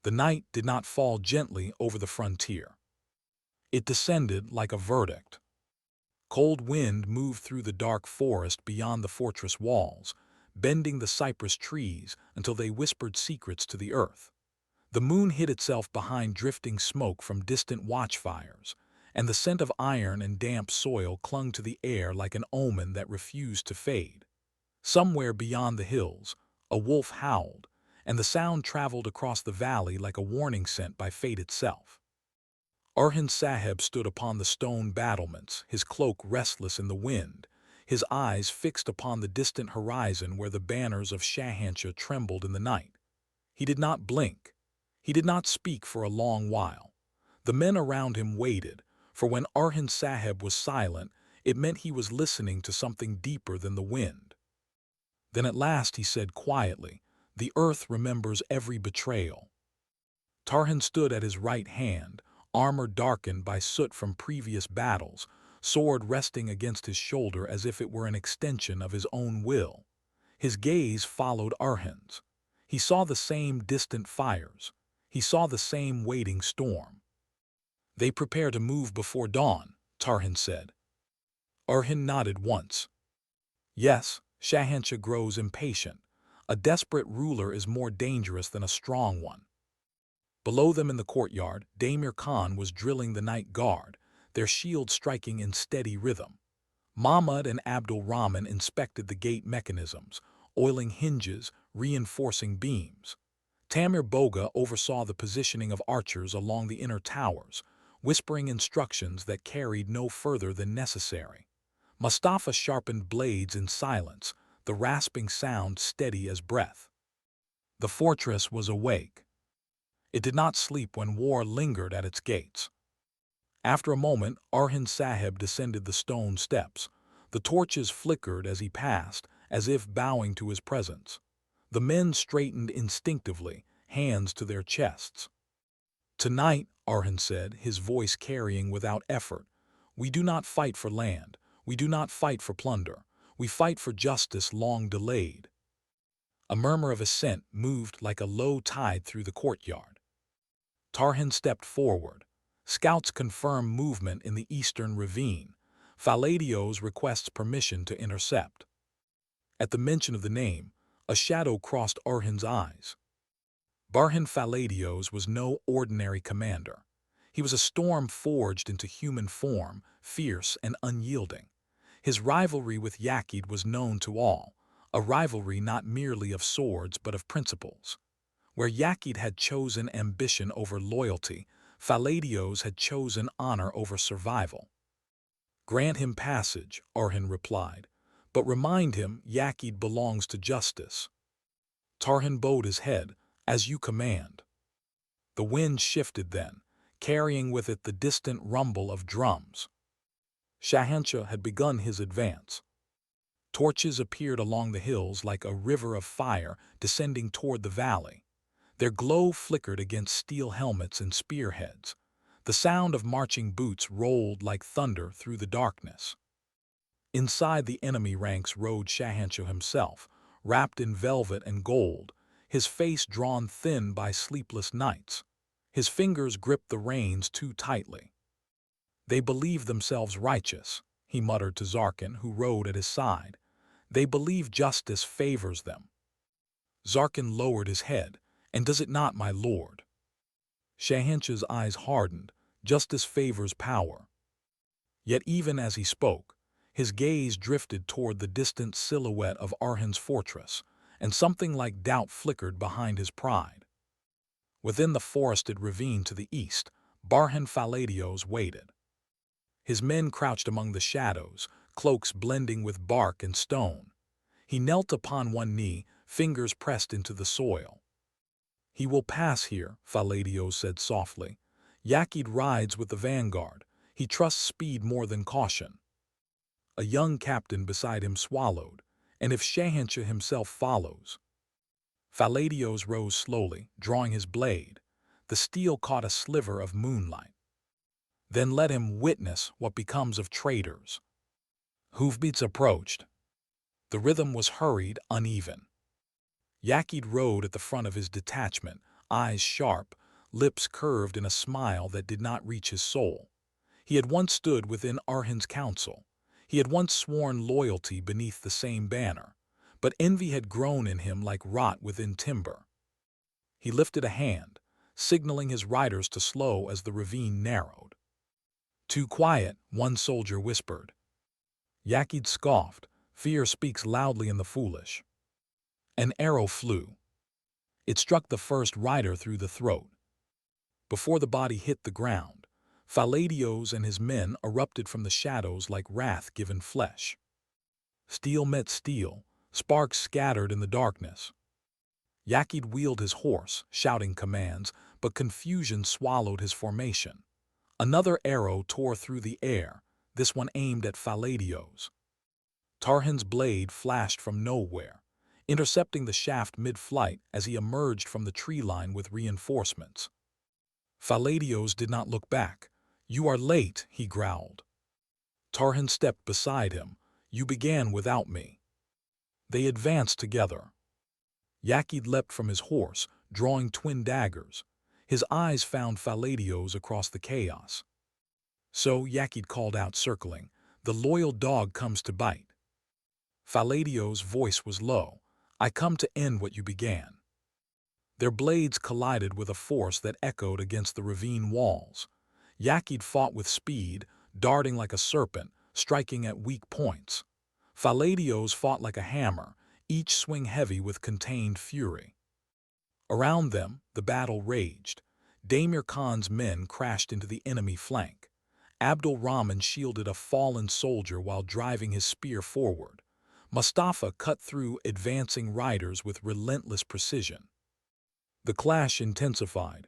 The night did not fall gently over the frontier. It descended like a verdict. Cold wind moved through the dark forest beyond the fortress walls, bending the cypress trees until they whispered secrets to the earth. The moon hid itself behind drifting smoke from distant watchfires, and the scent of iron and damp soil clung to the air like an omen that refused to fade. Somewhere beyond the hills, a wolf howled, and the sound traveled across the valley like a warning sent by fate itself. Orhan Sahib stood upon the stone battlements, his cloak restless in the wind, his eyes fixed upon the distant horizon where the banners of Shahanshah trembled in the night. He did not blink. He did not speak for a long while. The men around him waited, for when Orhan Sahib was silent, it meant he was listening to something deeper than the wind. Then at last he said quietly, "The earth remembers every betrayal." Tarhan stood at his right hand, armor darkened by soot from previous battles, sword resting against his shoulder as if it were an extension of his own will. His gaze followed Orhan's. He saw the same distant fires. He saw the same waiting storm. "They prepare to move before dawn," Tarhan said. Orhan nodded once. "Yes, Shahanshah grows impatient. A desperate ruler is more dangerous than a strong one." Below them in the courtyard, Damir Khan was drilling the night guard, their shields striking in steady rhythm. Mahmud and Abdul Rahman inspected the gate mechanisms, oiling hinges, reinforcing beams. Tamir Boga oversaw the positioning of archers along the inner towers, whispering instructions that carried no further than necessary. Mustafa sharpened blades in silence, the rasping sound steady as breath. The fortress was awake. It did not sleep when war lingered at its gates. After a moment, Orhan Sahib descended the stone steps. The torches flickered as he passed, as if bowing to his presence. The men straightened instinctively, hands to their chests. "Tonight," Orhan said, his voice carrying without effort, "we do not fight for land. We do not fight for plunder. We fight for justice long delayed." A murmur of assent moved like a low tide through the courtyard. Tarhan stepped forward. Scouts confirmed movement in the eastern ravine. Faladios requests permission to intercept. At the mention of the name, a shadow crossed Orhan's eyes. Barhan Faladios was no ordinary commander. He was a storm forged into human form, fierce and unyielding. His rivalry with Yakid was known to all, a rivalry not merely of swords but of principles. Where Yakid had chosen ambition over loyalty, Faladios had chosen honor over survival. "Grant him passage," Orhan replied, "but remind him Yakid belongs to justice." Tarhan bowed his head, "As you command." The wind shifted then, carrying with it the distant rumble of drums. Shahanshah had begun his advance. Torches appeared along the hills like a river of fire descending toward the valley. Their glow flickered against steel helmets and spearheads. The sound of marching boots rolled like thunder through the darkness. Inside the enemy ranks rode Shahanshah himself, wrapped in velvet and gold, his face drawn thin by sleepless nights. His fingers gripped the reins too tightly. "They believe themselves righteous," he muttered to Zarkin, who rode at his side. "They believe justice favors them." Zarkin lowered his head. "And does it not, my lord?" Shahanshah's eyes hardened. "Justice favors power." Yet even as he spoke, his gaze drifted toward the distant silhouette of Orhan's fortress, and something like doubt flickered behind his pride. Within the forested ravine to the east, Barhan Faladios waited. His men crouched among the shadows, cloaks blending with bark and stone. He knelt upon one knee, fingers pressed into the soil. "He will pass here," Faladios said softly. "Yakid rides with the vanguard. He trusts speed more than caution." A young captain beside him swallowed. "And if Shahanshah himself follows?" Faladios rose slowly, drawing his blade. The steel caught a sliver of moonlight. "Then let him witness what becomes of traitors." Hoofbeats approached. The rhythm was hurried, uneven. Yakid rode at the front of his detachment, eyes sharp, lips curved in a smile that did not reach his soul. He had once stood within Orhan's council. He had once sworn loyalty beneath the same banner. But envy had grown in him like rot within timber. He lifted a hand, signaling his riders to slow as the ravine narrowed. "Too quiet," one soldier whispered. Yakid scoffed. "Fear speaks loudly in the foolish." An arrow flew. It struck the first rider through the throat. Before the body hit the ground, Faladios and his men erupted from the shadows like wrath-given flesh. Steel met steel, sparks scattered in the darkness. Yakid wheeled his horse, shouting commands, but confusion swallowed his formation. Another arrow tore through the air, this one aimed at Faladios. Tarhan's blade flashed from nowhere, intercepting the shaft mid-flight as he emerged from the tree line with reinforcements. Faladios did not look back. "You are late," he growled. Tarhan stepped beside him. "You began without me." They advanced together. Yakid leapt from his horse, drawing twin daggers. His eyes found Faladios across the chaos. "So," Yakid called out, circling, "the loyal dog comes to bite." Faladios' voice was low. "I come to end what you began." Their blades collided with a force that echoed against the ravine walls. Yakid fought with speed, darting like a serpent, striking at weak points. Faladios fought like a hammer, each swing heavy with contained fury. Around them, the battle raged. Damir Khan's men crashed into the enemy flank. Abdul Rahman shielded a fallen soldier while driving his spear forward. Mustafa cut through advancing riders with relentless precision. The clash intensified.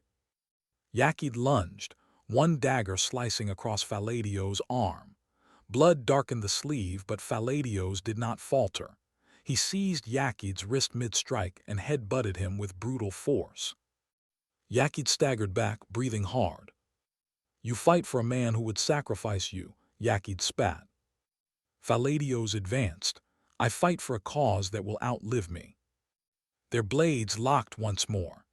Yakid lunged, one dagger slicing across Faladios' arm. Blood darkened the sleeve, but Faladios did not falter. He seized Yakid's wrist mid-strike and head-butted him with brutal force. Yakid staggered back, breathing hard. "You fight for a man who would sacrifice you," Yakid spat. Faladios advanced. "I fight for a cause that will outlive me." Their blades locked once more.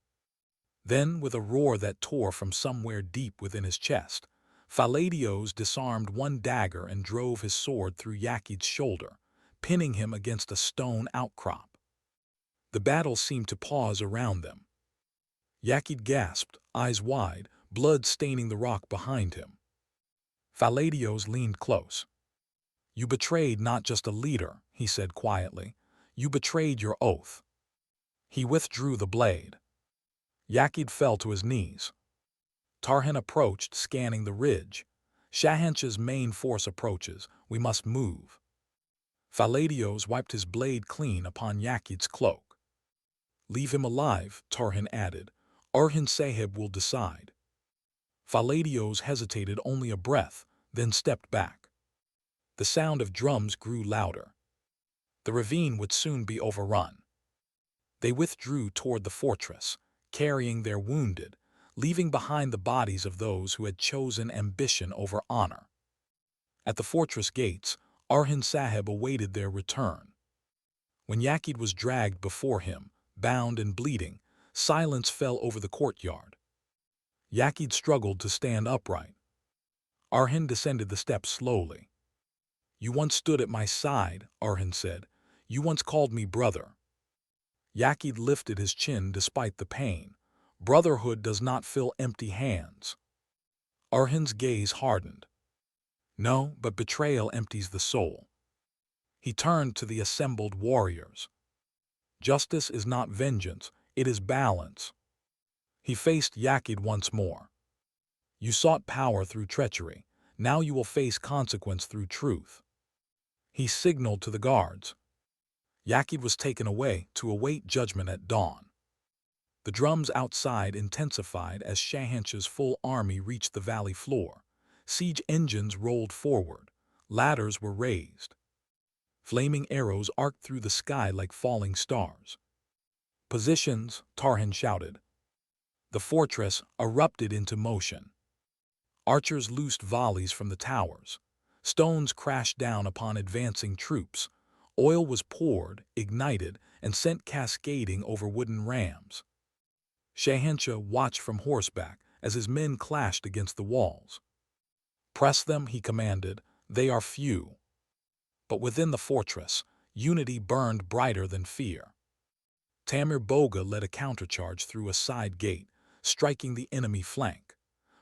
Then, with a roar that tore from somewhere deep within his chest, Faladios disarmed one dagger and drove his sword through Yakid's shoulder, pinning him against a stone outcrop. The battle seemed to pause around them. Yakid gasped, eyes wide, blood staining the rock behind him. Faladios leaned close. "You betrayed not just a leader," he said quietly. "You betrayed your oath." He withdrew the blade. Yakid fell to his knees. Tarhan approached, scanning the ridge. "Shahanshah's main force approaches. We must move." Faladios wiped his blade clean upon Yakid's cloak. "Leave him alive," Tarhan added. "Orhan Sahib will decide." Faladios hesitated only a breath, then stepped back. The sound of drums grew louder. The ravine would soon be overrun. They withdrew toward the fortress, carrying their wounded, leaving behind the bodies of those who had chosen ambition over honor. At the fortress gates, Orhan Sahib awaited their return. When Yakid was dragged before him, bound and bleeding, silence fell over the courtyard. Yakid struggled to stand upright. Orhan descended the steps slowly. "You once stood at my side," Orhan said. "You once called me brother." Yakid lifted his chin despite the pain. "Brotherhood does not fill empty hands." Orhan's gaze hardened. "No, but betrayal empties the soul." He turned to the assembled warriors. "Justice is not vengeance, it is balance." He faced Yakid once more. "You sought power through treachery. Now you will face consequence through truth." He signaled to the guards. Yakid was taken away to await judgment at dawn. The drums outside intensified as Shahanshah's full army reached the valley floor. Siege engines rolled forward. Ladders were raised. Flaming arrows arced through the sky like falling stars. "Positions," Tarhan shouted. The fortress erupted into motion. Archers loosed volleys from the towers. Stones crashed down upon advancing troops. Oil was poured, ignited, and sent cascading over wooden rams. Shahanshah watched from horseback as his men clashed against the walls. "Press them," he commanded, "they are few." But within the fortress, unity burned brighter than fear. Tamir Boga led a countercharge through a side gate, striking the enemy flank.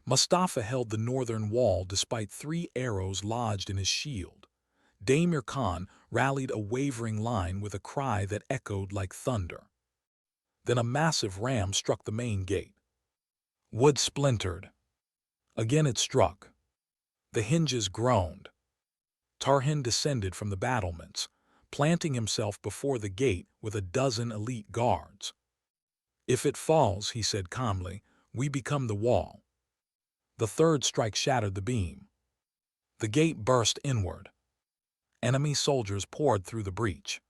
Mustafa held the northern wall despite 3 arrows lodged in his shield. Damir Khan rallied a wavering line with a cry that echoed like thunder. Then a massive ram struck the main gate. Wood splintered. Again it struck. The hinges groaned. Tarhin descended from the battlements, planting himself before the gate with a dozen elite guards. "If it falls," he said calmly, "we become the wall." The third strike shattered the beam. The gate burst inward. Enemy soldiers poured through the breach.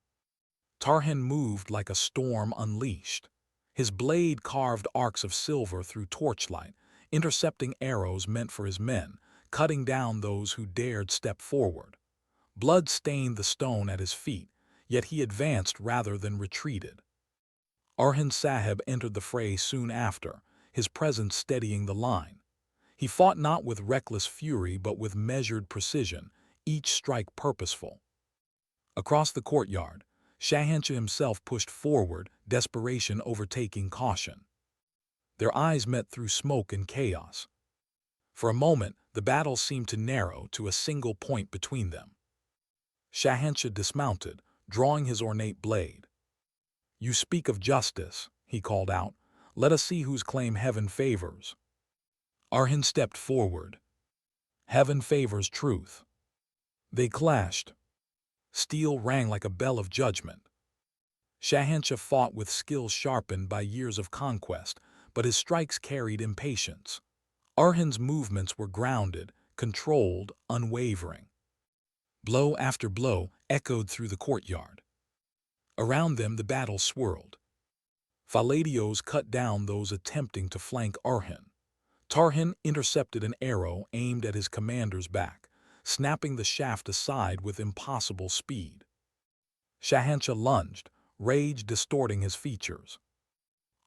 Tarhin moved like a storm unleashed. His blade carved arcs of silver through torchlight, intercepting arrows meant for his men, cutting down those who dared step forward. Blood stained the stone at his feet, yet he advanced rather than retreated. Orhan Sahib entered the fray soon after, his presence steadying the line. He fought not with reckless fury but with measured precision, each strike purposeful. Across the courtyard, Shahanshah himself pushed forward, desperation overtaking caution. Their eyes met through smoke and chaos. For a moment, the battle seemed to narrow to a single point between them. Shahanshah dismounted, drawing his ornate blade. "You speak of justice," he called out. "Let us see whose claim heaven favors." Orhan stepped forward. "Heaven favors truth." They clashed. Steel rang like a bell of judgment. Shahanshah fought with skill sharpened by years of conquest, but his strikes carried impatience. Orhan's movements were grounded, controlled, unwavering. Blow after blow echoed through the courtyard. Around them the battle swirled. Faladios cut down those attempting to flank Orhan. Tarhin intercepted an arrow aimed at his commander's back, snapping the shaft aside with impossible speed. Shahanshah lunged, rage distorting his features.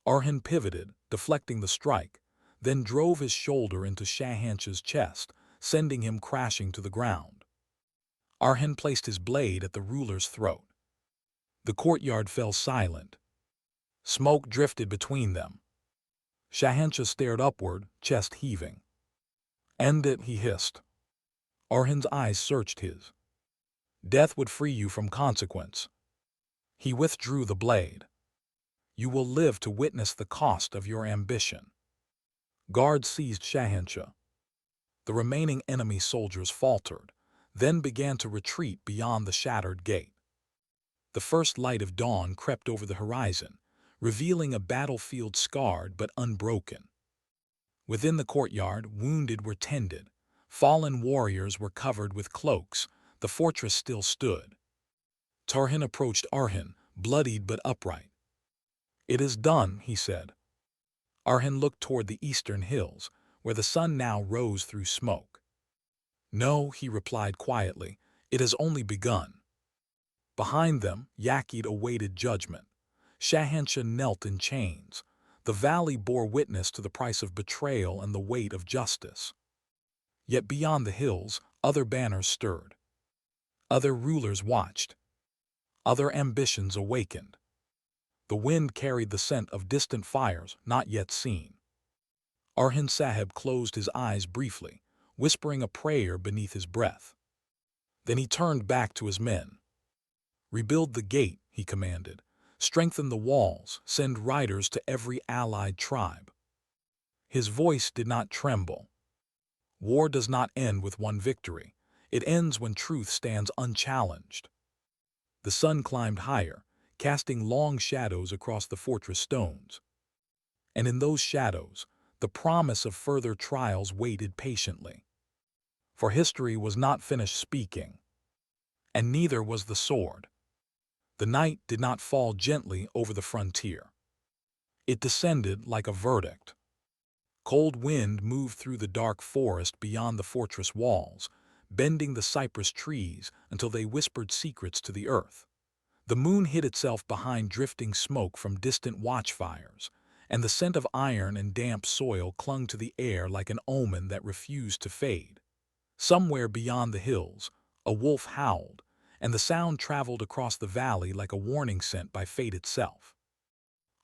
Orhan pivoted, deflecting the strike, then drove his shoulder into Shahanshah's chest, sending him crashing to the ground. Orhan placed his blade at the ruler's throat. The courtyard fell silent. Smoke drifted between them. Shahanshah stared upward, chest heaving. "End it," he hissed. Orhan's eyes searched his. "Death would free you from consequence." He withdrew the blade. "You will live to witness the cost of your ambition." Guards seized Shahanshah. The remaining enemy soldiers faltered, then began to retreat beyond the shattered gate. The first light of dawn crept over the horizon, revealing a battlefield scarred but unbroken. Within the courtyard, wounded were tended. Fallen warriors were covered with cloaks. The fortress still stood. Tarhin approached Orhan, bloodied but upright. "It is done," he said. Orhan looked toward the eastern hills, where the sun now rose through smoke. "No," he replied quietly, "it has only begun." Behind them, Yakid awaited judgment. Shahanshah knelt in chains. The valley bore witness to the price of betrayal and the weight of justice. Yet beyond the hills, other banners stirred. Other rulers watched. Other ambitions awakened. The wind carried the scent of distant fires not yet seen. Orhan Sahib closed his eyes briefly, whispering a prayer beneath his breath. Then he turned back to his men. "Rebuild the gate," he commanded. "Strengthen the walls, send riders to every allied tribe." His voice did not tremble. War does not end with one victory. It ends when truth stands unchallenged. The sun climbed higher, casting long shadows across the fortress stones. And in those shadows, the promise of further trials waited patiently. For history was not finished speaking. And neither was the sword. The night did not fall gently over the frontier. It descended like a verdict. Cold wind moved through the dark forest beyond the fortress walls, bending the cypress trees until they whispered secrets to the earth. The moon hid itself behind drifting smoke from distant watchfires, and the scent of iron and damp soil clung to the air like an omen that refused to fade. Somewhere beyond the hills, a wolf howled, and the sound traveled across the valley like a warning sent by fate itself.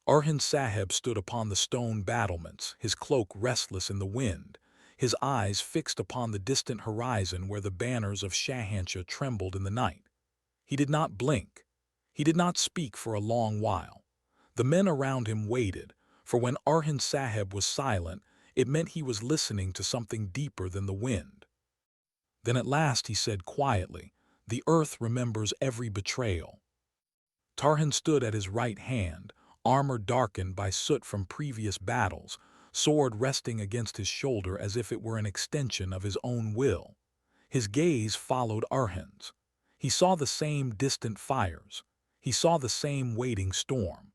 Orhan Sahib stood upon the stone battlements, his cloak restless in the wind, his eyes fixed upon the distant horizon where the banners of Shahanshah trembled in the night. He did not blink. He did not speak for a long while. The men around him waited, for when Orhan Sahib was silent, it meant he was listening to something deeper than the wind. Then at last he said quietly, "The earth remembers every betrayal." Tarhan stood at his right hand, armor darkened by soot from previous battles, sword resting against his shoulder as if it were an extension of his own will. His gaze followed Orhan's. He saw the same distant fires. He saw the same waiting storm.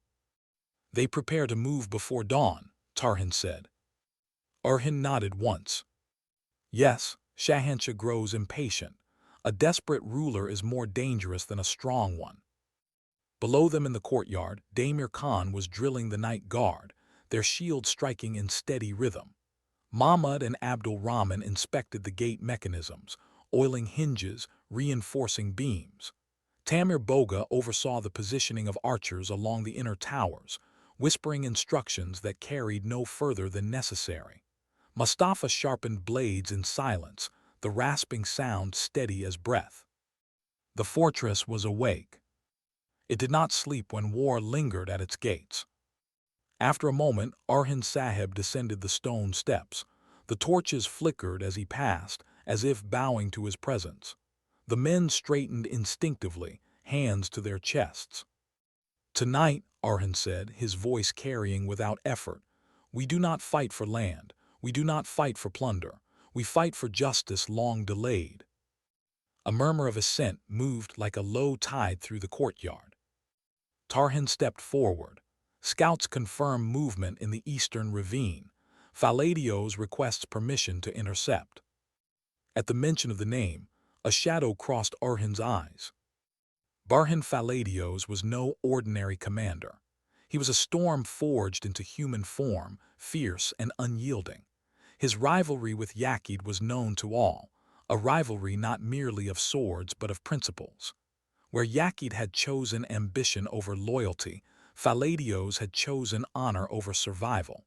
"They prepare to move before dawn," Tarhan said. Orhan nodded once. "Yes, Shahanshah grows impatient. A desperate ruler is more dangerous than a strong one." Below them in the courtyard, Damir Khan was drilling the night guard, their shields striking in steady rhythm. Mahmud and Abdul Rahman inspected the gate mechanisms, oiling hinges, reinforcing beams. Tamir Boga oversaw the positioning of archers along the inner towers, whispering instructions that carried no further than necessary. Mustafa sharpened blades in silence, the rasping sound steady as breath. The fortress was awake. It did not sleep when war lingered at its gates. After a moment, Orhan Sahib descended the stone steps. The torches flickered as he passed, as if bowing to his presence. The men straightened instinctively, hands to their chests. "Tonight," Orhan said, his voice carrying without effort, "we do not fight for land. We do not fight for plunder. We fight for justice long delayed." A murmur of assent moved like a low tide through the courtyard. Tarhan stepped forward. Scouts confirm movement in the eastern ravine. Faladios requests permission to intercept. At the mention of the name, a shadow crossed Orhan's eyes. Barhan Faladios was no ordinary commander. He was a storm forged into human form, fierce and unyielding. His rivalry with Yakid was known to all, a rivalry not merely of swords but of principles. Where Yakid had chosen ambition over loyalty, Faladios had chosen honor over survival.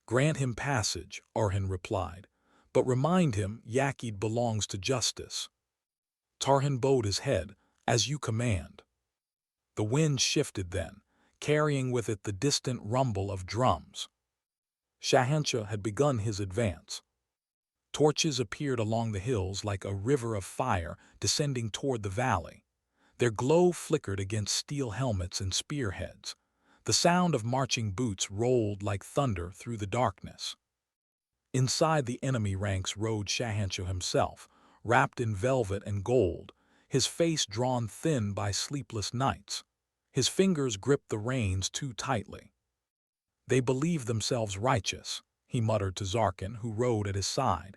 "Grant him passage," Orhan replied, "but remind him Yakid belongs to justice." Tarhan bowed his head, "As you command." The wind shifted then, carrying with it the distant rumble of drums. Shahanshah had begun his advance. Torches appeared along the hills like a river of fire descending toward the valley. Their glow flickered against steel helmets and spearheads. The sound of marching boots rolled like thunder through the darkness. Inside the enemy ranks rode Shahanshah himself, wrapped in velvet and gold, his face drawn thin by sleepless nights. His fingers gripped the reins too tightly. "They believe themselves righteous," he muttered to Zarkin, who rode at his side.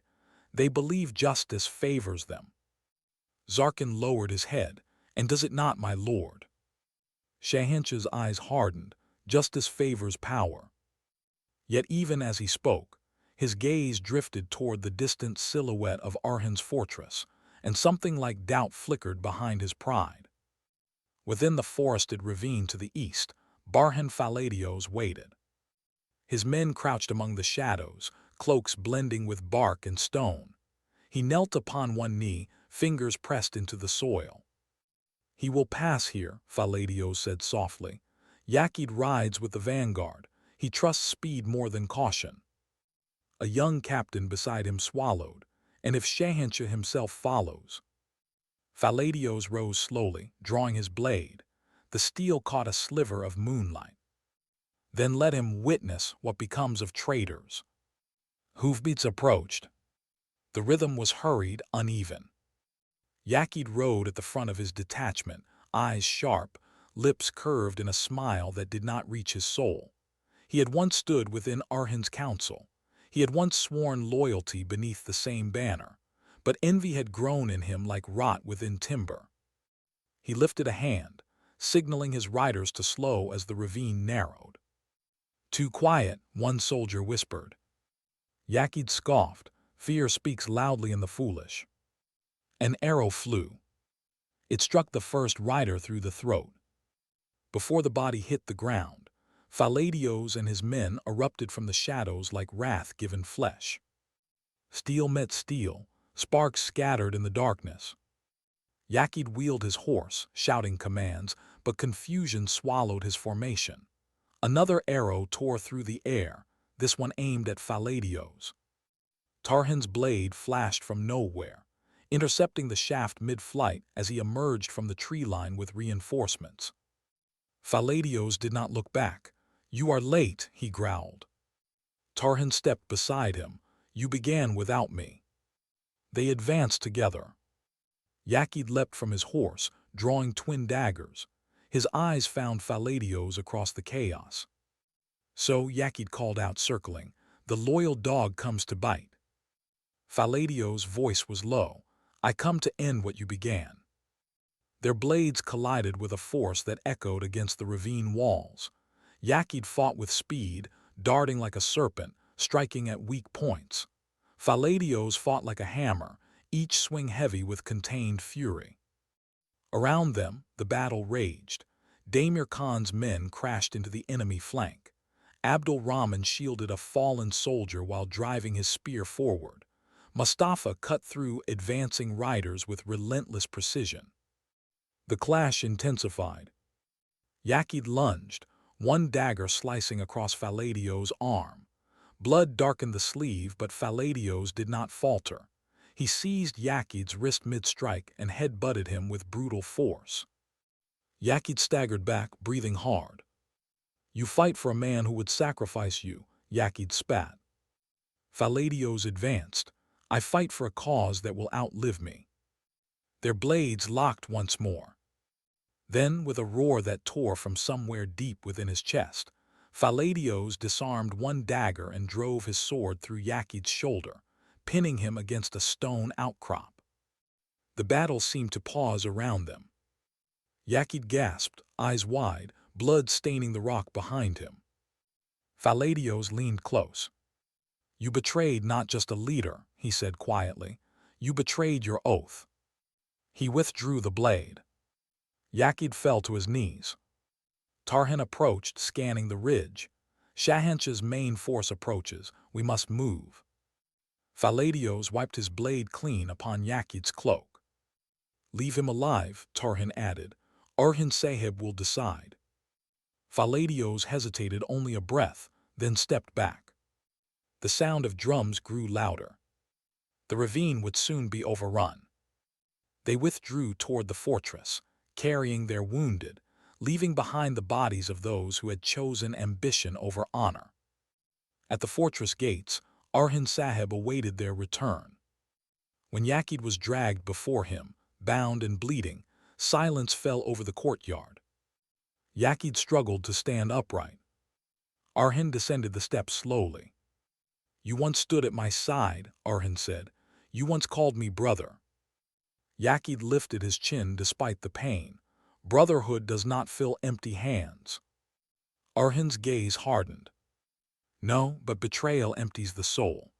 "They believe justice favors them." Zarkin lowered his head. "And does it not, my lord?" Shahanshah's eyes hardened. "Justice favors power." Yet even as he spoke, his gaze drifted toward the distant silhouette of Orhan's fortress, and something like doubt flickered behind his pride. Within the forested ravine to the east, Barhan Faladios waited. His men crouched among the shadows, cloaks blending with bark and stone. He knelt upon one knee, fingers pressed into the soil. "He will pass here," Faladios said softly. "Yakid rides with the vanguard. He trusts speed more than caution." A young captain beside him swallowed. "And if Shahanshah himself follows?" Faladios rose slowly, drawing his blade. The steel caught a sliver of moonlight. "Then let him witness what becomes of traitors." Hoofbeats approached. The rhythm was hurried, uneven. Yakid rode at the front of his detachment, eyes sharp, lips curved in a smile that did not reach his soul. He had once stood within Orhan's council. He had once sworn loyalty beneath the same banner, but envy had grown in him like rot within timber. He lifted a hand, signaling his riders to slow as the ravine narrowed. Too quiet, one soldier whispered. Yakid scoffed. Fear speaks loudly in the foolish. An arrow flew. It struck the first rider through the throat. Before the body hit the ground, Faladios and his men erupted from the shadows like wrath-given flesh. Steel met steel, sparks scattered in the darkness. Yakid wheeled his horse, shouting commands, but confusion swallowed his formation. Another arrow tore through the air, this one aimed at Faladios. Tarhan's blade flashed from nowhere, intercepting the shaft mid-flight as he emerged from the tree line with reinforcements. Faladios did not look back. "You are late," he growled. Tarhan stepped beside him. "You began without me." They advanced together. Yakid leapt from his horse, drawing twin daggers. His eyes found Faladios across the chaos. "So," Yakid called out, circling, "the loyal dog comes to bite." Faladios' voice was low. "I come to end what you began." Their blades collided with a force that echoed against the ravine walls. Yakid fought with speed, darting like a serpent, striking at weak points. Faladios fought like a hammer, each swing heavy with contained fury. Around them, the battle raged. Damir Khan's men crashed into the enemy flank. Abdul Rahman shielded a fallen soldier while driving his spear forward. Mustafa cut through advancing riders with relentless precision. The clash intensified. Yakid lunged, one dagger slicing across Faladios' arm. Blood darkened the sleeve, but Faladios did not falter. He seized Yakid's wrist mid-strike and head-butted him with brutal force. Yakid staggered back, breathing hard. "You fight for a man who would sacrifice you," Yakid spat. Faladios advanced. "I fight for a cause that will outlive me." Their blades locked once more. Then, with a roar that tore from somewhere deep within his chest, Faladios disarmed one dagger and drove his sword through Yakid's shoulder, pinning him against a stone outcrop. The battle seemed to pause around them. Yakid gasped, eyes wide, blood staining the rock behind him. Faladios leaned close. "You betrayed not just a leader," he said quietly. "You betrayed your oath." He withdrew the blade. Yakid fell to his knees. Tarhan approached, scanning the ridge. "Shahanshah's main force approaches. We must move." Faladios wiped his blade clean upon Yakid's cloak. "Leave him alive," Tarhan added. "Orhan Sahib will decide." Faladios hesitated only a breath, then stepped back. The sound of drums grew louder. The ravine would soon be overrun. They withdrew toward the fortress, carrying their wounded, leaving behind the bodies of those who had chosen ambition over honor. At the fortress gates, Orhan Sahib awaited their return. When Yakid was dragged before him, bound and bleeding, silence fell over the courtyard. Yakid struggled to stand upright. Orhan descended the steps slowly. "You once stood at my side," Orhan said. "You once called me brother." Yakid lifted his chin despite the pain. "Brotherhood does not fill empty hands." Orhan's gaze hardened. "No, but betrayal empties the soul."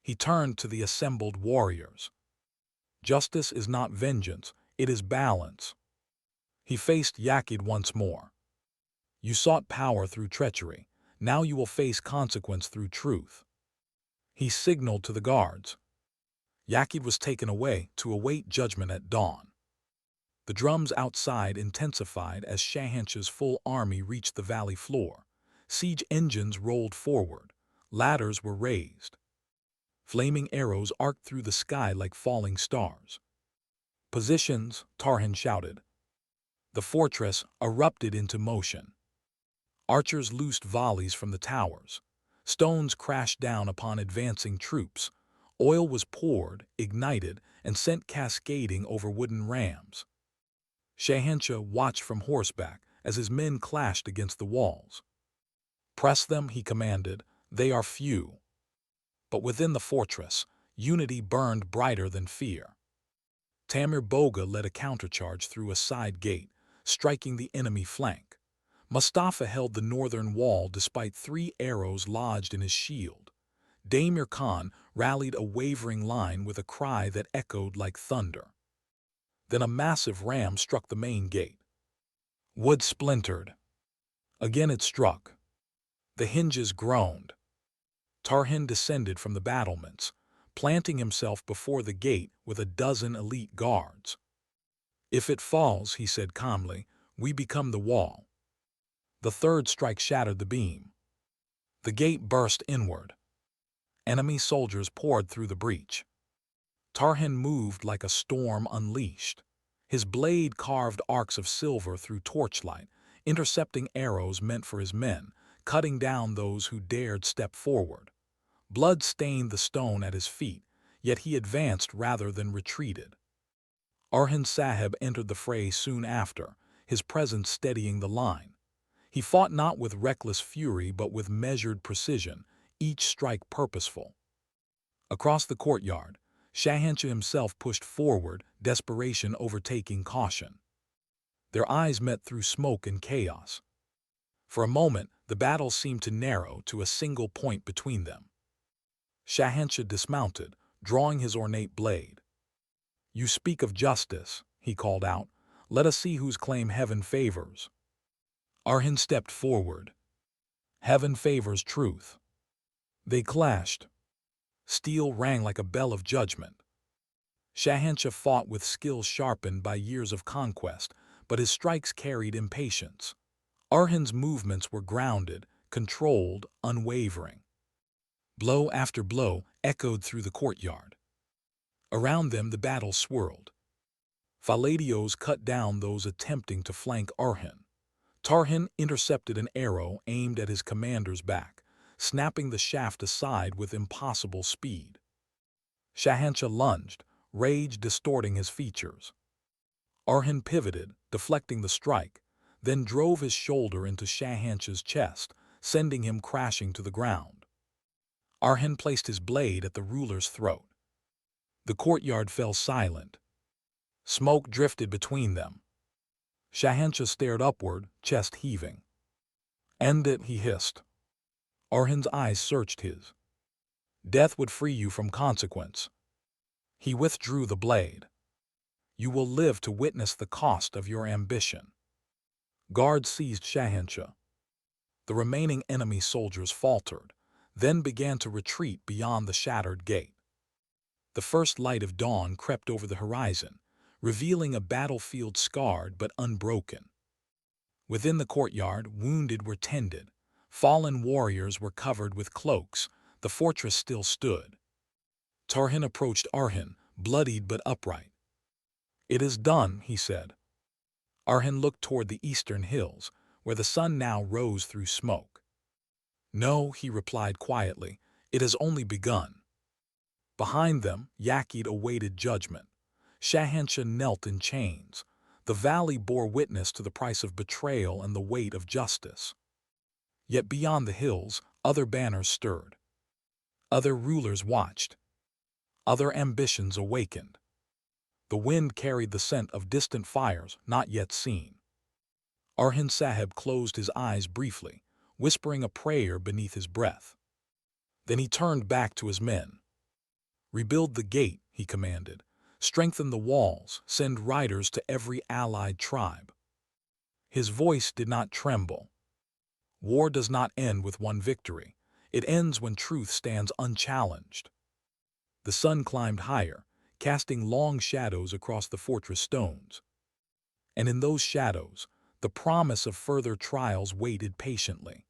He turned to the assembled warriors. "Justice is not vengeance, it is balance." He faced Yakid once more. "You sought power through treachery. Now you will face consequence through truth." He signaled to the guards. Yakid was taken away to await judgment at dawn. The drums outside intensified as Shahanshah's full army reached the valley floor. Siege engines rolled forward. Ladders were raised. Flaming arrows arced through the sky like falling stars. "Positions," Tarhan shouted. The fortress erupted into motion. Archers loosed volleys from the towers. Stones crashed down upon advancing troops. Oil was poured, ignited, and sent cascading over wooden rams. Shahanshah watched from horseback as his men clashed against the walls. "Press them," he commanded. "They are few." But within the fortress, unity burned brighter than fear. Tamir Boga led a countercharge through a side gate, striking the enemy flank. Mustafa held the northern wall despite 3 arrows lodged in his shield. Damir Khan rallied a wavering line with a cry that echoed like thunder. Then a massive ram struck the main gate. Wood splintered. Again it struck. The hinges groaned. Tarhin descended from the battlements, planting himself before the gate with a dozen elite guards. "If it falls," he said calmly, "we become the wall." The third strike shattered the beam. The gate burst inward. Enemy soldiers poured through the breach. Tarhin moved like a storm unleashed. His blade carved arcs of silver through torchlight, intercepting arrows meant for his men, cutting down those who dared step forward. Blood stained the stone at his feet, yet he advanced rather than retreated. Orhan Sahib entered the fray soon after, his presence steadying the line. He fought not with reckless fury but with measured precision, each strike purposeful. Across the courtyard, Shahanshah himself pushed forward, desperation overtaking caution. Their eyes met through smoke and chaos. For a moment, the battle seemed to narrow to a single point between them. Shahanshah dismounted, drawing his ornate blade. "You speak of justice," he called out. "Let us see whose claim heaven favors." Orhan stepped forward. "Heaven favors truth." They clashed. Steel rang like a bell of judgment. Shahanshah fought with skill sharpened by years of conquest, but his strikes carried impatience. Orhan's movements were grounded, controlled, unwavering. Blow after blow echoed through the courtyard. Around them the battle swirled. Faladios cut down those attempting to flank Orhan. Tarhin intercepted an arrow aimed at his commander's back, snapping the shaft aside with impossible speed. Shahanshah lunged, rage distorting his features. Orhan pivoted, deflecting the strike, then drove his shoulder into Shahanshah's chest, sending him crashing to the ground. Orhan placed his blade at the ruler's throat. The courtyard fell silent. Smoke drifted between them. Shahanshah stared upward, chest heaving. "End it," he hissed. Orhan's eyes searched his. "Death would free you from consequence." He withdrew the blade. "You will live to witness the cost of your ambition." Guards seized Shahanshah. The remaining enemy soldiers faltered, then began to retreat beyond the shattered gate. The first light of dawn crept over the horizon, revealing a battlefield scarred but unbroken. Within the courtyard, wounded were tended. Fallen warriors were covered with cloaks. The fortress still stood. Tarhin approached Orhan, bloodied but upright. "It is done," he said. Orhan looked toward the eastern hills, where the sun now rose through smoke. "No," he replied quietly, "it has only begun." Behind them, Yakid awaited judgment. Shahanshah knelt in chains. The valley bore witness to the price of betrayal and the weight of justice. Yet beyond the hills, other banners stirred. Other rulers watched. Other ambitions awakened. The wind carried the scent of distant fires not yet seen. Orhan Sahib closed his eyes briefly, whispering a prayer beneath his breath. Then he turned back to his men. "Rebuild the gate," he commanded. "Strengthen the walls, send riders to every allied tribe." His voice did not tremble. War does not end with one victory. It ends when truth stands unchallenged. The sun climbed higher, casting long shadows across the fortress stones. And in those shadows, the promise of further trials waited patiently.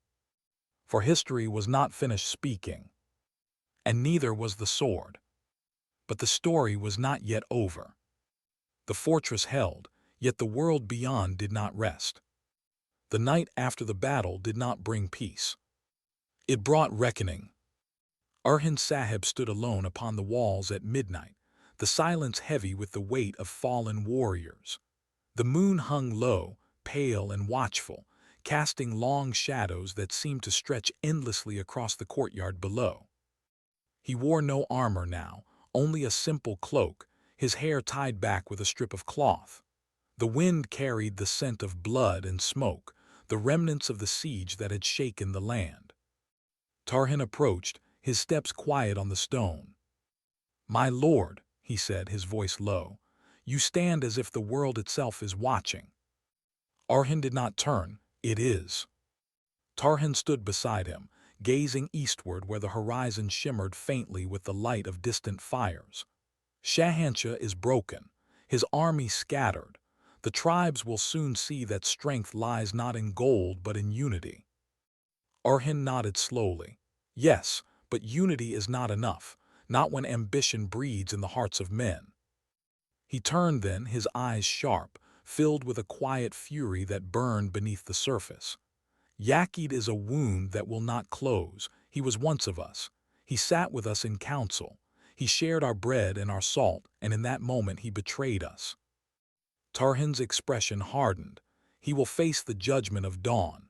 For history was not finished speaking, and neither was the sword. But the story was not yet over. The fortress held, yet the world beyond did not rest. The night after the battle did not bring peace. It brought reckoning. Orhan Sahib stood alone upon the walls at midnight, the silence heavy with the weight of fallen warriors. The moon hung low, pale and watchful, casting long shadows that seemed to stretch endlessly across the courtyard below. He wore no armor now, only a simple cloak, his hair tied back with a strip of cloth. The wind carried the scent of blood and smoke, the remnants of the siege that had shaken the land. Tarhan approached, his steps quiet on the stone. "My lord," he said, his voice low, "you stand as if the world itself is watching." Orhan did not turn. "It is." Tarhan stood beside him, gazing eastward where the horizon shimmered faintly with the light of distant fires. "Shahanshah is broken, his army scattered. The tribes will soon see that strength lies not in gold but in unity." Orhan nodded slowly. "Yes, but unity is not enough, not when ambition breeds in the hearts of men." He turned then, his eyes sharp, filled with a quiet fury that burned beneath the surface. "Yakid is a wound that will not close. He was once of us. He sat with us in council. He shared our bread and our salt, and in that moment he betrayed us." Tarhan's expression hardened. "He will face the judgment of dawn."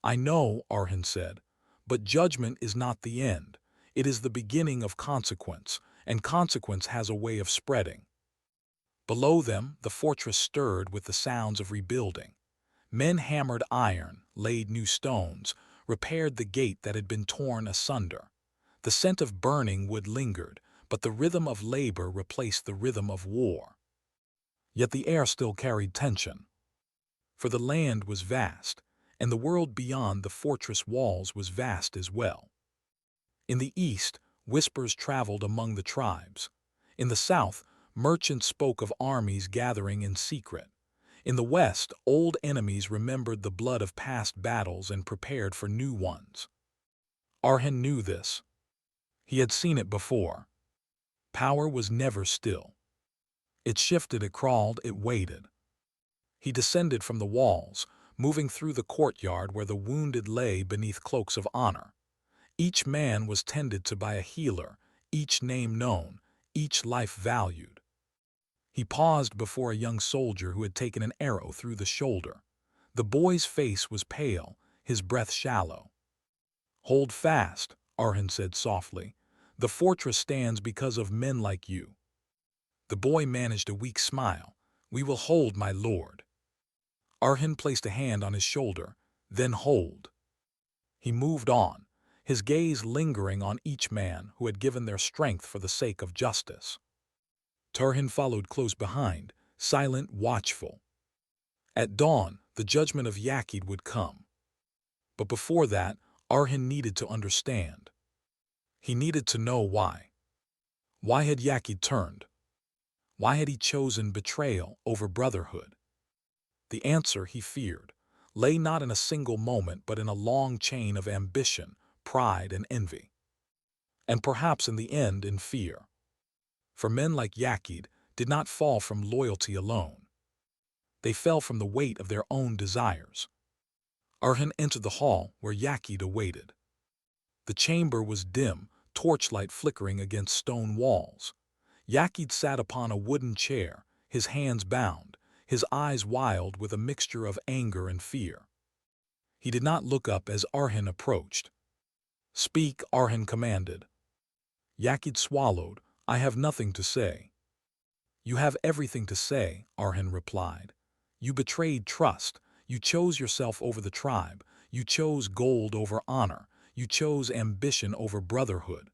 "I know," Orhan said, "but judgment is not the end. It is the beginning of consequence, and consequence has a way of spreading." Below them, the fortress stirred with the sounds of rebuilding. Men hammered iron, laid new stones, repaired the gate that had been torn asunder. The scent of burning wood lingered, but the rhythm of labor replaced the rhythm of war. Yet the air still carried tension. For the land was vast, and the world beyond the fortress walls was vast as well. In the east, whispers traveled among the tribes. In the south, merchants spoke of armies gathering in secret. In the west, old enemies remembered the blood of past battles and prepared for new ones. Orhan knew this. He had seen it before. Power was never still. It shifted, it crawled, it waited. He descended from the walls, moving through the courtyard where the wounded lay beneath cloaks of honor. Each man was tended to by a healer, each name known, each life valued. He paused before a young soldier who had taken an arrow through the shoulder. The boy's face was pale, his breath shallow. "Hold fast," Orhan said softly. "The fortress stands because of men like you." The boy managed a weak smile. "We will hold, my lord." Orhan placed a hand on his shoulder. "Then hold." He moved on, his gaze lingering on each man who had given their strength for the sake of justice. Tarhan followed close behind, silent, watchful. At dawn, the judgment of Yakid would come. But before that, Orhan needed to understand. He needed to know why. Why had Yakid turned? Why had he chosen betrayal over brotherhood? The answer, he feared, lay not in a single moment but in a long chain of ambition, pride, and envy. And perhaps in the end in fear. For men like Yakid did not fall from loyalty alone. They fell from the weight of their own desires. Orhan entered the hall where Yakid awaited. The chamber was dim, torchlight flickering against stone walls. Yakid sat upon a wooden chair, his hands bound, his eyes wild with a mixture of anger and fear. He did not look up as Orhan approached. "Speak," Orhan commanded. Yakid swallowed. "I have nothing to say." "You have everything to say," Orhan replied. "You betrayed trust. You chose yourself over the tribe. You chose gold over honor. You chose ambition over brotherhood."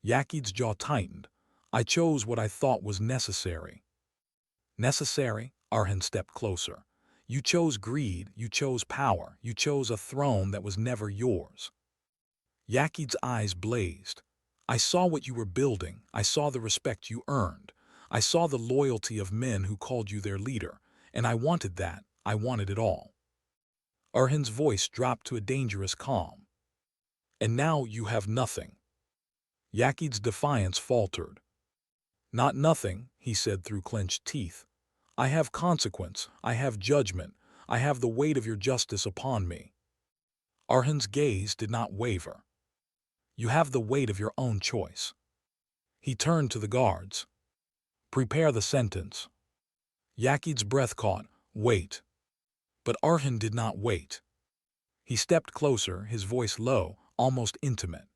Yakid's jaw tightened. "I chose what I thought was necessary." "Necessary?" Orhan stepped closer. "You chose greed, you chose power, you chose a throne that was never yours." Yakid's eyes blazed. "I saw what you were building. I saw the respect you earned. I saw the loyalty of men who called you their leader. And I wanted that. I wanted it all." Orhan's voice dropped to a dangerous calm. "And now you have nothing." Yakid's defiance faltered. "Not nothing," he said through clenched teeth. "I have consequence. I have judgment. I have the weight of your justice upon me." Orhan's gaze did not waver. "You have the weight of your own choice." He turned to the guards. "Prepare the sentence." Yakid's breath caught. "Wait." But Orhan did not wait. He stepped closer, his voice low, almost intimate.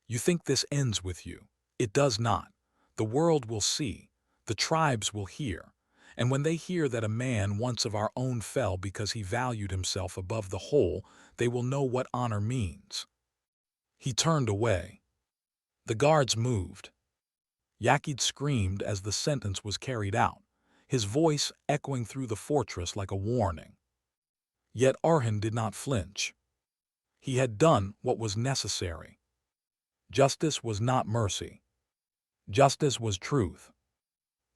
"You think this ends with you. It does not. The world will see. The tribes will hear. And when they hear that a man once of our own fell because he valued himself above the whole, they will know what honor means." He turned away. The guards moved. Yakid screamed as the sentence was carried out, his voice echoing through the fortress like a warning. Yet Orhan did not flinch. He had done what was necessary. Justice was not mercy. Justice was truth.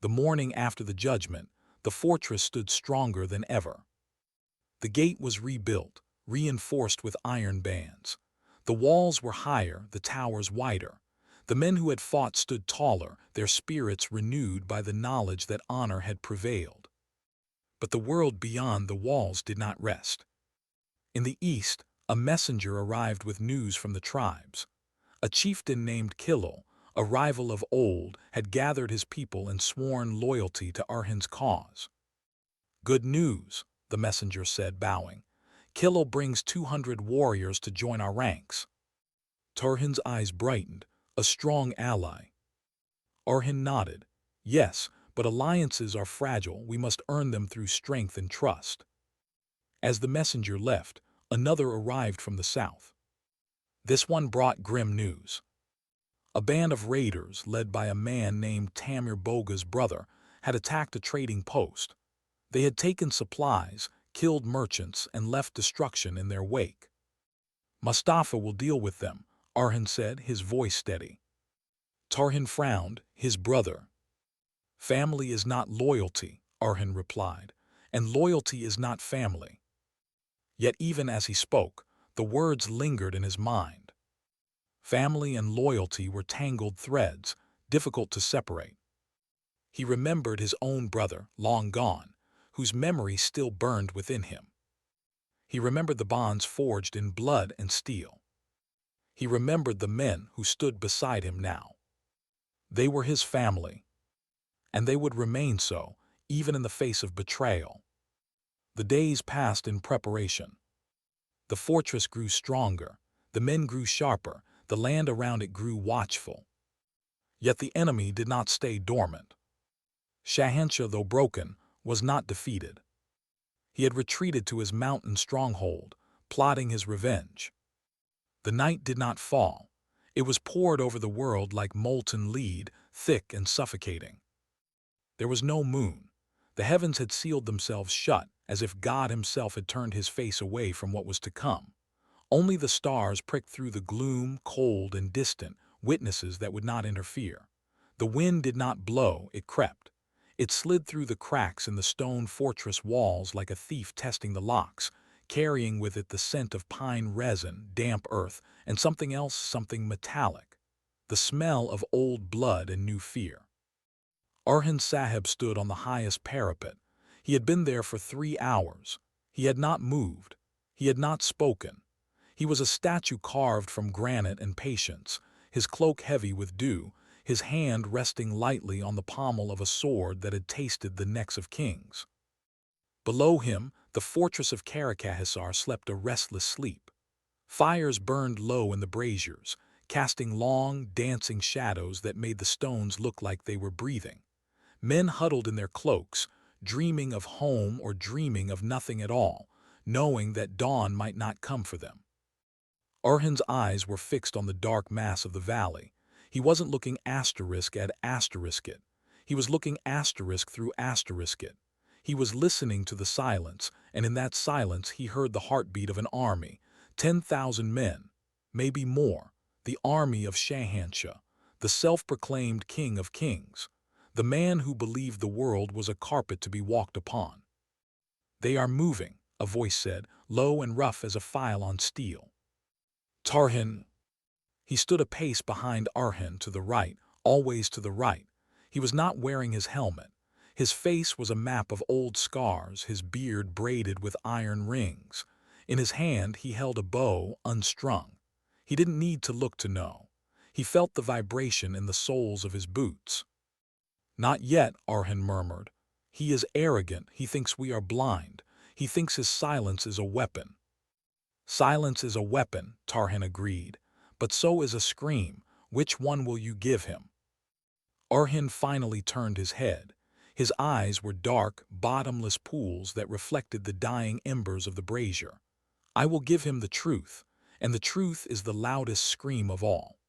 The morning after the judgment, the fortress stood stronger than ever. The gate was rebuilt, reinforced with iron bands. The walls were higher, the towers wider. The men who had fought stood taller, their spirits renewed by the knowledge that honor had prevailed. But the world beyond the walls did not rest. In the east, a messenger arrived with news from the tribes. A chieftain named Killil, a rival of old, had gathered his people and sworn loyalty to Orhan's cause. "Good news," the messenger said, bowing. "Killil brings 200 warriors to join our ranks." Orhan's eyes brightened. "A strong ally." Orhan nodded. "Yes, but alliances are fragile. We must earn them through strength and trust." As the messenger left, another arrived from the south. This one brought grim news. A band of raiders, led by a man named Tamir Boga's brother, had attacked a trading post. They had taken supplies, killed merchants, and left destruction in their wake. "Mustafa will deal with them," Orhan said, his voice steady. Orhan frowned. "His brother." "Family is not loyalty," Orhan replied, "and loyalty is not family." Yet even as he spoke, the words lingered in his mind. Family and loyalty were tangled threads, difficult to separate. He remembered his own brother, long gone, whose memory still burned within him. He remembered the bonds forged in blood and steel. He remembered the men who stood beside him now. They were his family, and they would remain so, even in the face of betrayal. The days passed in preparation. The fortress grew stronger, the men grew sharper, the land around it grew watchful. Yet the enemy did not stay dormant. Shahanshah, though broken, was not defeated. He had retreated to his mountain stronghold, plotting his revenge. The night did not fall. It was poured over the world like molten lead, thick and suffocating. There was no moon. The heavens had sealed themselves shut, as if God himself had turned his face away from what was to come. Only the stars pricked through the gloom, cold and distant, witnesses that would not interfere. The wind did not blow, it crept. It slid through the cracks in the stone fortress walls like a thief testing the locks, carrying with it the scent of pine resin, damp earth, and something else, something metallic. The smell of old blood and new fear. Orhan Sahib stood on the highest parapet. He had been there for 3 hours. He had not moved. He had not spoken. He was a statue carved from granite and patience, his cloak heavy with dew, his hand resting lightly on the pommel of a sword that had tasted the necks of kings. Below him, the fortress of Karakahissar slept a restless sleep. Fires burned low in the braziers, casting long, dancing shadows that made the stones look like they were breathing. Men huddled in their cloaks, dreaming of home or dreaming of nothing at all, knowing that dawn might not come for them. Orhan's eyes were fixed on the dark mass of the valley. He wasn't looking asterisk at asterisk it. He was looking asterisk through asterisk it. He was listening to the silence, and in that silence he heard the heartbeat of an army, 10,000 men, maybe more, the army of Shahanshah, the self-proclaimed king of kings, the man who believed the world was a carpet to be walked upon. "They are moving," a voice said, low and rough as a file on steel. "Orhan." He stood a pace behind Orhan, to the right, always to the right. He was not wearing his helmet. His face was a map of old scars, his beard braided with iron rings. In his hand he held a bow, unstrung. He didn't need to look to know. He felt the vibration in the soles of his boots. "Not yet," Orhan murmured. "He is arrogant. He thinks we are blind. He thinks his silence is a weapon." "Silence is a weapon," Orhan agreed. "But so is a scream. Which one will you give him?" Orhan finally turned his head. His eyes were dark, bottomless pools that reflected the dying embers of the brazier. I will give him the truth, and the truth is the loudest scream of all.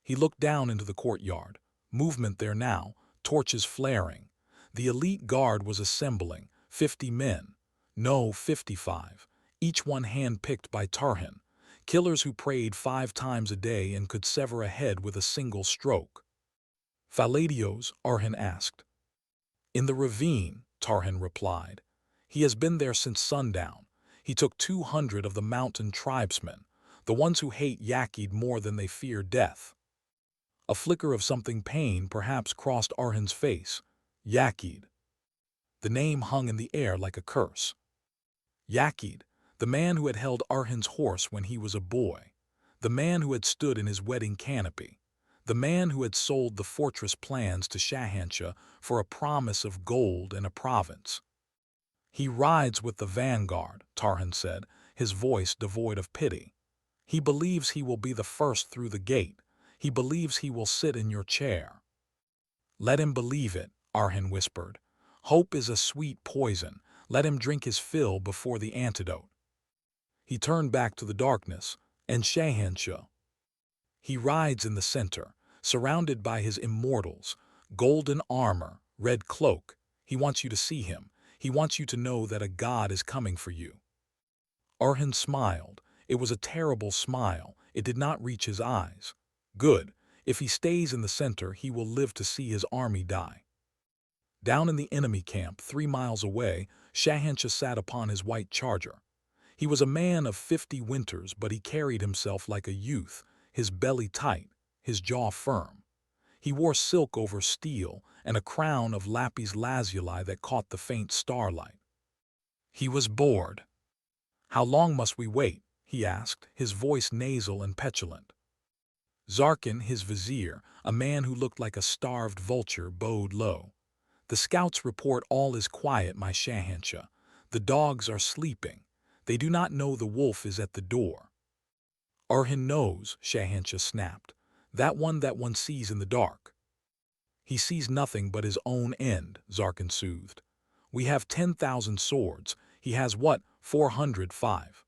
He looked down into the courtyard. Movement there now, torches flaring. The elite guard was assembling, 50 men. No, 55. Each one hand-picked by Tarhan. Killers who prayed 5 times a day and could sever a head with a single stroke. Faladios, Orhan asked. In the ravine, Tarhan replied. He has been there since sundown. He took 200 of the mountain tribesmen, the ones who hate Yakid more than they fear death. A flicker of something pain perhaps crossed Orhan's face. Yakid. The name hung in the air like a curse. Yakid, the man who had held Orhan's horse when he was a boy, the man who had stood in his wedding canopy, the man who had sold the fortress plans to Shahanshah for a promise of gold and a province. He rides with the vanguard, Tarhan said, his voice devoid of pity. He believes he will be the first through the gate. He believes he will sit in your chair. Let him believe it, Orhan whispered. Hope is a sweet poison. Let him drink his fill before the antidote. He turned back to the darkness, and Shahanshah. He rides in the center, surrounded by his immortals, golden armor, red cloak. He wants you to see him. He wants you to know that a god is coming for you. Orhan smiled. It was a terrible smile. It did not reach his eyes. Good. If he stays in the center, he will live to see his army die. Down in the enemy camp, 3 miles away, Shahanshah sat upon his white charger. He was a man of 50 winters, but he carried himself like a youth, his belly tight, his jaw firm. He wore silk over steel and a crown of lapis lazuli that caught the faint starlight. He was bored. How long must we wait? He asked, his voice nasal and petulant. Zarkin, his vizier, a man who looked like a starved vulture, bowed low. The scouts report all is quiet, my Shahanshah. The dogs are sleeping. They do not know the wolf is at the door. Orhan knows, Shahanshah snapped. That one sees in the dark. He sees nothing but his own end, Zarkin soothed. We have 10,000 swords. He has what, 405?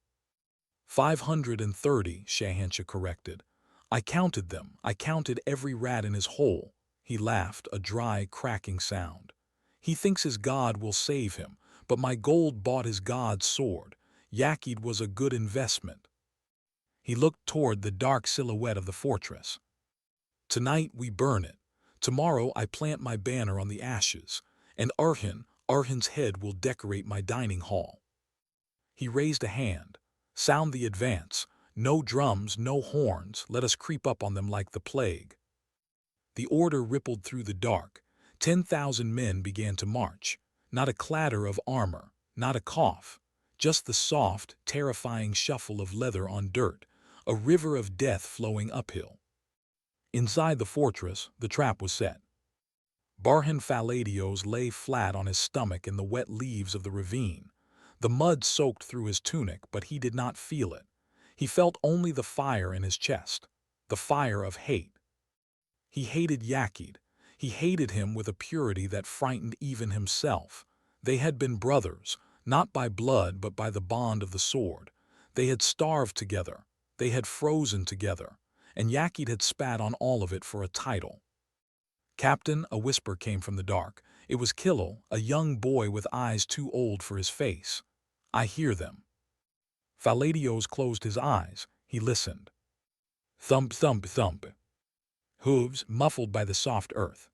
530, Shahanshah corrected. I counted them. I counted every rat in his hole. He laughed, a dry, cracking sound. He thinks his god will save him, but my gold bought his god's sword. Yakid was a good investment. He looked toward the dark silhouette of the fortress. Tonight we burn it. Tomorrow I plant my banner on the ashes, and Orhan's head will decorate my dining hall. He raised a hand. Sound the advance. No drums, no horns. Let us creep up on them like the plague. The order rippled through the dark. 10,000 men began to march. Not a clatter of armor, not a cough. Just the soft, terrifying shuffle of leather on dirt, a river of death flowing uphill. Inside the fortress, the trap was set. Orhan Faladios lay flat on his stomach in the wet leaves of the ravine. The mud soaked through his tunic, but he did not feel it. He felt only the fire in his chest, the fire of hate. He hated Yakid. He hated him with a purity that frightened even himself. They had been brothers, not by blood but by the bond of the sword. They had starved together. They had frozen together. And Yakid had spat on all of it for a title. Captain, a whisper came from the dark. It was Killel, a young boy with eyes too old for his face. I hear them. Faladios closed his eyes. He listened. Thump, thump, thump. Hooves muffled by the soft earth.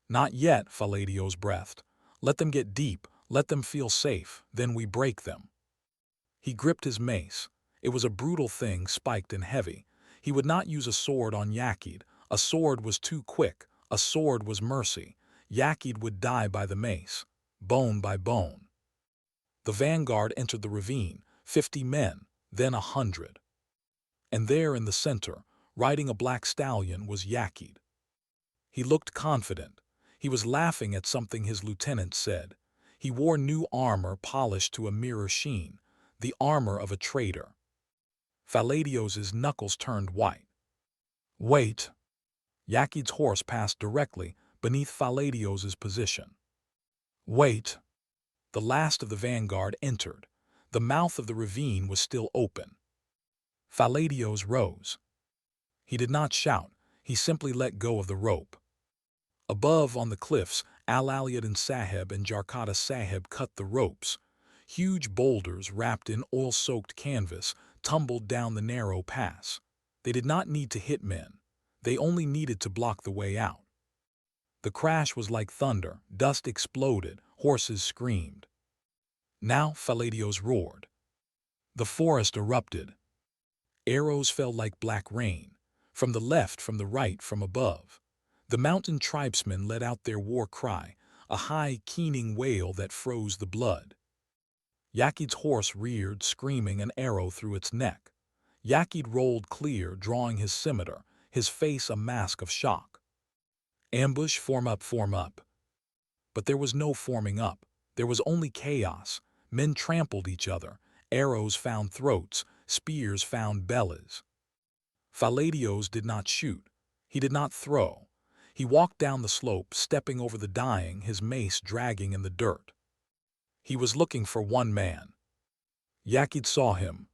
Not yet, Faladios breathed. Let them get deep. Let them feel safe. Then we break them. He gripped his mace. It was a brutal thing, spiked and heavy. He would not use a sword on Yakid. A sword was too quick. A sword was mercy. Yakid would die by the mace, bone by bone. The vanguard entered the ravine, 50 men, then 100. And there in the center, riding a black stallion, was Yakid. He looked confident. He was laughing at something his lieutenant said. He wore new armor polished to a mirror sheen, the armor of a traitor. Faladios's knuckles turned white. Wait! Yakid's horse passed directly beneath Faladios's position. Wait! The last of the vanguard entered. The mouth of the ravine was still open. Faladios rose. He did not shout, he simply let go of the rope. Above, on the cliffs, Al-Aliaddin Sahib and Jarkata Sahib cut the ropes. Huge boulders wrapped in oil-soaked canvas tumbled down the narrow pass. They did not need to hit men. They only needed to block the way out. The crash was like thunder, dust exploded, horses screamed. Now Faladios roared. The forest erupted. Arrows fell like black rain, from the left, from the right, from above. The mountain tribesmen let out their war cry, a high, keening wail that froze the blood. Yakid's horse reared, screaming, an arrow through its neck. Yakid rolled clear, drawing his scimitar, his face a mask of shock. Ambush, form up, form up. But there was no forming up. There was only chaos. Men trampled each other. Arrows found throats. Spears found bellies. Faladios did not shoot. He did not throw. He walked down the slope, stepping over the dying, his mace dragging in the dirt. He was looking for one man. Yakid saw him.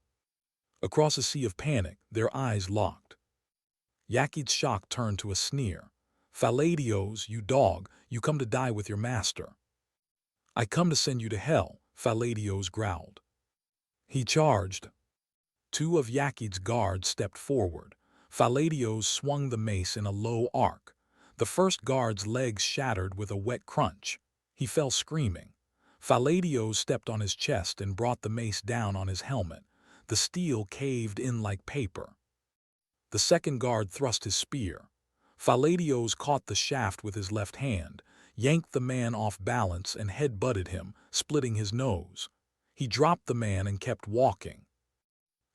Across a sea of panic, their eyes locked. Yakid's shock turned to a sneer. Faladios, you dog, you come to die with your master. I come to send you to hell, Faladios growled. He charged. Two of Yakid's guards stepped forward. Faladios swung the mace in a low arc. The first guard's legs shattered with a wet crunch. He fell screaming. Faladios stepped on his chest and brought the mace down on his helmet. The steel caved in like paper. The second guard thrust his spear. Faladios caught the shaft with his left hand, yanked the man off balance and head-butted him, splitting his nose. He dropped the man and kept walking.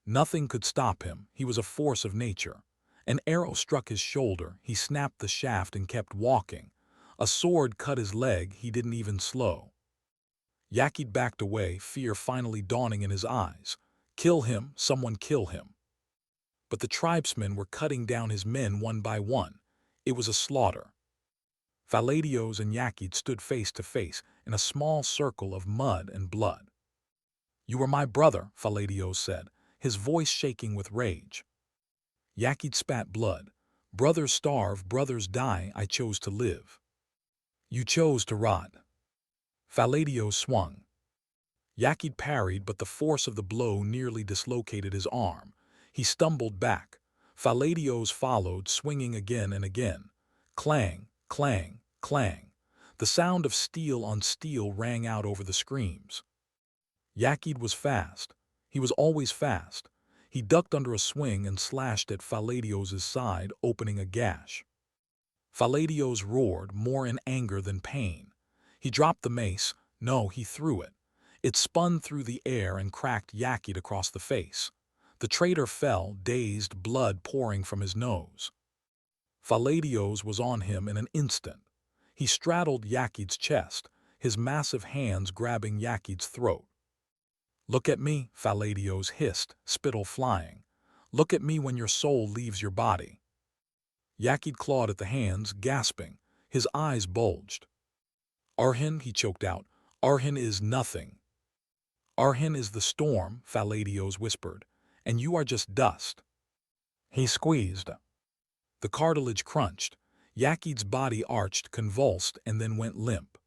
Nothing could stop him. He was a force of nature. An arrow struck his shoulder. He snapped the shaft and kept walking. A sword cut his leg. He didn't even slow. Yakid backed away, fear finally dawning in his eyes. Kill him, someone kill him. But the tribesmen were cutting down his men one by one. It was a slaughter. Faladios and Yakid stood face to face in a small circle of mud and blood. You were my brother, Faladios said, his voice shaking with rage. Yakid spat blood. Brothers starve, brothers die, I chose to live. You chose to rot. Faladios swung. Yakid parried, but the force of the blow nearly dislocated his arm. He stumbled back. Faladios followed, swinging again and again. Clang, clang, clang. The sound of steel on steel rang out over the screams. Yakid was fast. He was always fast. He ducked under a swing and slashed at Faladios' side, opening a gash. Faladios roared, more in anger than pain. He dropped the mace. No, he threw it. It spun through the air and cracked Yakid across the face. The traitor fell, dazed, blood pouring from his nose. Faladios was on him in an instant. He straddled Yakid's chest, his massive hands grabbing Yakid's throat. Look at me, Faladios hissed, spittle flying. Look at me when your soul leaves your body. Yakid clawed at the hands, gasping. His eyes bulged. Orhan, he choked out. Orhan is nothing. Orhan is the storm, Faladios whispered, and you are just dust. He squeezed. The cartilage crunched. Yakid's body arched, convulsed, and then went limp.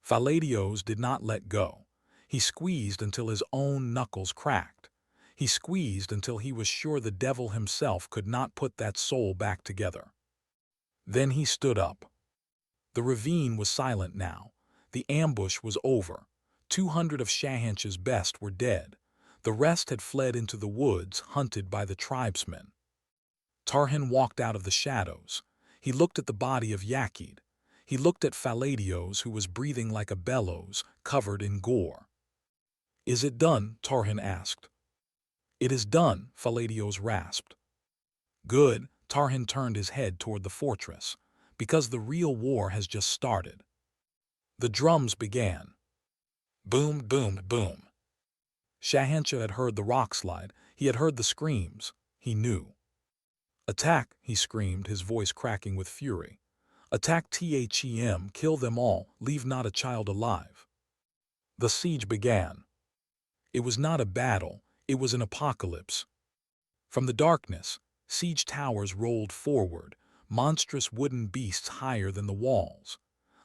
Faladios did not let go. He squeezed until his own knuckles cracked. He squeezed until he was sure the devil himself could not put that soul back together. Then he stood up. The ravine was silent now. The ambush was over. 200 of Shahanshah's best were dead. The rest had fled into the woods, hunted by the tribesmen. Tarhan walked out of the shadows. He looked at the body of Yakid. He looked at Faladios, who was breathing like a bellows, covered in gore. Is it done? Tarhan asked. It is done, Faladios rasped. Good, Tarhan turned his head toward the fortress, because the real war has just started. The drums began. Boom, boom, boom. Shahanshah had heard the rock slide. He had heard the screams. He knew. Attack, he screamed, his voice cracking with fury. Attack them, kill them all, leave not a child alive. The siege began. It was not a battle, it was an apocalypse. From the darkness, siege towers rolled forward, monstrous wooden beasts higher than the walls.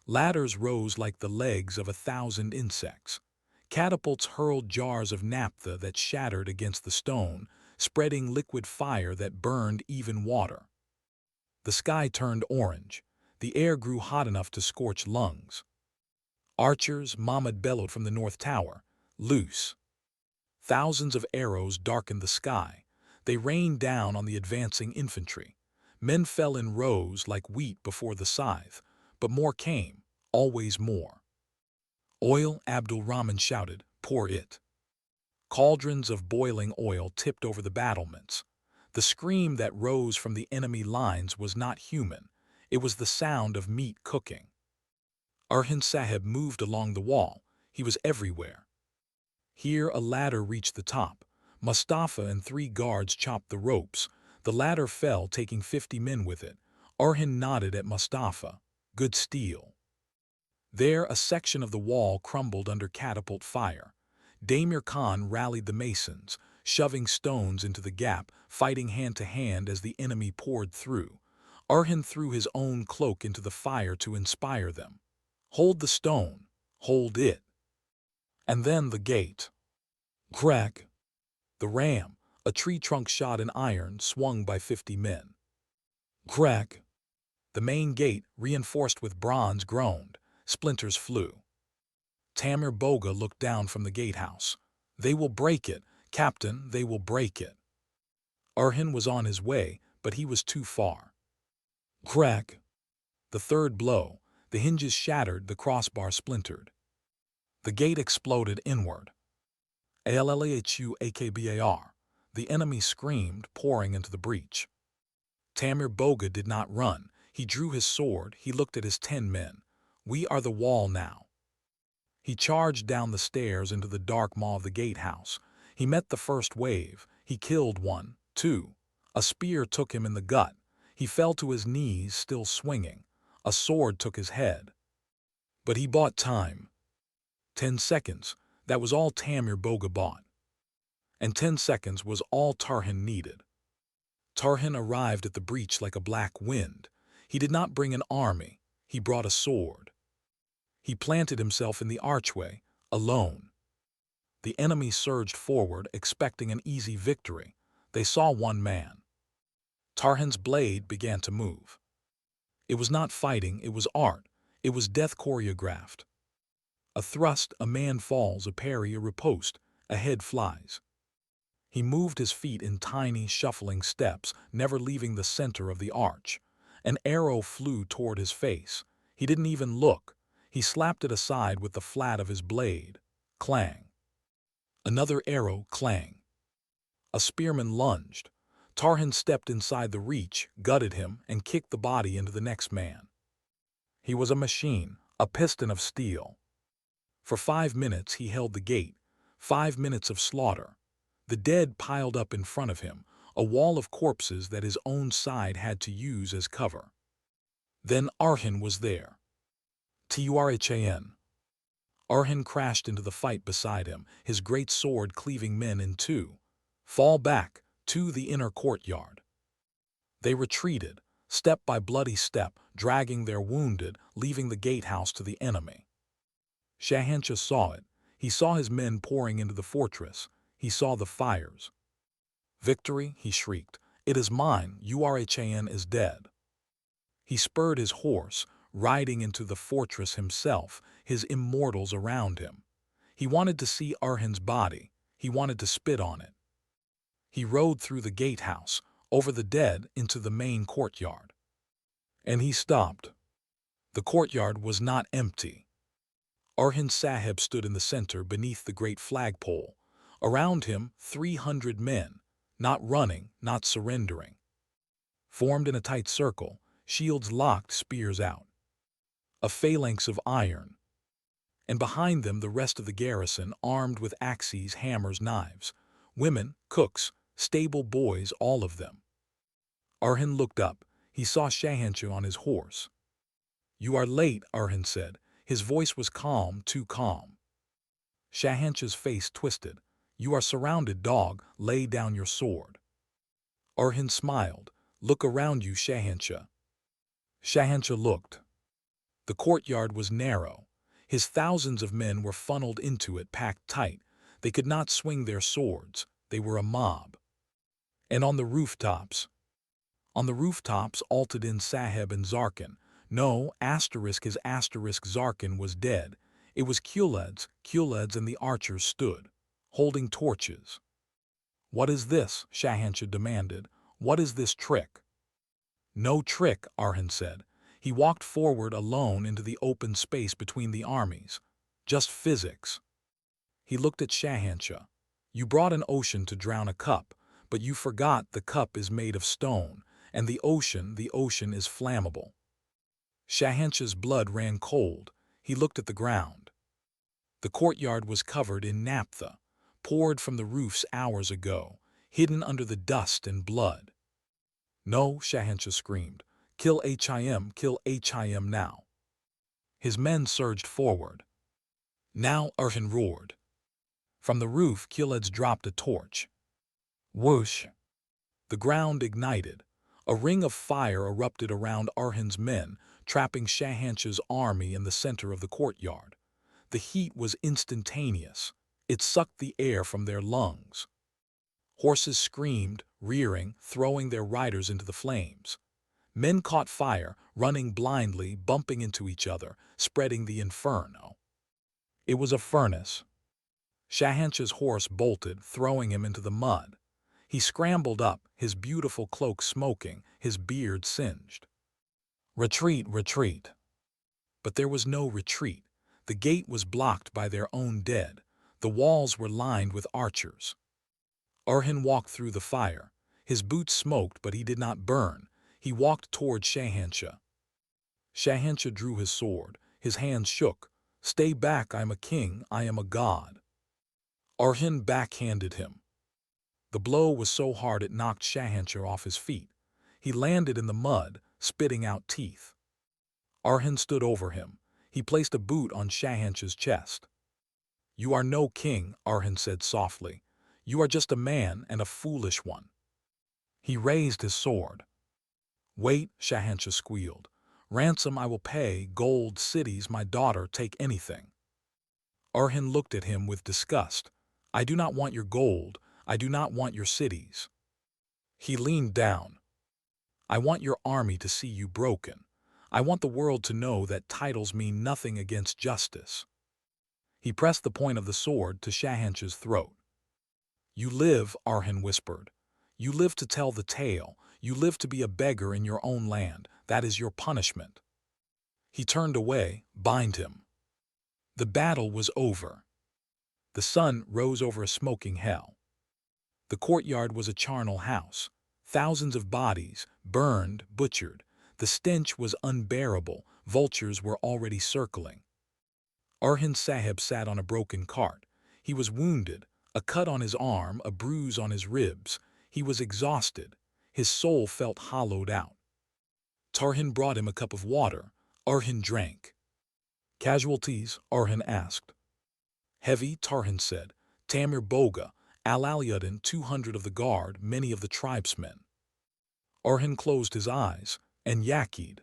Ladders rose like the legs of 1,000 insects. Catapults hurled jars of naphtha that shattered against the stone, spreading liquid fire that burned even water. The sky turned orange. The air grew hot enough to scorch lungs. Archers, Mahmud bellowed from the north tower, loose. Thousands of arrows darkened the sky. They rained down on the advancing infantry. Men fell in rows like wheat before the scythe, but more came, always more. Oil, Abdul Rahman shouted, pour it. Cauldrons of boiling oil tipped over the battlements. The scream that rose from the enemy lines was not human. It was the sound of meat cooking. Orhan Sahib moved along the wall. He was everywhere. Here a ladder reached the top. Mustafa and 3 guards chopped the ropes. The ladder fell, taking 50 men with it. Orhan nodded at Mustafa. Good steel. There, a section of the wall crumbled under catapult fire. Damir Khan rallied the masons, shoving stones into the gap, fighting hand to hand as the enemy poured through. Orhan threw his own cloak into the fire to inspire them. Hold the stone. Hold it. And then the gate. Crack. The ram, a tree trunk shot in iron, swung by 50 men. Crack. The main gate, reinforced with bronze, groaned. Splinters flew. Tamir Boga looked down from the gatehouse. They will break it, Captain, they will break it. Orhan was on his way, but he was too far. Crack. The third blow. The hinges shattered, the crossbar splintered. The gate exploded inward. Alevleniyor. The enemy screamed, pouring into the breach. Tamir Boga did not run. He drew his sword. He looked at his 10 men. We are the wall now. He charged down the stairs into the dark maw of the gatehouse. He met the first wave. He killed 1, 2. A spear took him in the gut. He fell to his knees, still swinging. A sword took his head. But he bought time. 10 seconds. That was all Tamir Boga bought. And 10 seconds was all Tarhan needed. Tarhan arrived at the breach like a black wind. He did not bring an army. He brought a sword. He planted himself in the archway, alone. The enemy surged forward, expecting an easy victory. They saw 1 man. Tarhan's blade began to move. It was not fighting, it was art. It was death choreographed. A thrust, a man falls, a parry, a riposte, a head flies. He moved his feet in tiny, shuffling steps, never leaving the center of the arch. An arrow flew toward his face. He didn't even look. He slapped it aside with the flat of his blade. Clang. Another arrow, clang. A spearman lunged. Tarhan stepped inside the reach, gutted him, and kicked the body into the next man. He was a machine, a piston of steel. For 5 minutes he held the gate, 5 minutes of slaughter. The dead piled up in front of him, a wall of corpses that his own side had to use as cover. Then Orhan was there. Turhan. Orhan crashed into the fight beside him, his great sword cleaving men in 2. Fall back, to the inner courtyard. They retreated, step by bloody step, dragging their wounded, leaving the gatehouse to the enemy. Shahanshah saw it. He saw his men pouring into the fortress. He saw the fires. Victory, he shrieked. It is mine. Urhan is dead. He spurred his horse, riding into the fortress himself, his immortals around him. He wanted to see Orhan's body. He wanted to spit on it. He rode through the gatehouse, over the dead, into the main courtyard. And he stopped. The courtyard was not empty. Orhan Sahib stood in the center beneath the great flagpole. Around him, 300 men, not running, not surrendering. Formed in a tight circle, shields locked, spears out. A phalanx of iron. And behind them the rest of the garrison, armed with axes, hammers, knives. Women, cooks, stable boys, all of them. Orhan looked up. He saw Shahanshah on his horse. You are late, Orhan said. His voice was calm, too calm. Shahanshah's face twisted. You are surrounded, dog. Lay down your sword. Orhan smiled. Look around you, Shahanshah. Shahanshah looked. The courtyard was narrow. His thousands of men were funneled into it, packed tight. They could not swing their swords. They were a mob. And on the rooftops, Altadin Saheb and Zarkin. No, his Zarkin was dead. It was Kuleds and the archers stood, holding torches. What is this? Shahanshah demanded. What is this trick? No trick, Orhan said. He walked forward alone into the open space between the armies. Just physics. He looked at Shahanshah. You brought an ocean to drown a cup, but you forgot the cup is made of stone, and the ocean is flammable. Shahanshah's blood ran cold. He looked at the ground. The courtyard was covered in naphtha, poured from the roofs hours ago, hidden under the dust and blood. No, Shahanshah screamed. Kill Him now. His men surged forward. Now, Orhan roared. From the roof, Kuleds dropped a torch. Whoosh! The ground ignited. A ring of fire erupted around Orhan's men, trapping Shahanshah's army in the center of the courtyard. The heat was instantaneous. It sucked the air from their lungs. Horses screamed, rearing, throwing their riders into the flames. Men caught fire, running blindly, bumping into each other, spreading the inferno. It was a furnace. Shahanshah's horse bolted, throwing him into the mud. He scrambled up, his beautiful cloak smoking, his beard singed. Retreat, retreat. But there was no retreat. The gate was blocked by their own dead. The walls were lined with archers. Orhan walked through the fire. His boots smoked, but he did not burn. He walked toward Shahanshah. Shahanshah drew his sword. His hands shook. Stay back, I am a king, I am a god. Orhan backhanded him. The blow was so hard it knocked Shahanshah off his feet. He landed in the mud, spitting out teeth. Orhan stood over him. He placed a boot on Shahanshah's chest. You are no king, Orhan said softly. You are just a man, and a foolish one. He raised his sword. Wait, Shahanshah squealed. Ransom I will pay, gold, cities, my daughter, take anything. Orhan looked at him with disgust. I do not want your gold. I do not want your cities. He leaned down. I want your army to see you broken. I want the world to know that titles mean nothing against justice. He pressed the point of the sword to Shahanshah's throat. You live, Orhan whispered. You live to tell the tale. You live to be a beggar in your own land. That is your punishment. He turned away. Bind him. The battle was over. The sun rose over a smoking hell. The courtyard was a charnel house. Thousands of bodies, burned, butchered. The stench was unbearable. Vultures were already circling. Orhan Sahib sat on a broken cart. He was wounded, a cut on his arm, a bruise on his ribs. He was exhausted. His soul felt hollowed out. Tarhan brought him a cup of water. Orhan drank. Casualties? Orhan asked. Heavy, Tarhan said. Tamir Boga, Alevleniyor, 200 of the guard, many of the tribesmen. Orhan closed his eyes, and Yakid.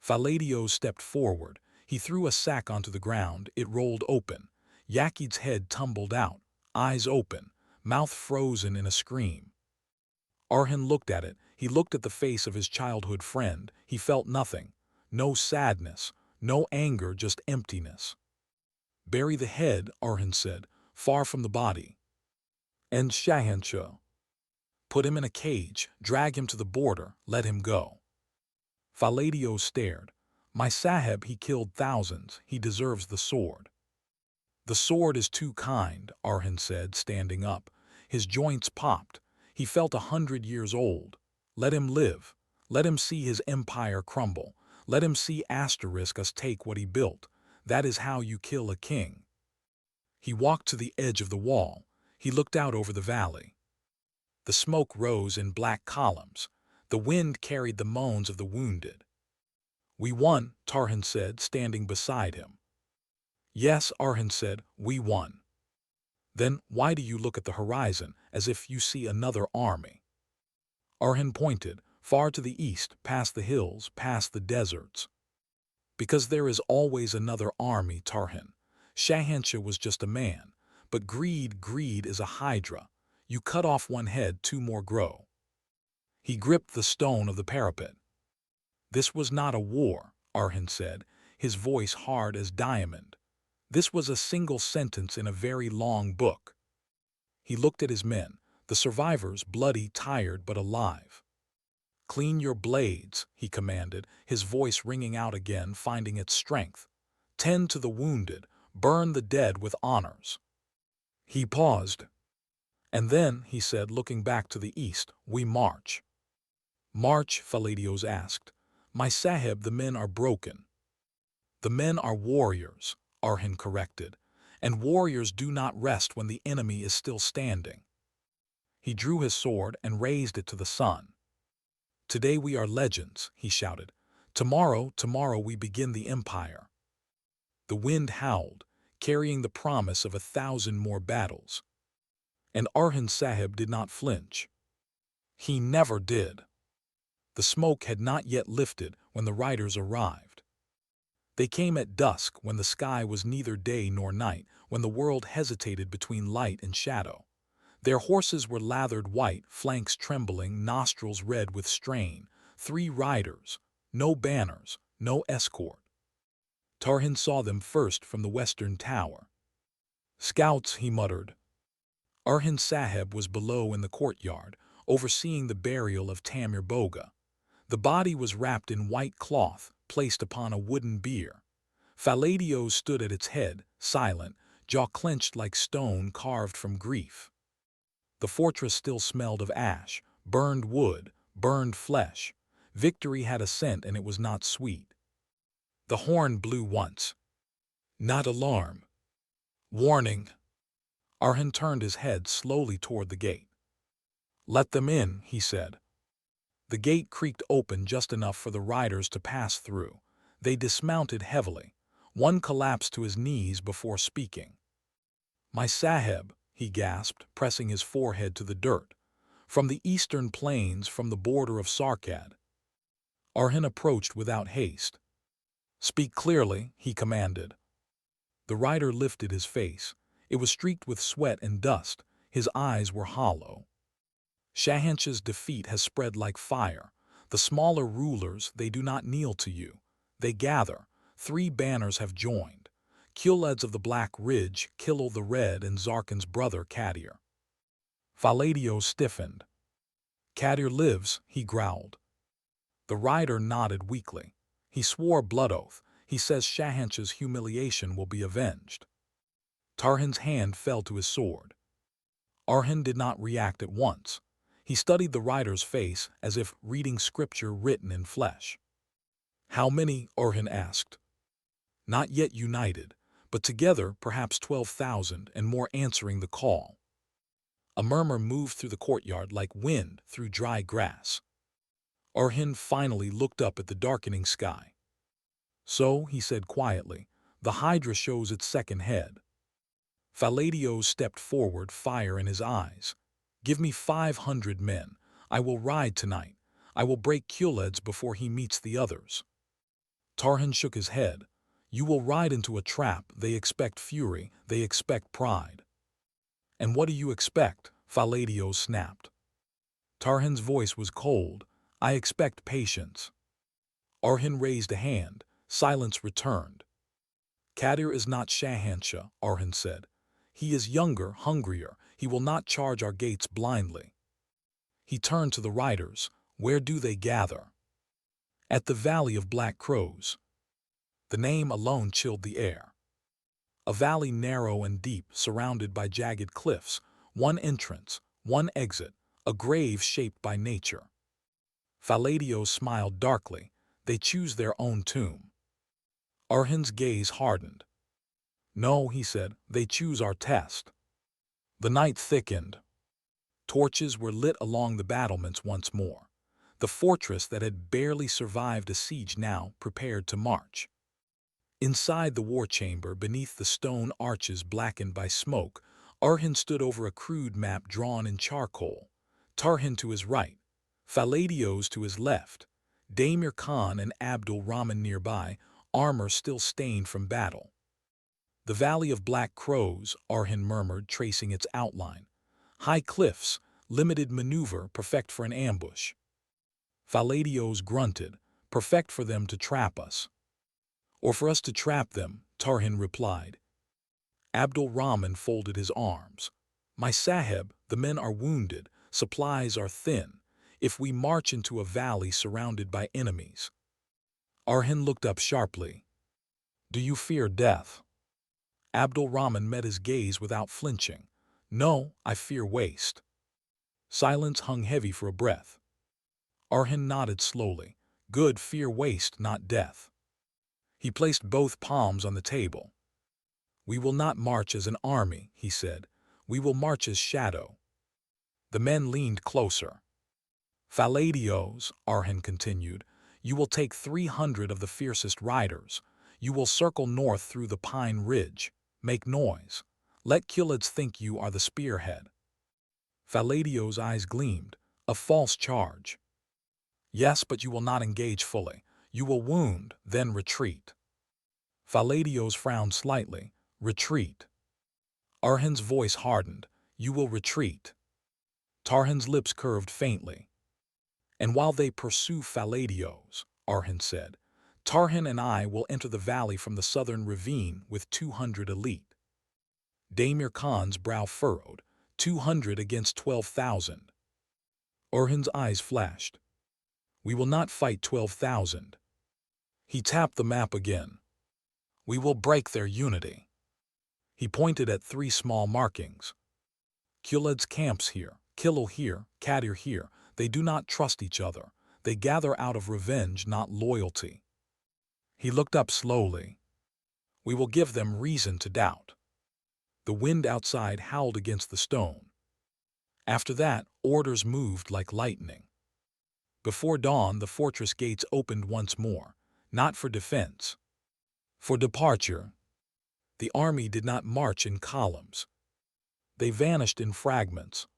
Faladio stepped forward. He threw a sack onto the ground. It rolled open. Yakid's head tumbled out, eyes open, mouth frozen in a scream. Orhan looked at it. He looked at the face of his childhood friend. He felt nothing. No sadness, no anger, just emptiness. Bury the head, Orhan said, far from the body. And Shahanshah. Put him in a cage, drag him to the border, let him go. Faladio stared. My Sahib, he killed thousands. He deserves the sword. The sword is too kind, Orhan said, standing up. His joints popped. He felt 100 years old. Let him live. Let him see his empire crumble. Let him see us take what he built. That is how you kill a king. He walked to the edge of the wall. He looked out over the valley. The smoke rose in black columns. The wind carried the moans of the wounded. We won, Tarhan said, standing beside him. Yes, Arhan said, we won. Then why do you look at the horizon as if you see another army? Arhan pointed, far to the east, past the hills, past the deserts. Because there is always another army, Tarhan. Shahanshah was just a man, but greed is a hydra. You cut off one head, two more grow. He gripped the stone of the parapet. This was not a war, Arhan said, his voice hard as diamond. This was a single sentence in a very long book. He looked at his men, the survivors, bloody, tired, but alive. Clean your blades, he commanded, his voice ringing out again, finding its strength. Tend to the wounded, burn the dead with honors. He paused. And then, he said, looking back to the east, we march. March, Faladios asked. My sahib, the men are broken. The men are warriors, Arhan corrected, and warriors do not rest when the enemy is still standing. He drew his sword and raised it to the sun. Today we are legends, he shouted. Tomorrow we begin the empire. The wind howled, carrying the promise of 1,000 more battles. And Arhan Sahib did not flinch. He never did. The smoke had not yet lifted when the riders arrived. They came at dusk when the sky was neither day nor night, when the world hesitated between light and shadow. Their horses were lathered white, flanks trembling, nostrils red with strain. 3 riders, no banners, no escort. Tarhan saw them first from the western tower. Scouts, he muttered. Arhan Sahib was below in the courtyard, overseeing the burial of Tamir Boga. The body was wrapped in white cloth, placed upon a wooden bier. Faladios stood at its head, silent, jaw clenched like stone carved from grief. The fortress still smelled of ash, burned wood, burned flesh. Victory had a scent and it was not sweet. The horn blew once. Not alarm. Warning. Arhan turned his head slowly toward the gate. Let them in, he said. The gate creaked open just enough for the riders to pass through. They dismounted heavily. One collapsed to his knees before speaking. My sahib, he gasped, pressing his forehead to the dirt. From the eastern plains, from the border of Sarkad. Arhan approached without haste. Speak clearly, he commanded. The rider lifted his face. It was streaked with sweat and dust. His eyes were hollow. Shahanshah's defeat has spread like fire. The smaller rulers, they do not kneel to you. They gather. 3 banners have joined. Kuleds of the Black Ridge, Killil the Red, and Zarkan's brother Kadir. Faladios stiffened. Kadir lives, he growled. The rider nodded weakly. He swore a blood oath. He says Shahanshah's humiliation will be avenged. Tarhan's hand fell to his sword. Arhan did not react at once. He studied the rider's face as if reading scripture written in flesh. How many? Arhan asked. Not yet united, but together perhaps 12,000 and more answering the call. A murmur moved through the courtyard like wind through dry grass. Arhan finally looked up at the darkening sky. So, he said quietly, the Hydra shows its second head. Faladios stepped forward, fire in his eyes. Give me 500 men. I will ride tonight. I will break Kuleds before he meets the others. Tarhan shook his head. You will ride into a trap. They expect fury. They expect pride. And what do you expect? Faladios snapped. Tarhan's voice was cold. I expect patience. Arhan raised a hand. Silence returned. Kadir is not Shahanshah, Arhan said. He is younger, hungrier. He will not charge our gates blindly. He turned to the riders. Where do they gather? At the Valley of Black Crows. The name alone chilled the air. A valley narrow and deep, surrounded by jagged cliffs, one entrance, one exit, a grave shaped by nature. Faladios smiled darkly. They choose their own tomb. Arhan's gaze hardened. No, he said, they choose our test. The night thickened. Torches were lit along the battlements once more. The fortress that had barely survived a siege now prepared to march. Inside the war chamber, beneath the stone arches blackened by smoke, Orhan stood over a crude map drawn in charcoal. Tarhan to his right, Faladios to his left, Damir Khan and Abdul Rahman nearby, armor still stained from battle. The Valley of Black Crows, Orhan murmured, tracing its outline. High cliffs, limited maneuver, perfect for an ambush. Faladios grunted, perfect for them to trap us. Or for us to trap them, Tarhan replied. Abdul Rahman folded his arms. My Sahib, the men are wounded, supplies are thin. If we march into a valley surrounded by enemies. Orhan looked up sharply. Do you fear death? Abdul Rahman met his gaze without flinching. No, I fear waste. Silence hung heavy for a breath. Orhan nodded slowly. Good, fear waste, not death. He placed both palms on the table. We will not march as an army, he said. We will march as shadow. The men leaned closer. Faladios, Orhan continued, you will take 300 of the fiercest riders. You will circle north through the Pine Ridge. Make noise. Let Kulids think you are the spearhead. Faladios' eyes gleamed. A false charge. Yes, but you will not engage fully. You will wound, then retreat. Faladios frowned slightly. Retreat. Orhan's voice hardened. You will retreat. Tarhan's lips curved faintly. And while they pursue Faladios, Orhan said, Tarhan and I will enter the valley from the southern ravine with 200 elite. Damir Khan's brow furrowed. 200 against 12,000. Orhan's eyes flashed. We will not fight 12,000. He tapped the map again. We will break their unity. He pointed at 3 small markings. Kulids camps here, Kilil here, Kadir here. They do not trust each other. They gather out of revenge, not loyalty. He looked up slowly. We will give them reason to doubt. The wind outside howled against the stone. After that, orders moved like lightning. Before dawn, the fortress gates opened once more, not for defense. For departure. The army did not march in columns. They vanished in fragments.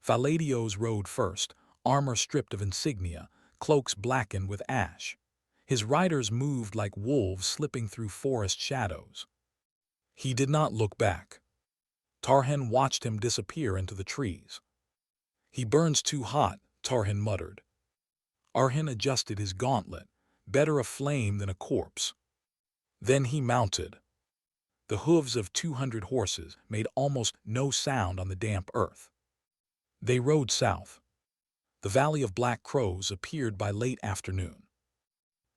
Faladios rode first, armor stripped of insignia, cloaks blackened with ash. His riders moved like wolves slipping through forest shadows. He did not look back. Tarhan watched him disappear into the trees. He burns too hot, Tarhan muttered. Orhan adjusted his gauntlet, better a flame than a corpse. Then he mounted. The hooves of 200 horses made almost no sound on the damp earth. They rode south. The Valley of Black Crows appeared by late afternoon.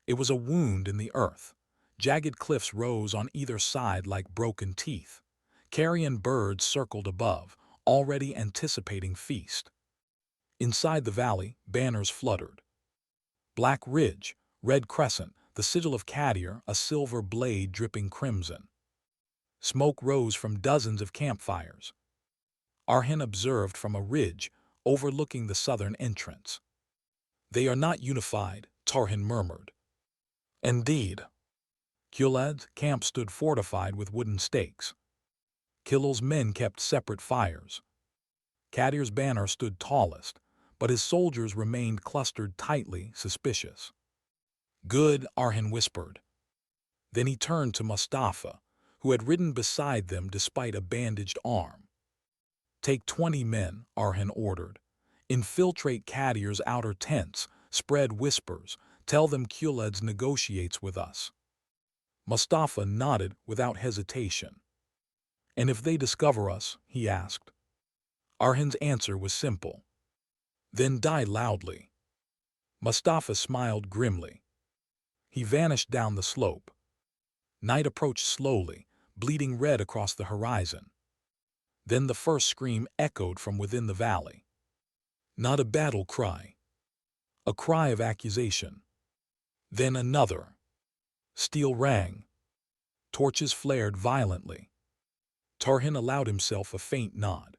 It was a wound in the earth. Jagged cliffs rose on either side like broken teeth. Carrion birds circled above, already anticipating feast. Inside the valley, banners fluttered. Black Ridge, Red Crescent, the sigil of Kadir, a silver blade dripping crimson. Smoke rose from dozens of campfires. Orhan observed from a ridge overlooking the southern entrance. They are not unified, Tarhan murmured. Indeed. Kulids' camp stood fortified with wooden stakes. Kilil's men kept separate fires. Kadir's banner stood tallest, but his soldiers remained clustered tightly, suspicious. Good, Orhan whispered. Then he turned to Mustafa, who had ridden beside them despite a bandaged arm. Take 20 men, Orhan ordered. Infiltrate Kadir's outer tents, spread whispers, tell them Kulids negotiates with us. Mustafa nodded without hesitation. And if they discover us, he asked. Orhan's answer was simple. Then die loudly. Mustafa smiled grimly. He vanished down the slope. Night approached slowly, bleeding red across the horizon. Then the first scream echoed from within the valley. Not a battle cry. A cry of accusation. Then another. Steel rang. Torches flared violently. Tarhan allowed himself a faint nod.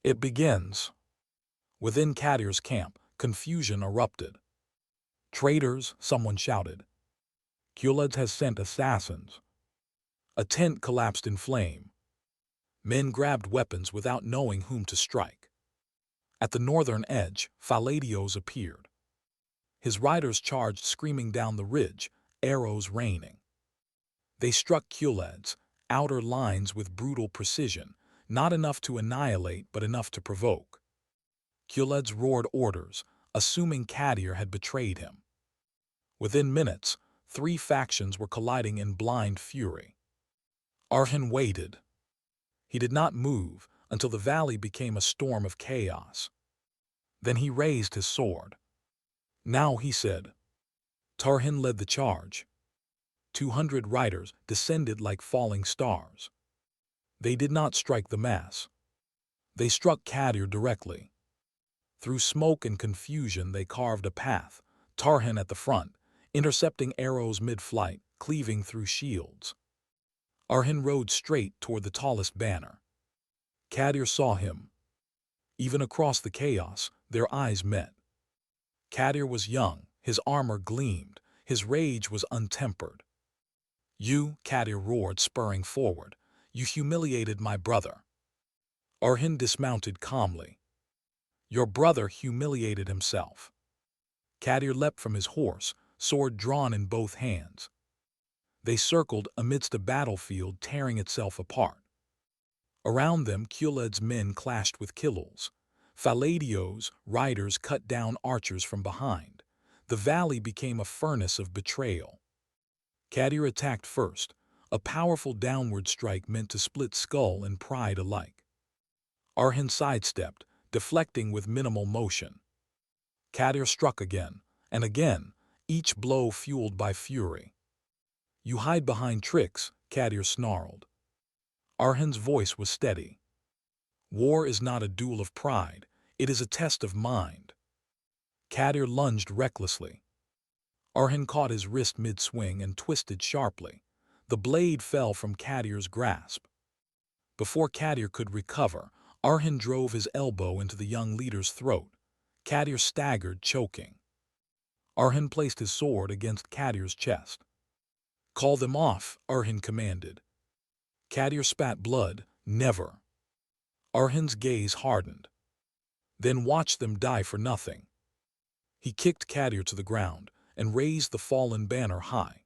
It begins. Within Kadir's camp, confusion erupted. "Traitors!" someone shouted. "Kuleds has sent assassins." A tent collapsed in flame. Men grabbed weapons without knowing whom to strike. At the northern edge, Faladios appeared. His riders charged screaming down the ridge, arrows raining. They struck Kuled's outer lines with brutal precision, not enough to annihilate but enough to provoke. Kuled's roared orders, assuming Kadir had betrayed him. Within minutes, 3 factions were colliding in blind fury. Orhan waited. He did not move until the valley became a storm of chaos. Then he raised his sword. "Now," he said. Tarhin led the charge. 200 riders descended like falling stars. They did not strike the mass. They struck Kadir directly. Through smoke and confusion they carved a path, Tarhin at the front, intercepting arrows mid-flight, cleaving through shields. Orhan rode straight toward the tallest banner. Kadir saw him. Even across the chaos, their eyes met. Kadir was young, his armor gleamed, his rage was untempered. "You," Kadir roared, spurring forward, "you humiliated my brother." Orhan dismounted calmly. "Your brother humiliated himself." Kadir leapt from his horse, sword drawn in both hands. They circled amidst a battlefield tearing itself apart. Around them, Kuled's men clashed with Kilul's. Faladios' riders cut down archers from behind. The valley became a furnace of betrayal. Kadir attacked first, a powerful downward strike meant to split skull and pride alike. Orhan sidestepped, deflecting with minimal motion. Kadir struck again, and again, each blow fueled by fury. "You hide behind tricks," Kadir snarled. Orhan's voice was steady. "War is not a duel of pride, it is a test of mind." Kadir lunged recklessly. Orhan caught his wrist mid-swing and twisted sharply. The blade fell from Kadir's grasp. Before Kadir could recover, Orhan drove his elbow into the young leader's throat. Kadir staggered, choking. Orhan placed his sword against Kadir's chest. "Call them off," Orhan commanded. Kadir spat blood. "Never." Orhan's gaze hardened. "Then watch them die for nothing." He kicked Kadir to the ground and raised the fallen banner high.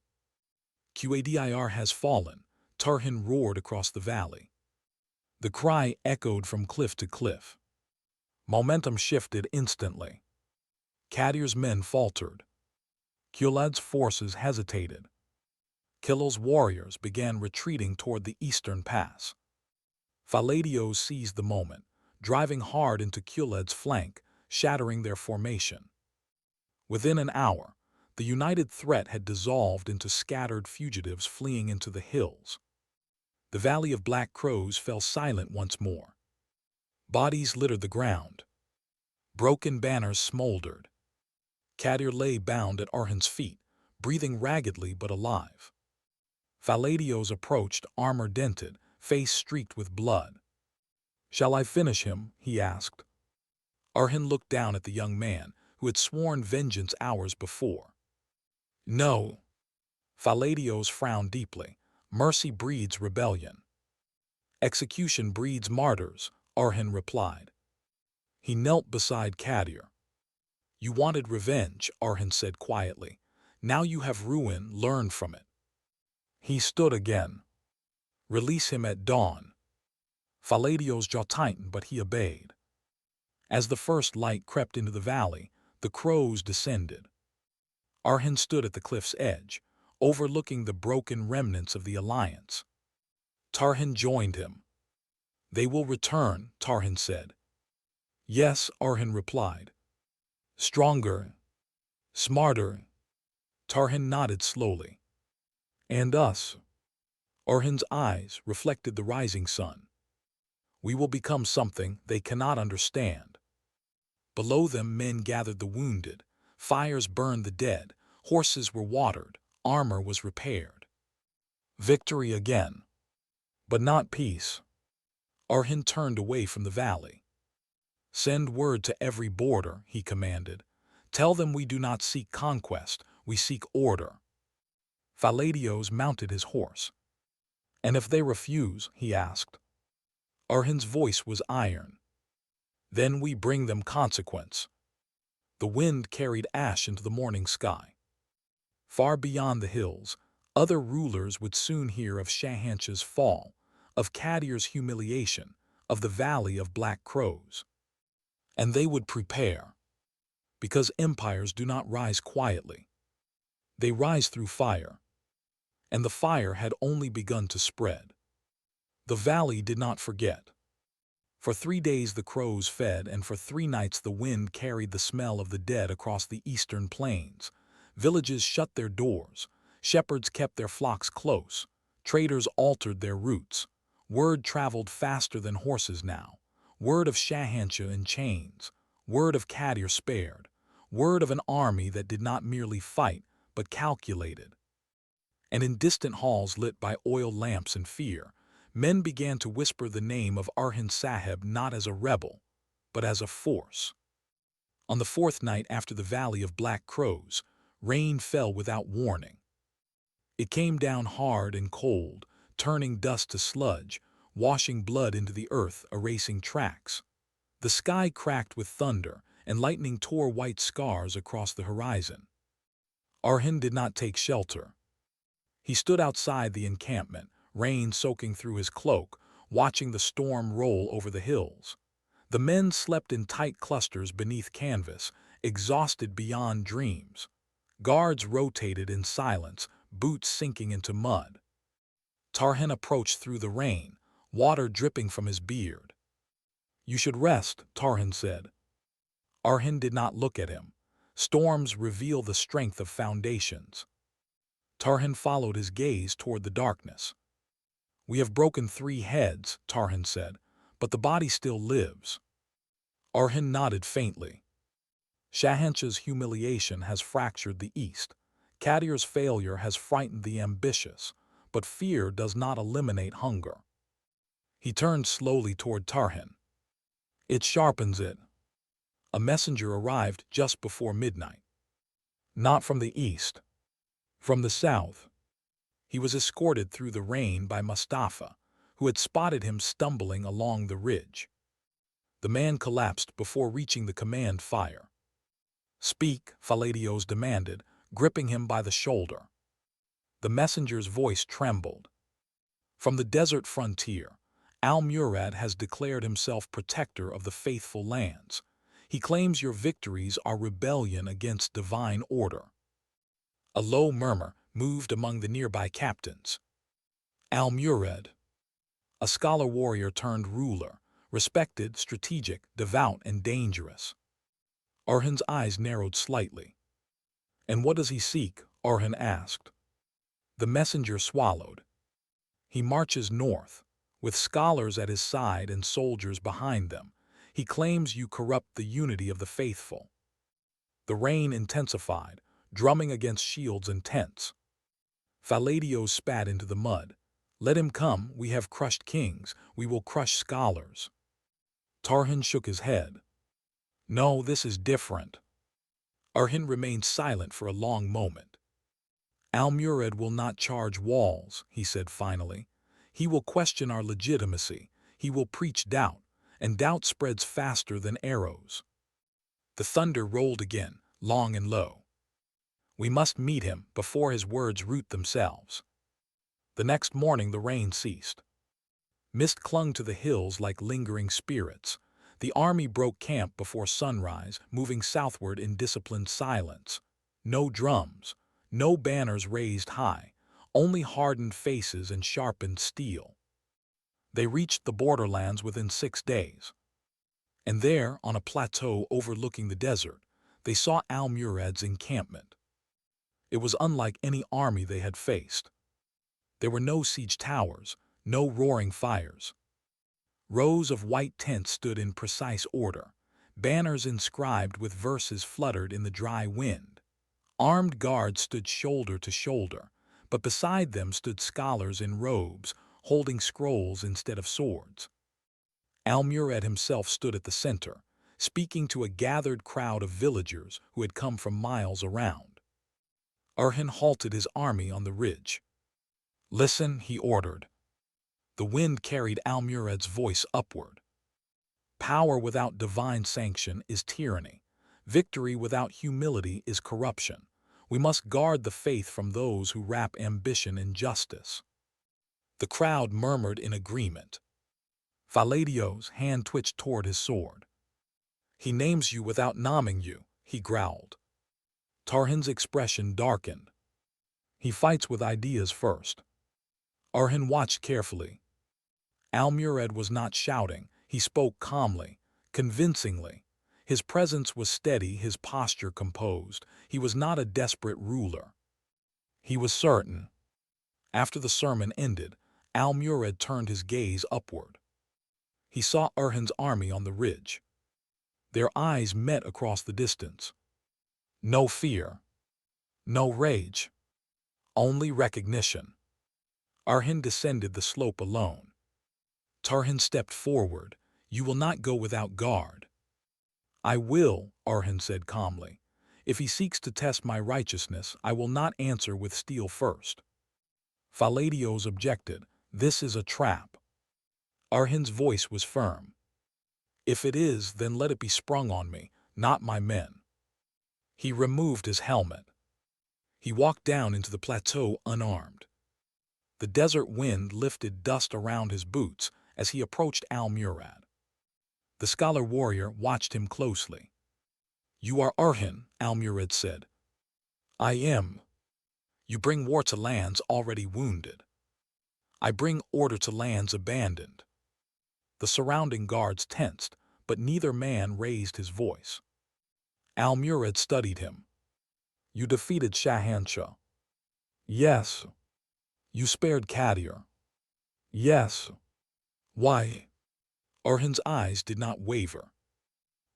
"Qadir has fallen," Tarhin roared across the valley. The cry echoed from cliff to cliff. Momentum shifted instantly. Kadir's men faltered. Kuled's forces hesitated. Kilul's warriors began retreating toward the eastern pass. Faladios seized the moment, driving hard into Kuled's flank, shattering their formation. Within an hour, the united threat had dissolved into scattered fugitives fleeing into the hills. The Valley of Black Crows fell silent once more. Bodies littered the ground. Broken banners smoldered. Kadir lay bound at Orhan's feet, breathing raggedly but alive. Faladios approached, armor dented, face streaked with blood. "Shall I finish him?" he asked. Orhan looked down at the young man, who had sworn vengeance hours before. "No." Faladios frowned deeply. "Mercy breeds rebellion." "Execution breeds martyrs," Orhan replied. He knelt beside Kadir. "You wanted revenge," Orhan said quietly. "Now you have ruin, learn from it." He stood again. "Release him at dawn." Faladios' jaw tightened, but he obeyed. As the first light crept into the valley, the crows descended. Orhan stood at the cliff's edge, overlooking the broken remnants of the alliance. Tarhin joined him. "They will return," Tarhin said. "Yes," Orhan replied. "Stronger, smarter." Tarhin nodded slowly. "And us?" Orhan's eyes reflected the rising sun. "We will become something they cannot understand." Below them men gathered the wounded, fires burned the dead, horses were watered, armor was repaired. Victory again. But not peace. Orhan turned away from the valley. "Send word to every border," he commanded. "Tell them we do not seek conquest, we seek order." Faladios mounted his horse. "And if they refuse?" he asked. Orhan's voice was iron. "Then we bring them consequence." The wind carried ash into the morning sky. Far beyond the hills, other rulers would soon hear of Shahanshah's fall, of Kadir's humiliation, of the Valley of Black Crows. And they would prepare, because empires do not rise quietly. They rise through fire, and the fire had only begun to spread. The valley did not forget. For 3 days the crows fed, and for 3 nights the wind carried the smell of the dead across the eastern plains. Villages shut their doors, shepherds kept their flocks close, traders altered their routes. Word traveled faster than horses now. Word of Shahanshah in chains, word of Kadir spared, word of an army that did not merely fight, but calculated. And in distant halls lit by oil lamps and fear, men began to whisper the name of Orhan Sahib not as a rebel, but as a force. On the 4th night after the Valley of Black Crows, rain fell without warning. It came down hard and cold, turning dust to sludge, washing blood into the earth, erasing tracks. The sky cracked with thunder, and lightning tore white scars across the horizon. Orhan did not take shelter. He stood outside the encampment, rain soaking through his cloak, watching the storm roll over the hills. The men slept in tight clusters beneath canvas, exhausted beyond dreams. Guards rotated in silence, boots sinking into mud. Tarhan approached through the rain, water dripping from his beard. "You should rest," Tarhan said. Orhan did not look at him. Storms reveal the strength of foundations. Tarhan followed his gaze toward the darkness. "We have broken 3 heads," Tarhan said, "but the body still lives." Orhan nodded faintly. Shahanshah's humiliation has fractured the East. Kadir's failure has frightened the ambitious, but fear does not eliminate hunger. He turned slowly toward Tarhan. "It sharpens it." A messenger arrived just before midnight. Not from the east, from the south. He was escorted through the rain by Mustafa, who had spotted him stumbling along the ridge. The man collapsed before reaching the command fire. "Speak," Faladios demanded, gripping him by the shoulder. The messenger's voice trembled. "From the desert frontier, Al-Murad has declared himself protector of the faithful lands. He claims your victories are rebellion against divine order." A low murmur moved among the nearby captains. Al-Murad, a scholar warrior turned ruler, respected, strategic, devout, and dangerous. Orhan's eyes narrowed slightly. "And what does he seek?" Orhan asked. The messenger swallowed. "He marches north, with scholars at his side and soldiers behind them. He claims you corrupt the unity of the faithful." The rain intensified, drumming against shields and tents. Faladios spat into the mud. "Let him come, we have crushed kings, we will crush scholars." Tarhan shook his head. "No, this is different." Orhan remained silent for a long moment. "Al-Murad will not charge walls," he said finally. "He will question our legitimacy. He will preach doubt, and doubt spreads faster than arrows." The thunder rolled again, long and low. "We must meet him before his words root themselves." The next morning the rain ceased. Mist clung to the hills like lingering spirits. The army broke camp before sunrise, moving southward in disciplined silence. No drums, no banners raised high, only hardened faces and sharpened steel. They reached the borderlands within 6 days. And there, on a plateau overlooking the desert, they saw Al-Murad's encampment. It was unlike any army they had faced. There were no siege towers, no roaring fires. Rows of white tents stood in precise order. Banners inscribed with verses fluttered in the dry wind. Armed guards stood shoulder to shoulder, but beside them stood scholars in robes, holding scrolls instead of swords. Al-Murad himself stood at the center, speaking to a gathered crowd of villagers who had come from miles around. Orhan halted his army on the ridge. "Listen," he ordered. The wind carried Al-Murad's voice upward. "Power without divine sanction is tyranny. Victory without humility is corruption. We must guard the faith from those who wrap ambition in justice." The crowd murmured in agreement. Faladio's hand twitched toward his sword. "He names you without naming you," he growled. Orhan's expression darkened. "He fights with ideas first." Orhan watched carefully. Al-Murad was not shouting. He spoke calmly, convincingly. His presence was steady, his posture composed. He was not a desperate ruler. He was certain. After the sermon ended, Al-Murad turned his gaze upward. He saw Orhan's army on the ridge. Their eyes met across the distance. No fear, no rage, only recognition. Orhan descended the slope alone. Orhan stepped forward. "You will not go without guard." "I will," Orhan said calmly. "If he seeks to test my righteousness, I will not answer with steel first." Faladios objected. "This is a trap." Orhan's voice was firm. "If it is, then let it be sprung on me, not my men." He removed his helmet. He walked down into the plateau unarmed. The desert wind lifted dust around his boots as he approached Al-Murad. The scholar warrior watched him closely. "You are Orhan," Al-Murad said. "I am. You bring war to lands already wounded. I bring order to lands abandoned." The surrounding guards tensed, but neither man raised his voice. Al-Murad studied him. "You defeated Shahanshah." "Yes." "You spared Kadir." "Yes." "Why?" Orhan's eyes did not waver.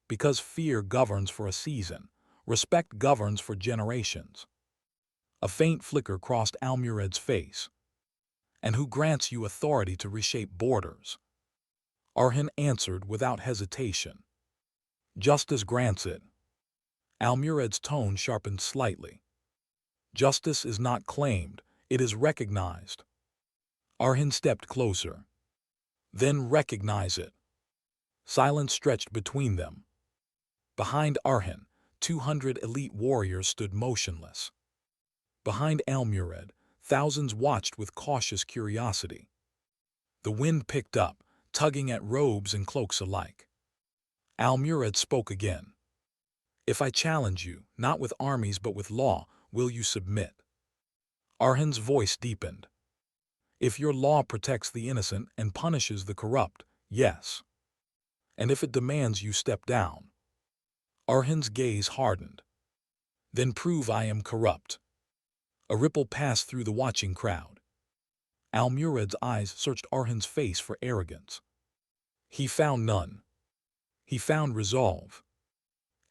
"Because fear governs for a season, respect governs for generations." A faint flicker crossed Al-Murad's face. "And who grants you authority to reshape borders?" Orhan answered without hesitation. "Justice grants it." Al-Murad's tone sharpened slightly. "Justice is not claimed, it is recognized." Orhan stepped closer. "Then recognize it." Silence stretched between them. Behind Orhan, 200 elite warriors stood motionless. Behind Al-Murad, thousands watched with cautious curiosity. The wind picked up, tugging at robes and cloaks alike. Al-Murad spoke again. "If I challenge you, not with armies but with law, will you submit?" Orhan's voice deepened. "If your law protects the innocent and punishes the corrupt, yes. And if it demands you step down?" Orhan's gaze hardened. "Then prove I am corrupt." A ripple passed through the watching crowd. Al-Murad's eyes searched Orhan's face for arrogance. He found none. He found resolve.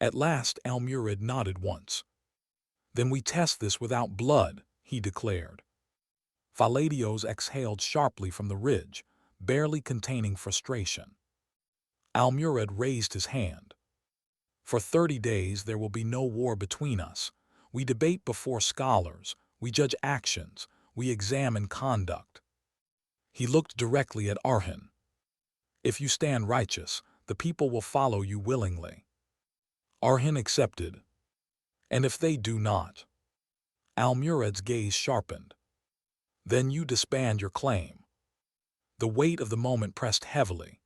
At last Al-Murad nodded once. "Then we test this without blood," he declared. Faladios exhaled sharply from the ridge, barely containing frustration. Al-Murad raised his hand. "For 30 days there will be no war between us. We debate before scholars, we judge actions, we examine conduct." He looked directly at Orhan. "If you stand righteous, the people will follow you willingly." Orhan accepted. "And if they do not?" Al-Murad's gaze sharpened. "Then you disband your claim." The weight of the moment pressed heavily.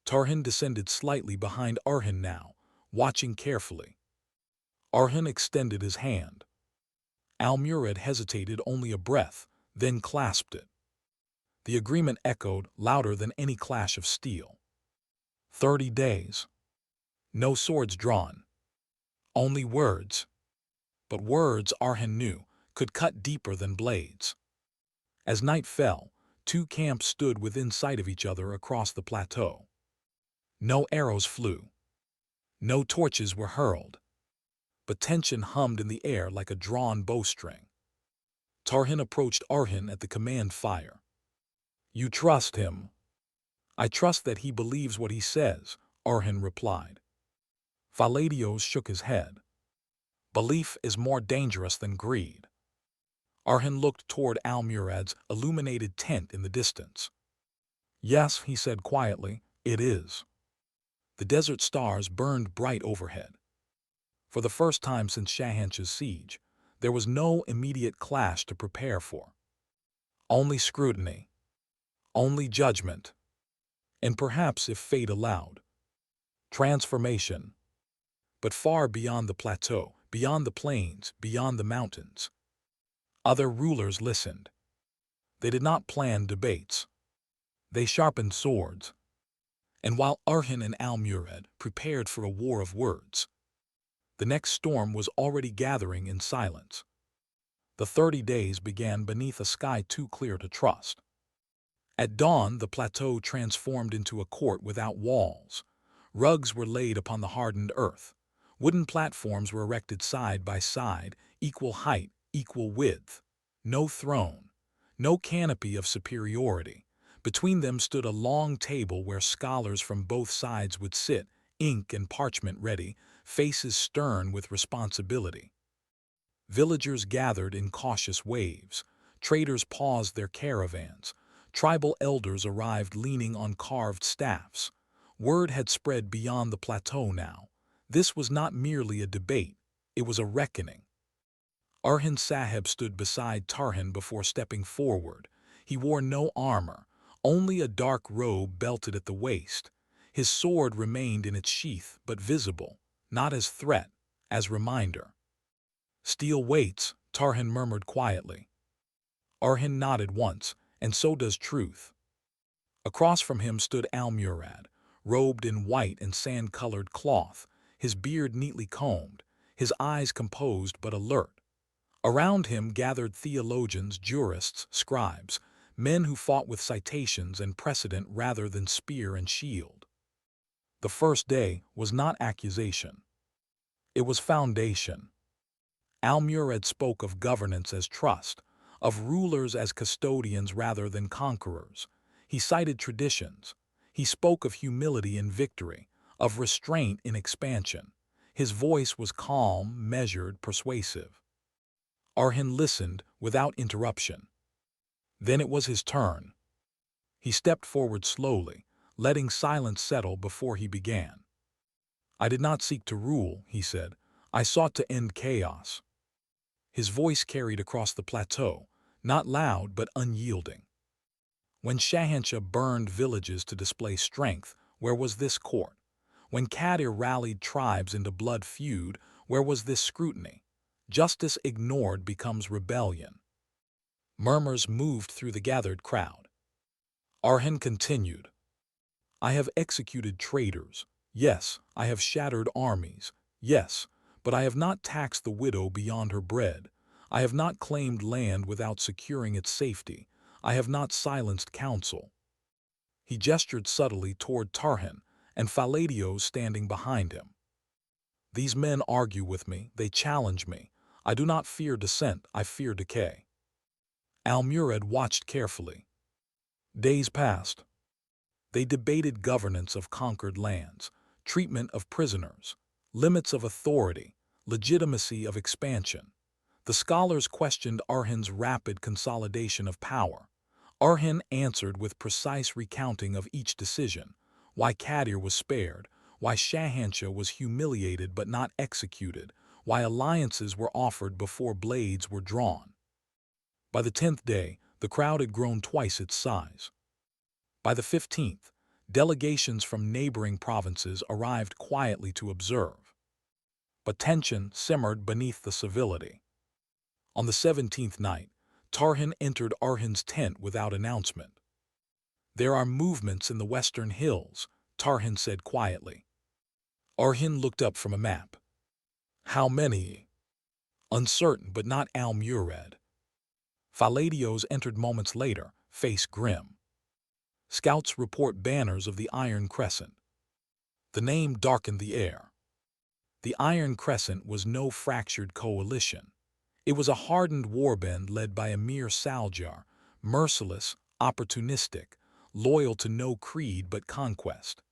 Orhan descended slightly behind Orhan now, watching carefully. Orhan extended his hand. Al-Murad hesitated only a breath, then clasped it. The agreement echoed louder than any clash of steel. 30 days. No swords drawn. Only words. But words, Orhan knew, could cut deeper than blades. As night fell, two camps stood within sight of each other across the plateau. No arrows flew. No torches were hurled. But tension hummed in the air like a drawn bowstring. Orhan approached Orhan at the command fire. "You trust him?" "I trust that he believes what he says," Orhan replied. Faladios shook his head. Belief is more dangerous than greed. Orhan looked toward Almurad's illuminated tent in the distance. Yes, he said quietly, it is. The desert stars burned bright overhead. For the first time since Shahanshah's siege, there was no immediate clash to prepare for. Only scrutiny, only judgment, and perhaps, if fate allowed, transformation. But far beyond the plateau, beyond the plains, beyond the mountains, other rulers listened. They did not plan debates. They sharpened swords. And while Orhan and Almurad prepared for a war of words, the next storm was already gathering in silence. The 30 days began beneath a sky too clear to trust. At dawn, the plateau transformed into a court without walls. Rugs were laid upon the hardened earth. Wooden platforms were erected side by side, equal height, equal width. No throne, no canopy of superiority. Between them stood a long table where scholars from both sides would sit, ink and parchment ready, faces stern with responsibility. Villagers gathered in cautious waves. Traders paused their caravans. Tribal elders arrived leaning on carved staffs. Word had spread beyond the plateau now. This was not merely a debate, it was a reckoning. Orhan Sahib stood beside Tarhan before stepping forward. He wore no armor, only a dark robe belted at the waist. His sword remained in its sheath, but visible, not as threat, as reminder. Steel waits, Tarhan murmured quietly. Orhan nodded once, and so does truth. Across from him stood Almurad, robed in white and sand-colored cloth, his beard neatly combed, his eyes composed but alert. Around him gathered theologians, jurists, scribes, men who fought with citations and precedent rather than spear and shield. The first day was not accusation. It was foundation. Almurad spoke of governance as trust, of rulers as custodians rather than conquerors. He cited traditions. He spoke of humility in victory, of restraint in expansion. His voice was calm, measured, persuasive. Orhan listened without interruption. Then it was his turn. He stepped forward slowly, letting silence settle before he began. I did not seek to rule, he said. I sought to end chaos. His voice carried across the plateau, not loud but unyielding. When Shahanshah burned villages to display strength, where was this court? When Qadir rallied tribes into blood feud, where was this scrutiny? Justice ignored becomes rebellion. Murmurs moved through the gathered crowd. Orhan continued. I have executed traitors. Yes, I have shattered armies. Yes, but I have not taxed the widow beyond her bread. I have not claimed land without securing its safety. I have not silenced counsel. He gestured subtly toward Tarhan and Faladios standing behind him. These men argue with me, they challenge me. I do not fear dissent, I fear decay. Almurad watched carefully. Days passed. They debated governance of conquered lands, treatment of prisoners, limits of authority, legitimacy of expansion. The scholars questioned Orhan's rapid consolidation of power. Orhan answered with precise recounting of each decision, why Qadir was spared, why Shahanshah was humiliated but not executed, why alliances were offered before blades were drawn. By the 10th day, the crowd had grown twice its size. By the 15th, delegations from neighboring provinces arrived quietly to observe. But tension simmered beneath the civility. On the 17th night, Tarhan entered Orhan's tent without announcement. There are movements in the western hills, Tarhan said quietly. Orhan looked up from a map. How many? Uncertain, but not Almurad. Faladios entered moments later, face grim. Scouts report banners of the Iron Crescent. The name darkened the air. The Iron Crescent was no fractured coalition. It was a hardened warband led by Emir Saljar, merciless, opportunistic, loyal to no creed but conquest.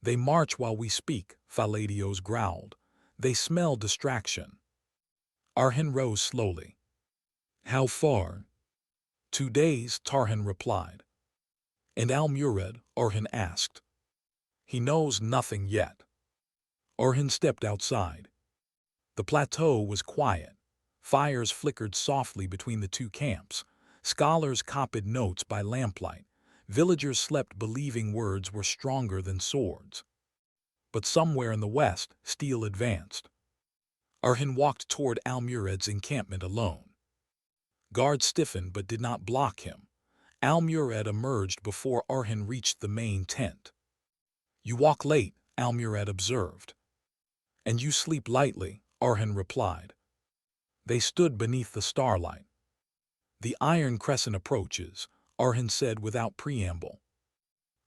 They march while we speak, Faladios growled. They smell distraction. Orhan rose slowly. How far? 2 days, Tarhan replied. And Al-Murad, Orhan asked. He knows nothing yet. Orhan stepped outside. The plateau was quiet. Fires flickered softly between the two camps. Scholars copied notes by lamplight. Villagers slept believing words were stronger than swords. But somewhere in the west, steel advanced. Orhan walked toward Al-Murad's encampment alone. Guards stiffened but did not block him. Al-Murad emerged before Orhan reached the main tent. You walk late, Al-Murad observed. And you sleep lightly, Orhan replied. They stood beneath the starlight. The Iron Crescent approaches, Orhan said without preamble.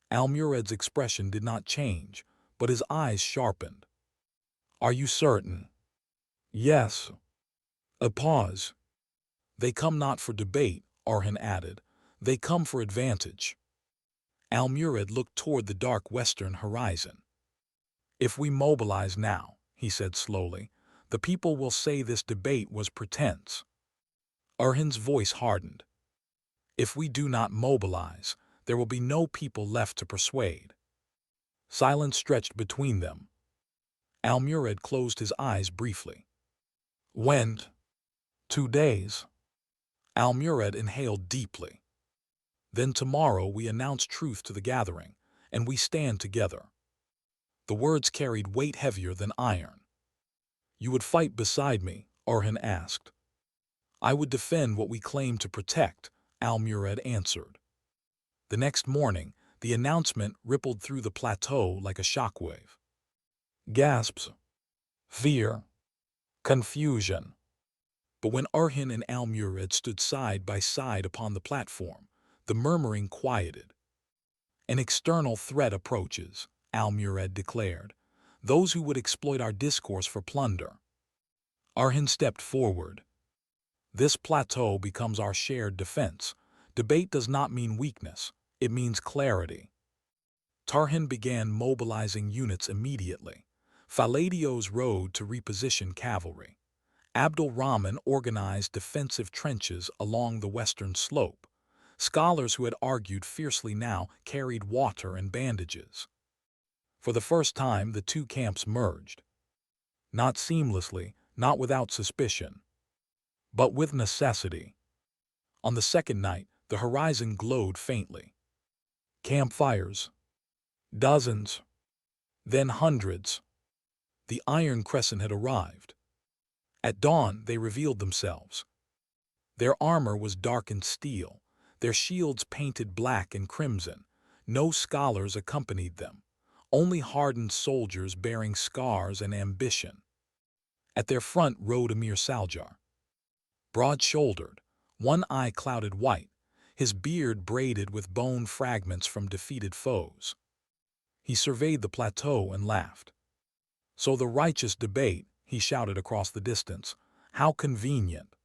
Al-Murad's expression did not change, but his eyes sharpened. Are you certain? Yes. A pause. They come not for debate, Orhan added. They come for advantage. Al-Murad looked toward the dark western horizon. If we mobilize now, he said slowly, the people will say this debate was pretense. Orhan's voice hardened. If we do not mobilize, there will be no people left to persuade. Silence stretched between them. Al-Murad closed his eyes briefly. When? 2 days. Al-Murad inhaled deeply. Then tomorrow we announce truth to the gathering, and we stand together. The words carried weight heavier than iron. You would fight beside me, Orhan asked. I would defend what we claim to protect, Al-Murad answered. The next morning, the announcement rippled through the plateau like a shockwave. Gasps, fear, confusion. But when Orhan and Al-Murad stood side by side upon the platform, the murmuring quieted. An external threat approaches, Al-Murad declared. Those who would exploit our discourse for plunder. Orhan stepped forward. This plateau becomes our shared defense. Debate does not mean weakness, it means clarity. Tarhan began mobilizing units immediately. Faladios rode to reposition cavalry. Abdul Rahman organized defensive trenches along the western slope. Scholars who had argued fiercely now carried water and bandages. For the first time, the two camps merged. Not seamlessly, not without suspicion, but with necessity. On the second night, the horizon glowed faintly. Campfires. Dozens. Then hundreds. The Iron Crescent had arrived. At dawn, they revealed themselves. Their armor was darkened steel, their shields painted black and crimson. No scholars accompanied them, only hardened soldiers bearing scars and ambition. At their front rode Emir Saljar. Broad-shouldered, one eye clouded white, his beard braided with bone fragments from defeated foes. He surveyed the plateau and laughed. So the righteous debate, he shouted across the distance. How convenient.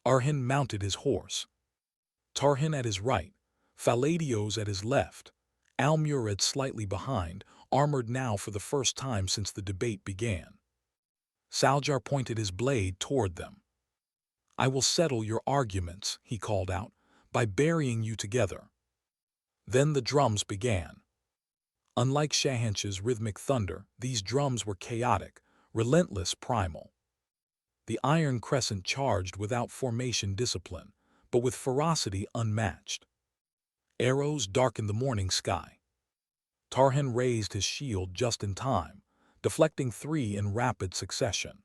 Orhan mounted his horse. Tarhan at his right, Faladios at his left, Al-Murad slightly behind, armored now for the first time since the debate began. Saljar pointed his blade toward them. I will settle your arguments, he called out, by burying you together. Then the drums began. Unlike Shahanshah's rhythmic thunder, these drums were chaotic, relentless, primal. The Iron Crescent charged without formation discipline, but with ferocity unmatched. Arrows darkened the morning sky. Tarhan raised his shield just in time, deflecting 3 in rapid succession.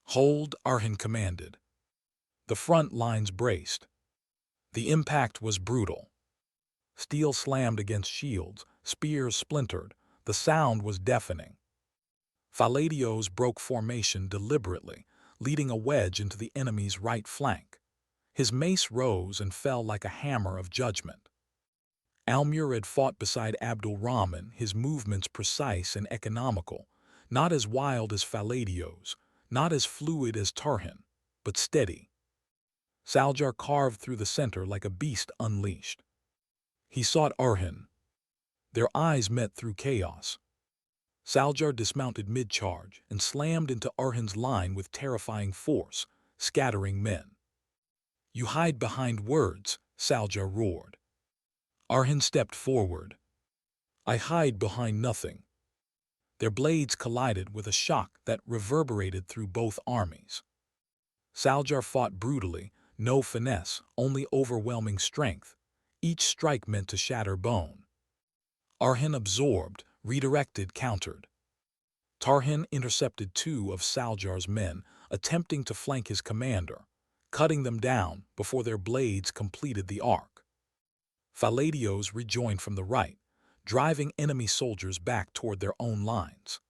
Hold, Orhan commanded. The front lines braced. The impact was brutal. Steel slammed against shields, spears splintered, the sound was deafening. Faladios broke formation deliberately, leading a wedge into the enemy's right flank. His mace rose and fell like a hammer of judgment. Al-Murad fought beside Abdul Rahman, his movements precise and economical, not as wild as Faladios, not as fluid as Tarhan, but steady. Saljar carved through the center like a beast unleashed. He sought Orhan. Their eyes met through chaos. Saljar dismounted mid-charge and slammed into Orhan's line with terrifying force, scattering men. "You hide behind words," Saljar roared. Orhan stepped forward. "I hide behind nothing." Their blades collided with a shock that reverberated through both armies. Saljar fought brutally, no finesse, only overwhelming strength. Each strike meant to shatter bone. Orhan absorbed, redirected, countered. Tarhan intercepted 2 of Saljar's men, attempting to flank his commander, cutting them down before their blades completed the arc. Faladios rejoined from the right, driving enemy soldiers back toward their own lines.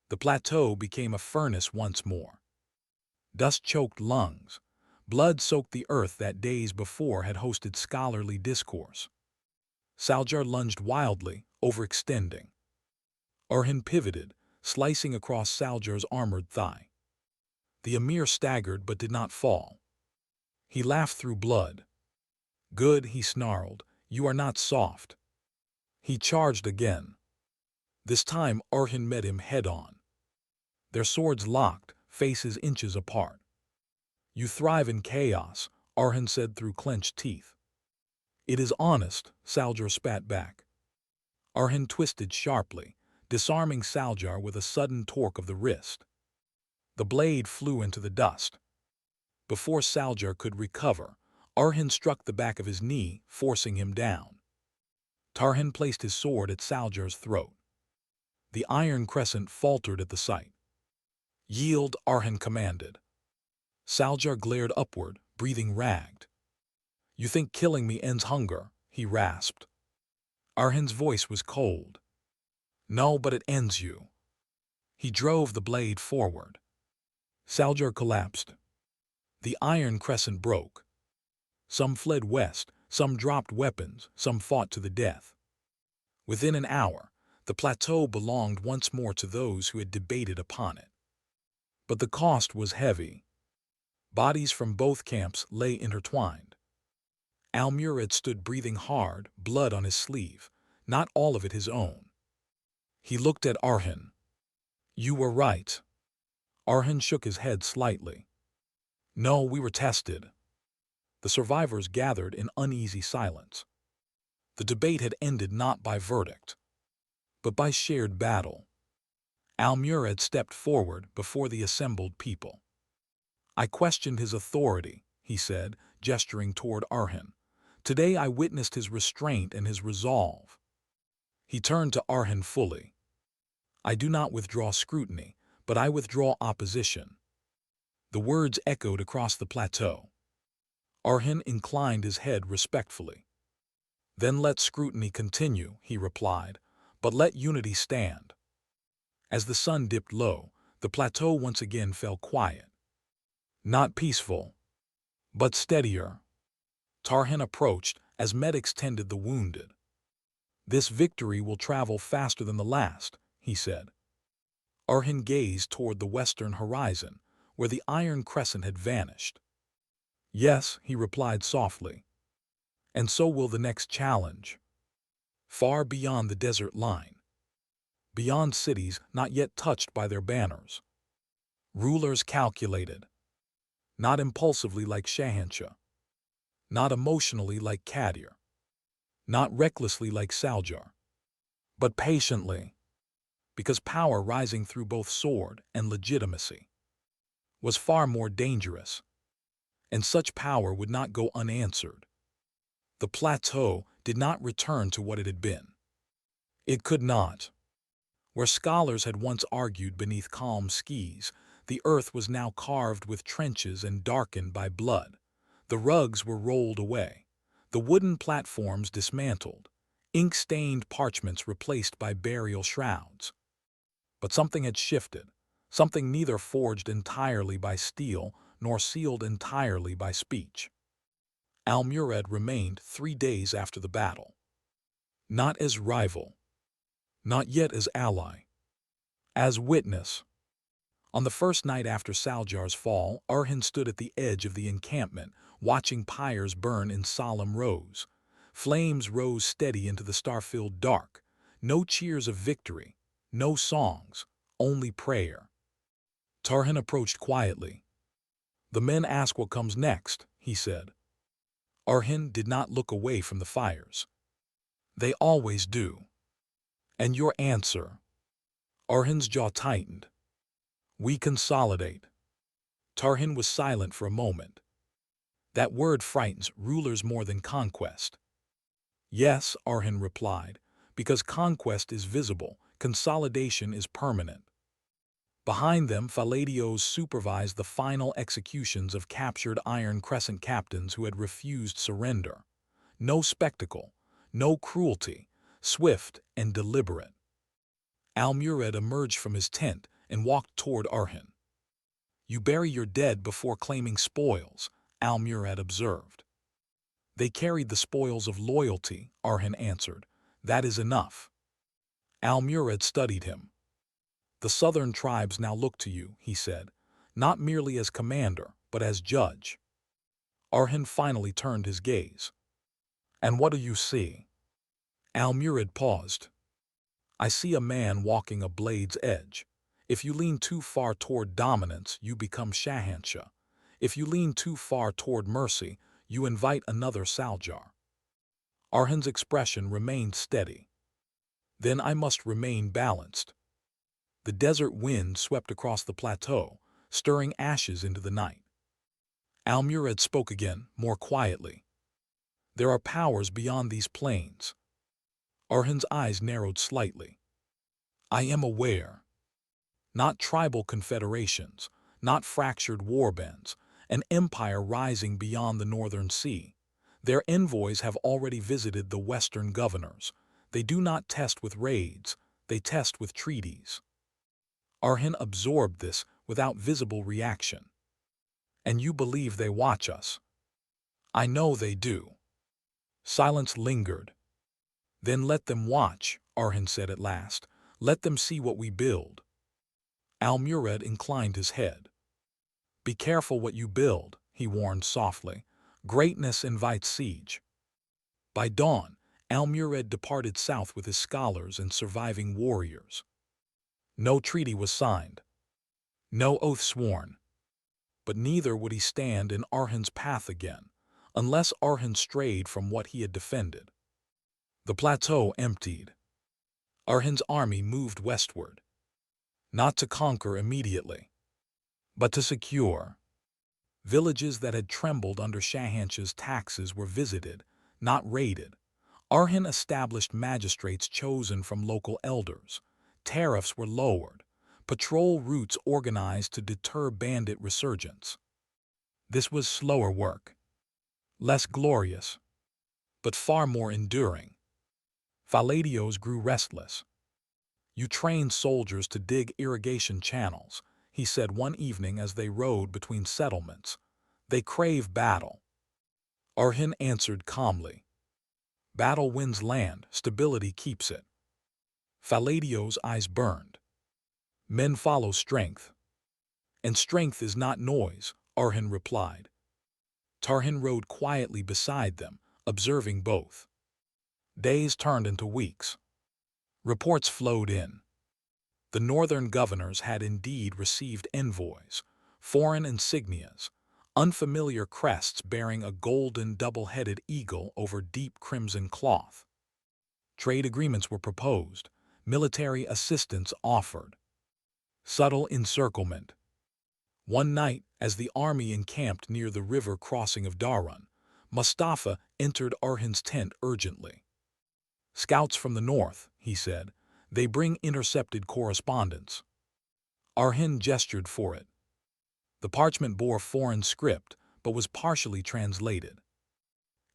The plateau became a furnace once more. Dust-choked lungs, blood soaked the earth that days before had hosted scholarly discourse. Saljar lunged wildly, overextending. Orhan pivoted, slicing across Saljar's armored thigh. The emir staggered but did not fall. He laughed through blood. "Good," he snarled, "you are not soft." He charged again. This time Orhan met him head-on. Their swords locked, faces inches apart. "You thrive in chaos," Orhan said through clenched teeth. "It is honest," Saljar spat back. Orhan twisted sharply, disarming Saljar with a sudden torque of the wrist. The blade flew into the dust. Before Saljar could recover, Orhan struck the back of his knee, forcing him down. Tarhan placed his sword at Saljar's throat. The iron crescent faltered at the sight. "Yield," Orhan commanded. Saljar glared upward, breathing ragged. "You think killing me ends hunger?" he rasped. Orhan's voice was cold. "No, but it ends you." He drove the blade forward. Saljar collapsed. The iron crescent broke. Some fled west, some dropped weapons, some fought to the death. Within an hour, the plateau belonged once more to those who had debated upon it. But the cost was heavy. Bodies from both camps lay intertwined. Al-Murad stood breathing hard, blood on his sleeve, not all of it his own. He looked at Orhan. "You were right." Orhan shook his head slightly. "No, we were tested." The survivors gathered in uneasy silence. The debate had ended not by verdict, but by shared battle. Al-Murad stepped forward before the assembled people. "I questioned his authority," he said, gesturing toward Orhan. "Today I witnessed his restraint and his resolve." He turned to Orhan fully. "I do not withdraw scrutiny, but I withdraw opposition." The words echoed across the plateau. Orhan inclined his head respectfully. "Then let scrutiny continue," he replied, "but let unity stand." As the sun dipped low, the plateau once again fell quiet. Not peaceful, but steadier. Tarhan approached as medics tended the wounded. "This victory will travel faster than the last," he said. Orhan gazed toward the western horizon, where the iron crescent had vanished. "Yes," he replied softly. "And so will the next challenge. Far beyond the desert line. Beyond cities not yet touched by their banners. Rulers calculated. Not impulsively like Shahanshah. Not emotionally like Qadir. Not recklessly like Saljar. But patiently. Because power rising through both sword and legitimacy was far more dangerous. And such power would not go unanswered. The plateau did not return to what it had been. It could not. Where scholars had once argued beneath calm skies, the earth was now carved with trenches and darkened by blood. The rugs were rolled away, the wooden platforms dismantled, ink-stained parchments replaced by burial shrouds. But something had shifted, something neither forged entirely by steel nor sealed entirely by speech. Al-Murad remained 3 days after the battle. Not as rival, not yet as ally, as witness. On the first night after Saljar's fall, Orhan stood at the edge of the encampment, watching pyres burn in solemn rows. Flames rose steady into the star-filled dark, no cheers of victory, No songs, only prayer. Tarhan approached quietly. "The men ask what comes next," he said. Orhan did not look away from the fires. "They always do." "And your answer?" Orhan's jaw tightened. "We consolidate." Tarhan was silent for a moment. That word frightens rulers more than conquest. "Yes," Orhan replied, "because conquest is visible, consolidation is permanent." Behind them, Faladios supervised the final executions of captured Iron Crescent captains who had refused surrender. No spectacle, no cruelty, swift and deliberate. Al-Murad emerged from his tent and walked toward Orhan. "You bury your dead before claiming spoils," Al-Murad observed. "They carried the spoils of loyalty," Orhan answered. "That is enough." Al-Murad studied him. "The southern tribes now look to you," he said, "not merely as commander, but as judge." Orhan finally turned his gaze. "And what do you see?" Al-Murad paused. "I see a man walking a blade's edge. If you lean too far toward dominance, you become Shahanshah. If you lean too far toward mercy, you invite another Saljar." Orhan's expression remained steady. "Then I must remain balanced." The desert wind swept across the plateau, stirring ashes into the night. Al-Murad spoke again, more quietly. "There are powers beyond these plains." Orhan's eyes narrowed slightly. "I am aware. Not tribal confederations, not fractured warbands, an empire rising beyond the northern sea. Their envoys have already visited the western governors. They do not test with raids, they test with treaties." Orhan absorbed this without visible reaction. "And you believe they watch us?" "I know they do." Silence lingered. "Then let them watch," Orhan said at last. "Let them see what we build." Al-Murad inclined his head. "Be careful what you build," he warned softly. "Greatness invites siege." By dawn, Al-Murad departed south with his scholars and surviving warriors. No treaty was signed. No oath sworn. But neither would he stand in Orhan's path again, unless Orhan strayed from what he had defended. The plateau emptied. Orhan's army moved westward. Not to conquer immediately, but to secure. Villages that had trembled under Shahanshah's taxes were visited, not raided. Orhan established magistrates chosen from local elders. Tariffs were lowered. Patrol routes organized to deter bandit resurgence. This was slower work. Less glorious, but far more enduring. Faladios grew restless. "You train soldiers to dig irrigation channels," he said one evening as they rode between settlements. "They crave battle." Orhan answered calmly. "Battle wins land, stability keeps it." Faladios' eyes burned. "Men follow strength." "And strength is not noise," Orhan replied. Tarhan rode quietly beside them, observing both. Days turned into weeks. Reports flowed in. The northern governors had indeed received envoys, foreign insignias, unfamiliar crests bearing a golden double-headed eagle over deep crimson cloth. Trade agreements were proposed, military assistance offered. Subtle encirclement. One night, as the army encamped near the river crossing of Darun, Mustafa entered Orhan's tent urgently. "Scouts from the north," he said. "They bring intercepted correspondence." Orhan gestured for it. The parchment bore foreign script, but was partially translated.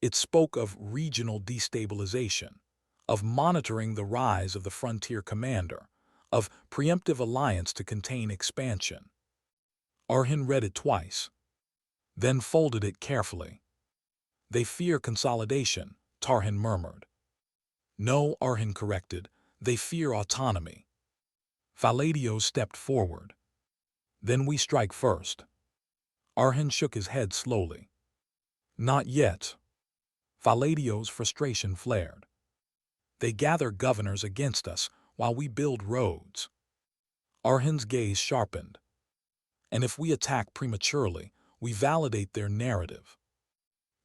It spoke of regional destabilization, of monitoring the rise of the frontier commander, of preemptive alliance to contain expansion. Orhan read it twice, then folded it carefully. "They fear consolidation," Tarhan murmured. "No," Orhan corrected, "they fear autonomy." Faladios stepped forward. "Then we strike first." Orhan shook his head slowly. "Not yet." Faladios' frustration flared. "They gather governors against us, while we build roads." Orhan's gaze sharpened. "And if we attack prematurely, we validate their narrative."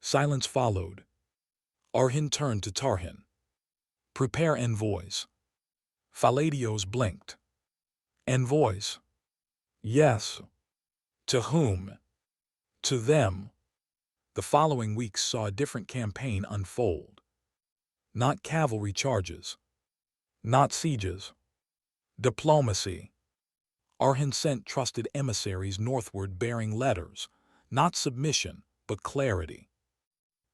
Silence followed. Orhan turned to Tarhan. "Prepare envoys." Faladios blinked. "Envoys?" "Yes." "To whom?" "To them." The following weeks saw a different campaign unfold. Not cavalry charges. Not sieges. Diplomacy. Orhan sent trusted emissaries northward bearing letters, not submission, but clarity.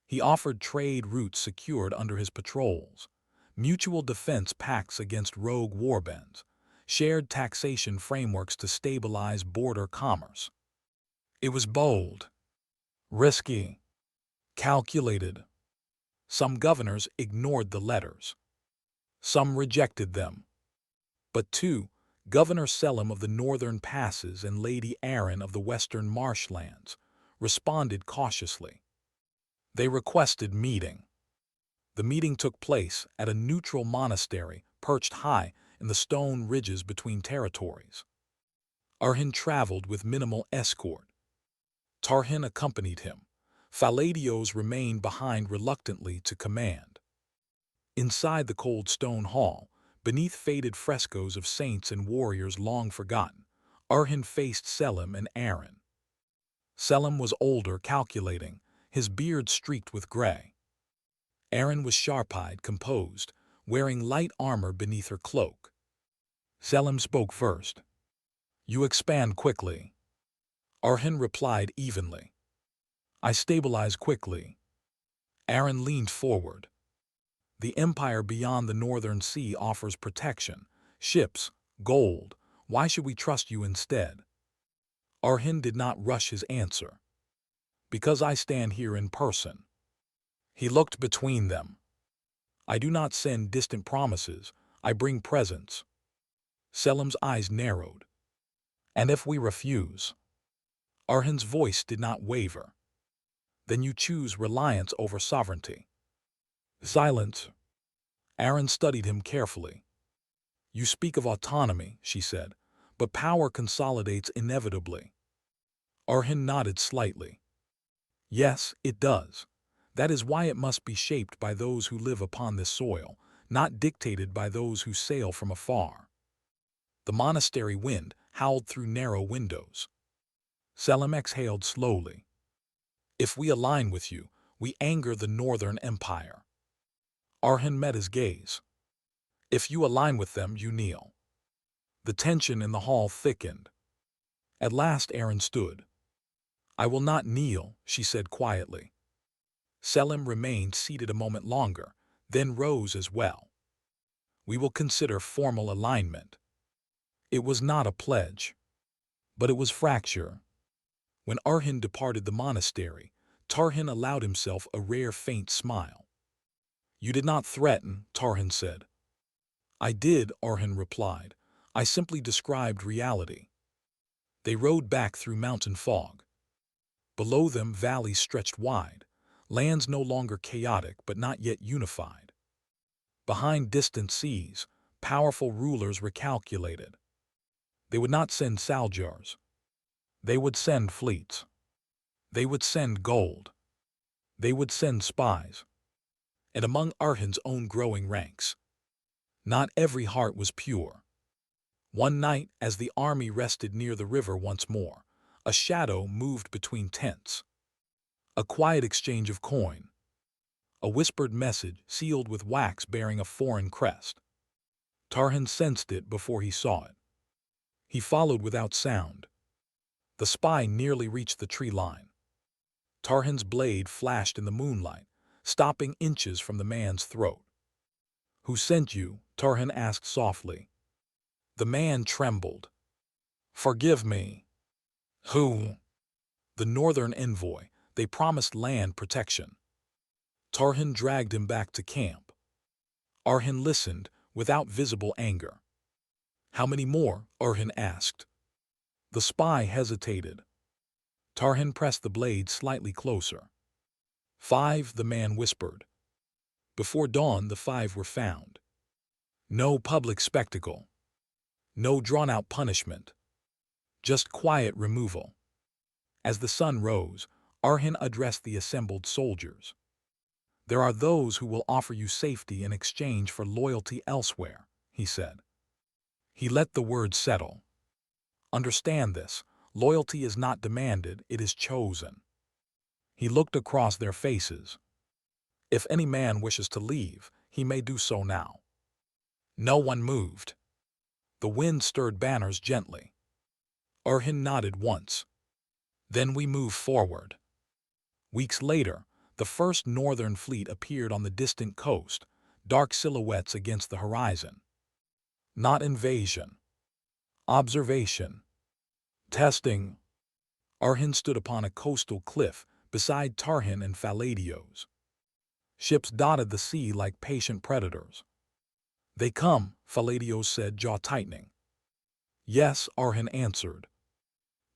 He offered trade routes secured under his patrols, mutual defense pacts against rogue warbands, shared taxation frameworks to stabilize border commerce. It was bold, risky, calculated. Some governors ignored the letters. Some rejected them. But two, Governor Selim of the northern passes and Lady Arryn of the western marshlands, responded cautiously. They requested meeting. The meeting took place at a neutral monastery perched high in the stone ridges between territories. Orhan traveled with minimal escort. Tarhan accompanied him. Faladios remained behind reluctantly to command. Inside the cold stone hall, beneath faded frescoes of saints and warriors long forgotten, Orhan faced Selim and Arryn. Selim was older, calculating, his beard streaked with gray. Arryn was sharp-eyed, composed, wearing light armor beneath her cloak. Selim spoke first. "You expand quickly." Orhan replied evenly. "I stabilize quickly." Arryn leaned forward. "The empire beyond the northern sea offers protection, ships, gold. Why should we trust you instead?" Orhan did not rush his answer. "Because I stand here in person." He looked between them. "I do not send distant promises, I bring presence." Selim's eyes narrowed. "And if we refuse?" Orhan's voice did not waver. "Then you choose reliance over sovereignty." Silence. Arryn studied him carefully. "You speak of autonomy," she said, "but power consolidates inevitably." Orhan nodded slightly. "Yes, it does. That is why it must be shaped by those who live upon this soil, not dictated by those who sail from afar." The monastery wind howled through narrow windows. Selim exhaled slowly. "If we align with you, we anger the northern empire." Orhan met his gaze. "If you align with them, you kneel." The tension in the hall thickened. At last Arryn stood. "I will not kneel," she said quietly. Selim remained seated a moment longer, then rose as well. "We will consider formal alignment." It was not a pledge, but it was fracture. When Orhan departed the monastery, Tarhan allowed himself a rare faint smile. "You did not threaten," Tarhan said. "I did," Orhan replied. "I simply described reality." They rode back through mountain fog. Below them valleys stretched wide, lands no longer chaotic but not yet unified. Behind distant seas, powerful rulers recalculated. They would not send Saljars. They would send fleets. They would send gold. They would send spies. And among Orhan's own growing ranks, not every heart was pure. One night, as the army rested near the river once more, a shadow moved between tents. A quiet exchange of coin. A whispered message sealed with wax bearing a foreign crest. Tarhan sensed it before he saw it. He followed without sound. The spy nearly reached the tree line. Tarhan's blade flashed in the moonlight, stopping inches from the man's throat. "Who sent you?" Tarhan asked softly. The man trembled. "Forgive me." "Who?" "The northern envoy. They promised land protection." Tarhan dragged him back to camp. Orhan listened, without visible anger. "How many more?" Orhan asked. The spy hesitated. Tarhan pressed the blade slightly closer. "5," the man whispered. Before dawn, the 5 were found. No public spectacle. No drawn-out punishment. Just quiet removal. As the sun rose, Orhan addressed the assembled soldiers. "There are those who will offer you safety in exchange for loyalty elsewhere," he said. He let the words settle. "Understand this, loyalty is not demanded, it is chosen." He looked across their faces. "If any man wishes to leave, he may do so now." No one moved. The wind stirred banners gently. Orhan nodded once. "Then we move forward." Weeks later, the first northern fleet appeared on the distant coast, dark silhouettes against the horizon. Not invasion. Observation. Testing. Orhan stood upon a coastal cliff beside Tarhan and Faladios. Ships dotted the sea like patient predators. "They come," Faladios said, jaw tightening. "Yes," Orhan answered.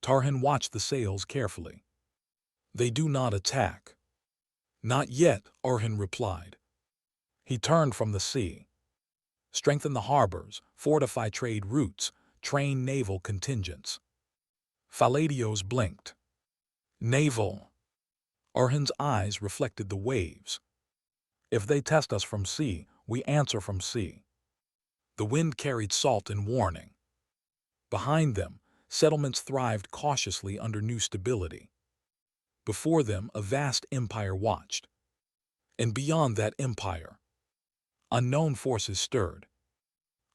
Tarhan watched the sails carefully. "They do not attack." "Not yet," Orhan replied. He turned from the sea. "Strengthen the harbors, fortify trade routes, train naval contingents." Faladios blinked. "Naval." Orhan's eyes reflected the waves. "If they test us from sea, we answer from sea." The wind carried salt and warning. Behind them, settlements thrived cautiously under new stability. Before them, a vast empire watched. And beyond that empire, unknown forces stirred.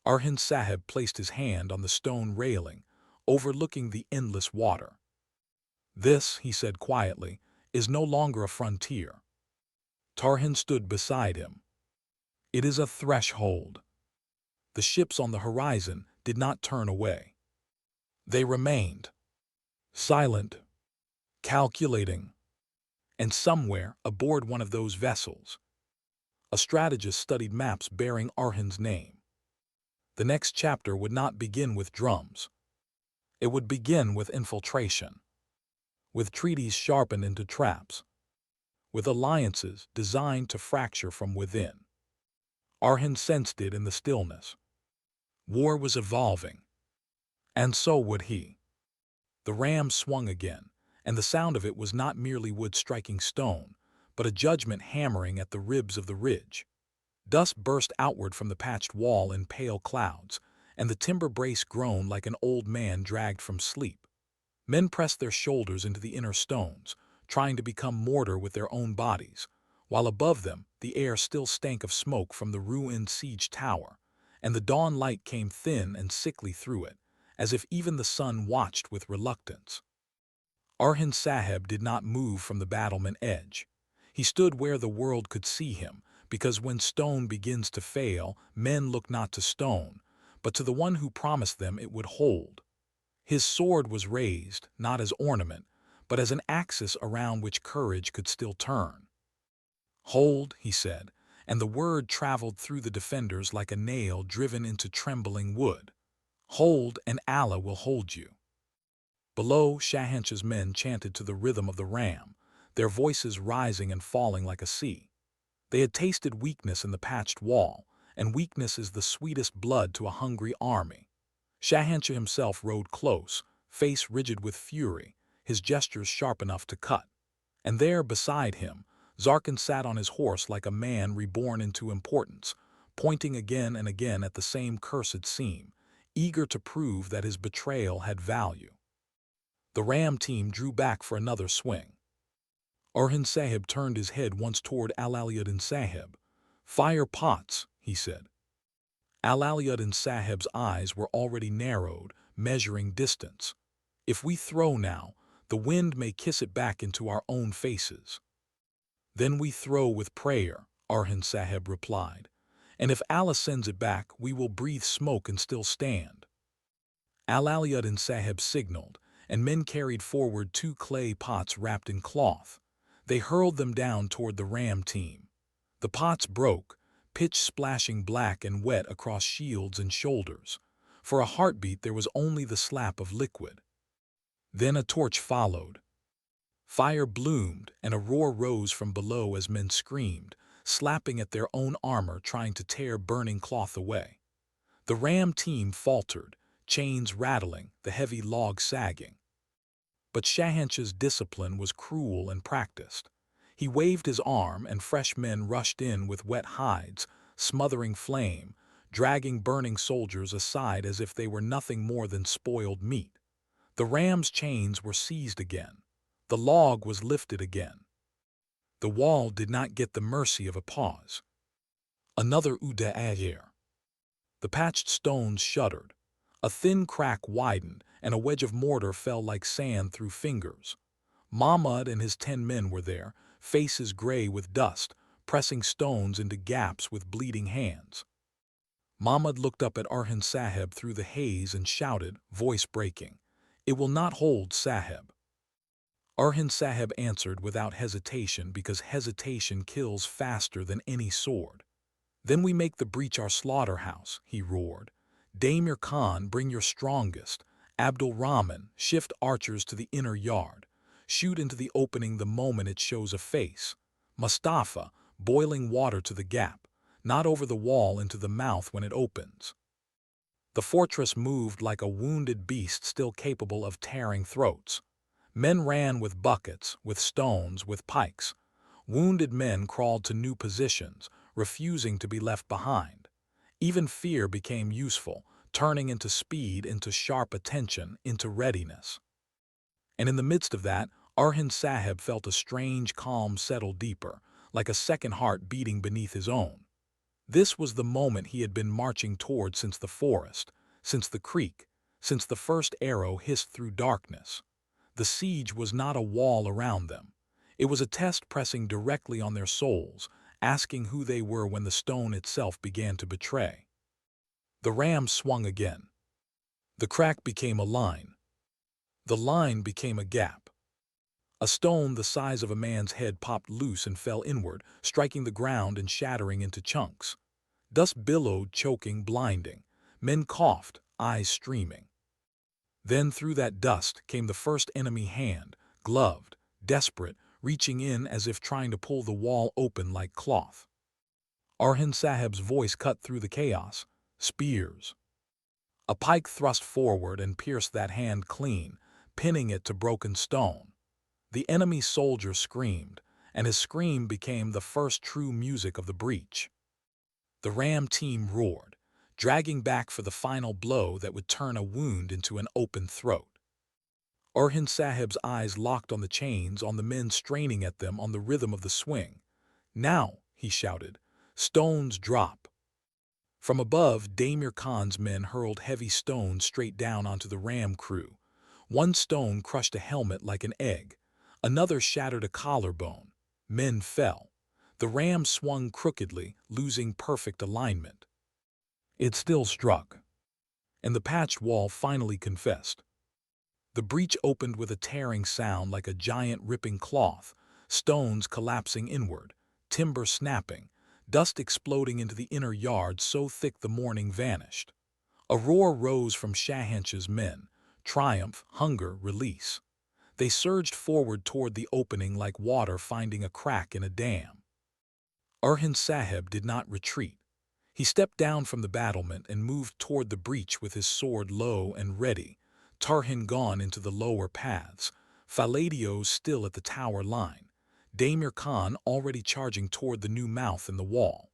Orhan Sahib placed his hand on the stone railing, overlooking the endless water. "This," he said quietly, "is no longer a frontier." Tarhan stood beside him. "It is a threshold." The ships on the horizon did not turn away. They remained, silent, calculating. And somewhere, aboard one of those vessels, a strategist studied maps bearing Orhan's name. The next chapter would not begin with drums. It would begin with infiltration, with treaties sharpened into traps, with alliances designed to fracture from within. Orhan sensed it in the stillness. War was evolving, and so would he. The ram swung again, and the sound of it was not merely wood striking stone, but a judgment hammering at the ribs of the ridge. Dust burst outward from the patched wall in pale clouds, and the timber brace groaned like an old man dragged from sleep. Men pressed their shoulders into the inner stones, trying to become mortar with their own bodies, while above them the air still stank of smoke from the ruined siege tower, and the dawn light came thin and sickly through it, as if even the sun watched with reluctance. Orhan Sahib did not move from the battlement edge. He stood where the world could see him, because when stone begins to fail, men look not to stone, but to the one who promised them it would hold. His sword was raised, not as ornament, but as an axis around which courage could still turn. "Hold," he said, and the word traveled through the defenders like a nail driven into trembling wood. "Hold, and Allah will hold you." Below, Shahanshah's men chanted to the rhythm of the ram, their voices rising and falling like a sea. They had tasted weakness in the patched wall, and weakness is the sweetest blood to a hungry army. Shahanshah himself rode close, face rigid with fury, his gestures sharp enough to cut. And there, beside him, Zarkan sat on his horse like a man reborn into importance, pointing again and again at the same cursed seam, eager to prove that his betrayal had value. The ram team drew back for another swing. Orhan Sahib turned his head once toward Alaliuddin Sahib. "Fire pots," he said. Alaliuddin Sahib's eyes were already narrowed, measuring distance. "If we throw now, the wind may kiss it back into our own faces." "Then we throw with prayer," Orhan Sahib replied. "And if Allah sends it back, we will breathe smoke and still stand." Alaliuddin Sahib signaled, and men carried forward 2 clay pots wrapped in cloth. They hurled them down toward the ram team. The pots broke, pitch splashing black and wet across shields and shoulders. For a heartbeat there was only the slap of liquid. Then a torch followed. Fire bloomed, and a roar rose from below as men screamed, slapping at their own armor trying to tear burning cloth away. The ram team faltered, chains rattling, the heavy log sagging. But Shahansh's discipline was cruel and practiced. He waved his arm, and fresh men rushed in with wet hides, smothering flame, dragging burning soldiers aside as if they were nothing more than spoiled meat. The ram's chains were seized again. The log was lifted again. The wall did not get the mercy of a pause. Another ünde ayer. The patched stones shuddered. A thin crack widened, and a wedge of mortar fell like sand through fingers. Mahmud and his 10 men were there, faces gray with dust, pressing stones into gaps with bleeding hands. Mahmud looked up at Orhan Sahib through the haze and shouted, voice breaking, "It will not hold, Sahib." Orhan Sahib answered without hesitation, because hesitation kills faster than any sword. "Then we make the breach our slaughterhouse," he roared. "Daimir Khan, bring your strongest. Abdul Rahman, shift archers to the inner yard. Shoot into the opening the moment it shows a face. Mustafa, boiling water to the gap, not over the wall into the mouth when it opens." The fortress moved like a wounded beast still capable of tearing throats. Men ran with buckets, with stones, with pikes. Wounded men crawled to new positions, refusing to be left behind. Even fear became useful, turning into speed, into sharp attention, into readiness. And in the midst of that, Orhan Sahib felt a strange calm settle deeper, like a second heart beating beneath his own. This was the moment he had been marching toward since the forest, since the creek, since the first arrow hissed through darkness. The siege was not a wall around them. It was a test pressing directly on their souls, asking who they were when the stone itself began to betray. The ram swung again. The crack became a line. The line became a gap. A stone the size of a man's head popped loose and fell inward, striking the ground and shattering into chunks. Dust billowed, choking, blinding. Men coughed, eyes streaming. Then through that dust came the first enemy hand, gloved, desperate, reaching in as if trying to pull the wall open like cloth. Orhan Sahib's voice cut through the chaos. Spears. A pike thrust forward and pierced that hand clean, pinning it to broken stone. The enemy soldier screamed, and his scream became the first true music of the breach. The ram team roared, dragging back for the final blow that would turn a wound into an open throat. Orhan Sahib's eyes locked on the chains, on the men straining at them, on the rhythm of the swing. "Now," he shouted, "stones drop." From above, Daimir Khan's men hurled heavy stones straight down onto the ram crew. One stone crushed a helmet like an egg. Another shattered a collarbone. Men fell. The ram swung crookedly, losing perfect alignment. It still struck. And the patched wall finally confessed. The breach opened with a tearing sound like a giant ripping cloth, stones collapsing inward, timber snapping, dust exploding into the inner yard so thick the morning vanished. A roar rose from Shahansh's men, triumph, hunger, release. They surged forward toward the opening like water finding a crack in a dam. Orhan Sahib did not retreat. He stepped down from the battlement and moved toward the breach with his sword low and ready, Tarhin gone into the lower paths, Faladios still at the tower line, Daimir Khan already charging toward the new mouth in the wall.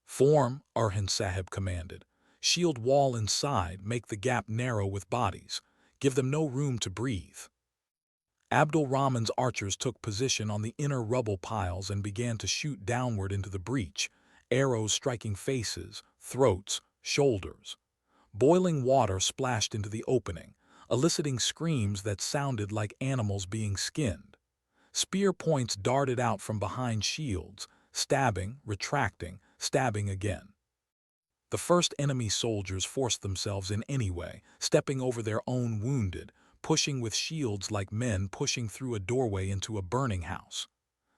"Form," Orhan Sahib commanded. "Shield wall inside, make the gap narrow with bodies. Give them no room to breathe." Abdul Rahman's archers took position on the inner rubble piles and began to shoot downward into the breach, arrows striking faces, throats, shoulders. Boiling water splashed into the opening, eliciting screams that sounded like animals being skinned. Spear points darted out from behind shields, stabbing, retracting, stabbing again. The first enemy soldiers forced themselves in anyway, stepping over their own wounded, pushing with shields like men pushing through a doorway into a burning house.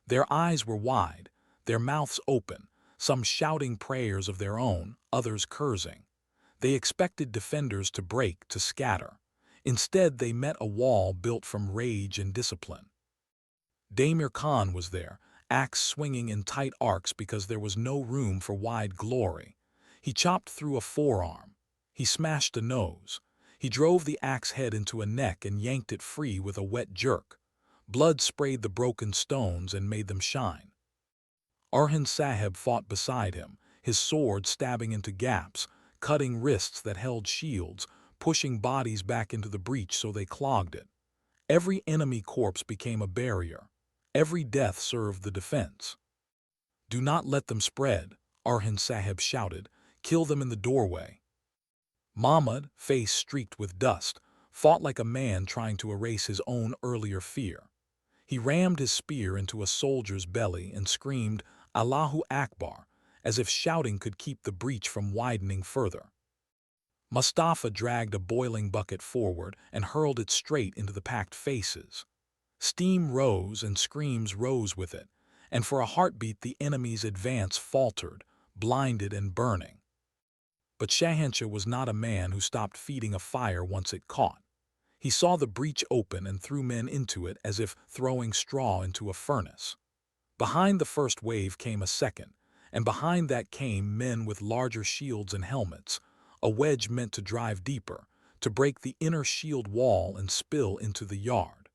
Their eyes were wide, their mouths open, some shouting prayers of their own, others cursing. They expected defenders to break, to scatter. Instead, they met a wall built from rage and discipline. Daimir Khan was there, axe swinging in tight arcs because there was no room for wide glory. He chopped through a forearm. He smashed a nose. He drove the axe head into a neck and yanked it free with a wet jerk. Blood sprayed the broken stones and made them shine. Orhan Sahib fought beside him, his sword stabbing into gaps, cutting wrists that held shields, pushing bodies back into the breach so they clogged it. Every enemy corpse became a barrier. Every death served the defense. "Do not let them spread," Orhan Sahib shouted. "Kill them in the doorway." Mahmud, face streaked with dust, fought like a man trying to erase his own earlier fear. He rammed his spear into a soldier's belly and screamed, "Allahu Akbar," as if shouting could keep the breach from widening further. Mustafa dragged a boiling bucket forward and hurled it straight into the packed faces. Steam rose and screams rose with it, and for a heartbeat the enemy's advance faltered, blinded and burning. But Shahanshah was not a man who stopped feeding a fire once it caught. He saw the breach open and threw men into it as if throwing straw into a furnace. Behind the first wave came a second, and behind that came men with larger shields and helmets, a wedge meant to drive deeper, to break the inner shield wall and spill into the yard.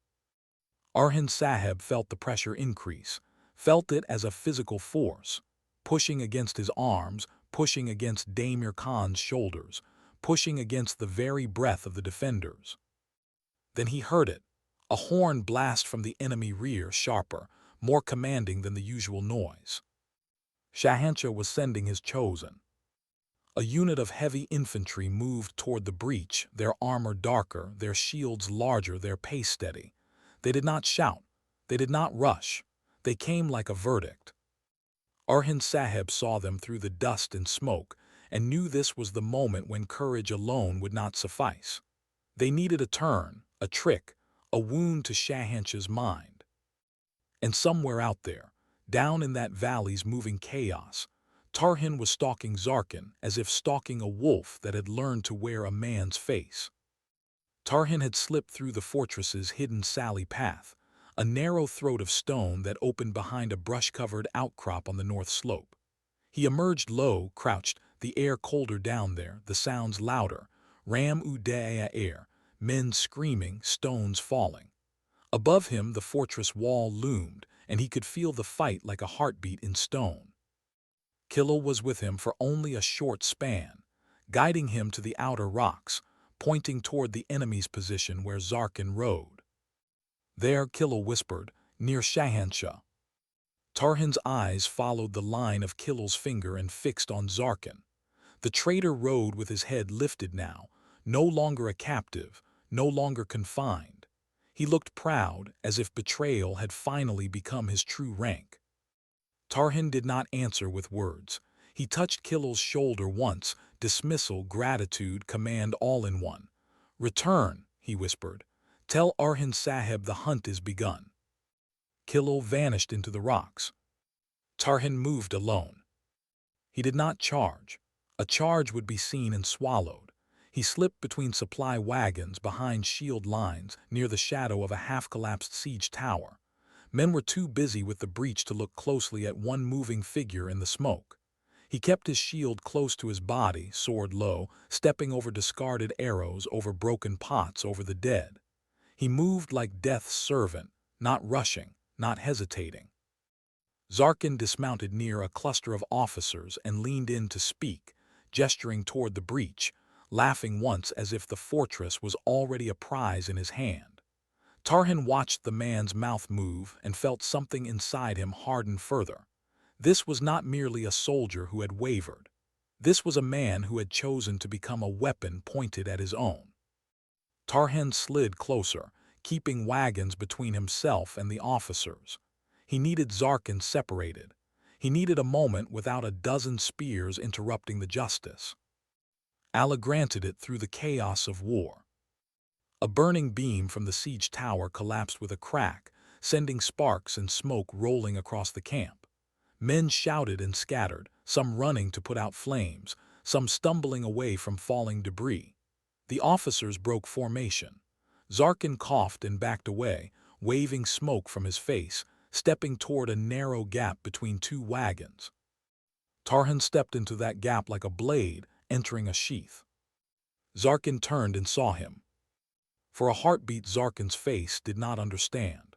Orhan Sahib felt the pressure increase, felt it as a physical force, pushing against his arms, pushing against Damir Khan's shoulders, pushing against the very breath of the defenders. Then he heard it, a horn blast from the enemy rear, sharper, more commanding than the usual noise. Shahanshah was sending his chosen. A unit of heavy infantry moved toward the breach, their armor darker, their shields larger, their pace steady. They did not shout. They did not rush. They came like a verdict. Orhan Sahib saw them through the dust and smoke and knew this was the moment when courage alone would not suffice. They needed a turn, a trick, a wound to Shahanshah's mind. And somewhere out there, down in that valley's moving chaos, Tarhan was stalking Zarkin as if stalking a wolf that had learned to wear a man's face. Tarhan had slipped through the fortress's hidden sally path, a narrow throat of stone that opened behind a brush-covered outcrop on the north slope. He emerged low, crouched, the air colder down there, the sounds louder, ram-u-da air, men screaming, stones falling. Above him the fortress wall loomed, and he could feel the fight like a heartbeat in stone. Killil was with him for only a short span, guiding him to the outer rocks, pointing toward the enemy's position where Zarkin rode. There, Killil whispered, near Shahanshah. Tarhan's eyes followed the line of Killil's finger and fixed on Zarkin. The traitor rode with his head lifted now, no longer a captive, no longer confined. He looked proud, as if betrayal had finally become his true rank. Tarhan did not answer with words. He touched Killil's shoulder once, dismissal, gratitude, command all in one. "Return," he whispered. "Tell Orhan Sahib the hunt is begun." Killil vanished into the rocks. Tarhan moved alone. He did not charge. A charge would be seen and swallowed. He slipped between supply wagons behind shield lines near the shadow of a half-collapsed siege tower. Men were too busy with the breach to look closely at one moving figure in the smoke. He kept his shield close to his body, sword low, stepping over discarded arrows, over broken pots, over the dead. He moved like death's servant, not rushing, not hesitating. Zarkin dismounted near a cluster of officers and leaned in to speak, gesturing toward the breach, laughing once as if the fortress was already a prize in his hand. Tarhan watched the man's mouth move and felt something inside him harden further. This was not merely a soldier who had wavered. This was a man who had chosen to become a weapon pointed at his own. Tarhan slid closer, keeping wagons between himself and the officers. He needed Zarkin separated. He needed a moment without a dozen spears interrupting the justice. Allah granted it through the chaos of war. A burning beam from the siege tower collapsed with a crack, sending sparks and smoke rolling across the camp. Men shouted and scattered, some running to put out flames, some stumbling away from falling debris. The officers broke formation. Zarkin coughed and backed away, waving smoke from his face, stepping toward a narrow gap between two wagons. Tarhan stepped into that gap like a blade entering a sheath. Zarkin turned and saw him. For a heartbeat, Zarkin's face did not understand.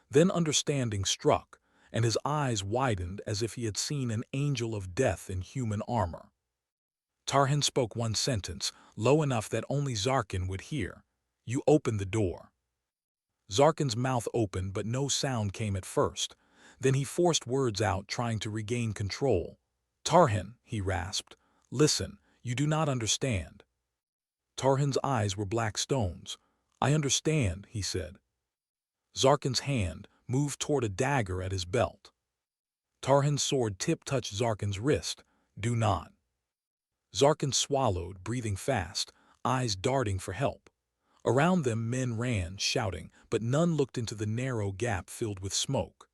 Then understanding struck, and his eyes widened as if he had seen an angel of death in human armor. Tarhan spoke one sentence, low enough that only Zarkin would hear. "You opened the door." Zarkin's mouth opened, but no sound came at first. Then he forced words out, trying to regain control. "Tarhan," he rasped, "listen, you do not understand." Tarhan's eyes were black stones. "I understand," he said. Zarkin's hand moved toward a dagger at his belt. Tarhan's sword tip touched Zarkin's wrist. "Do not." Zarkin swallowed, breathing fast, eyes darting for help. Around them men ran, shouting, but none looked into the narrow gap filled with smoke.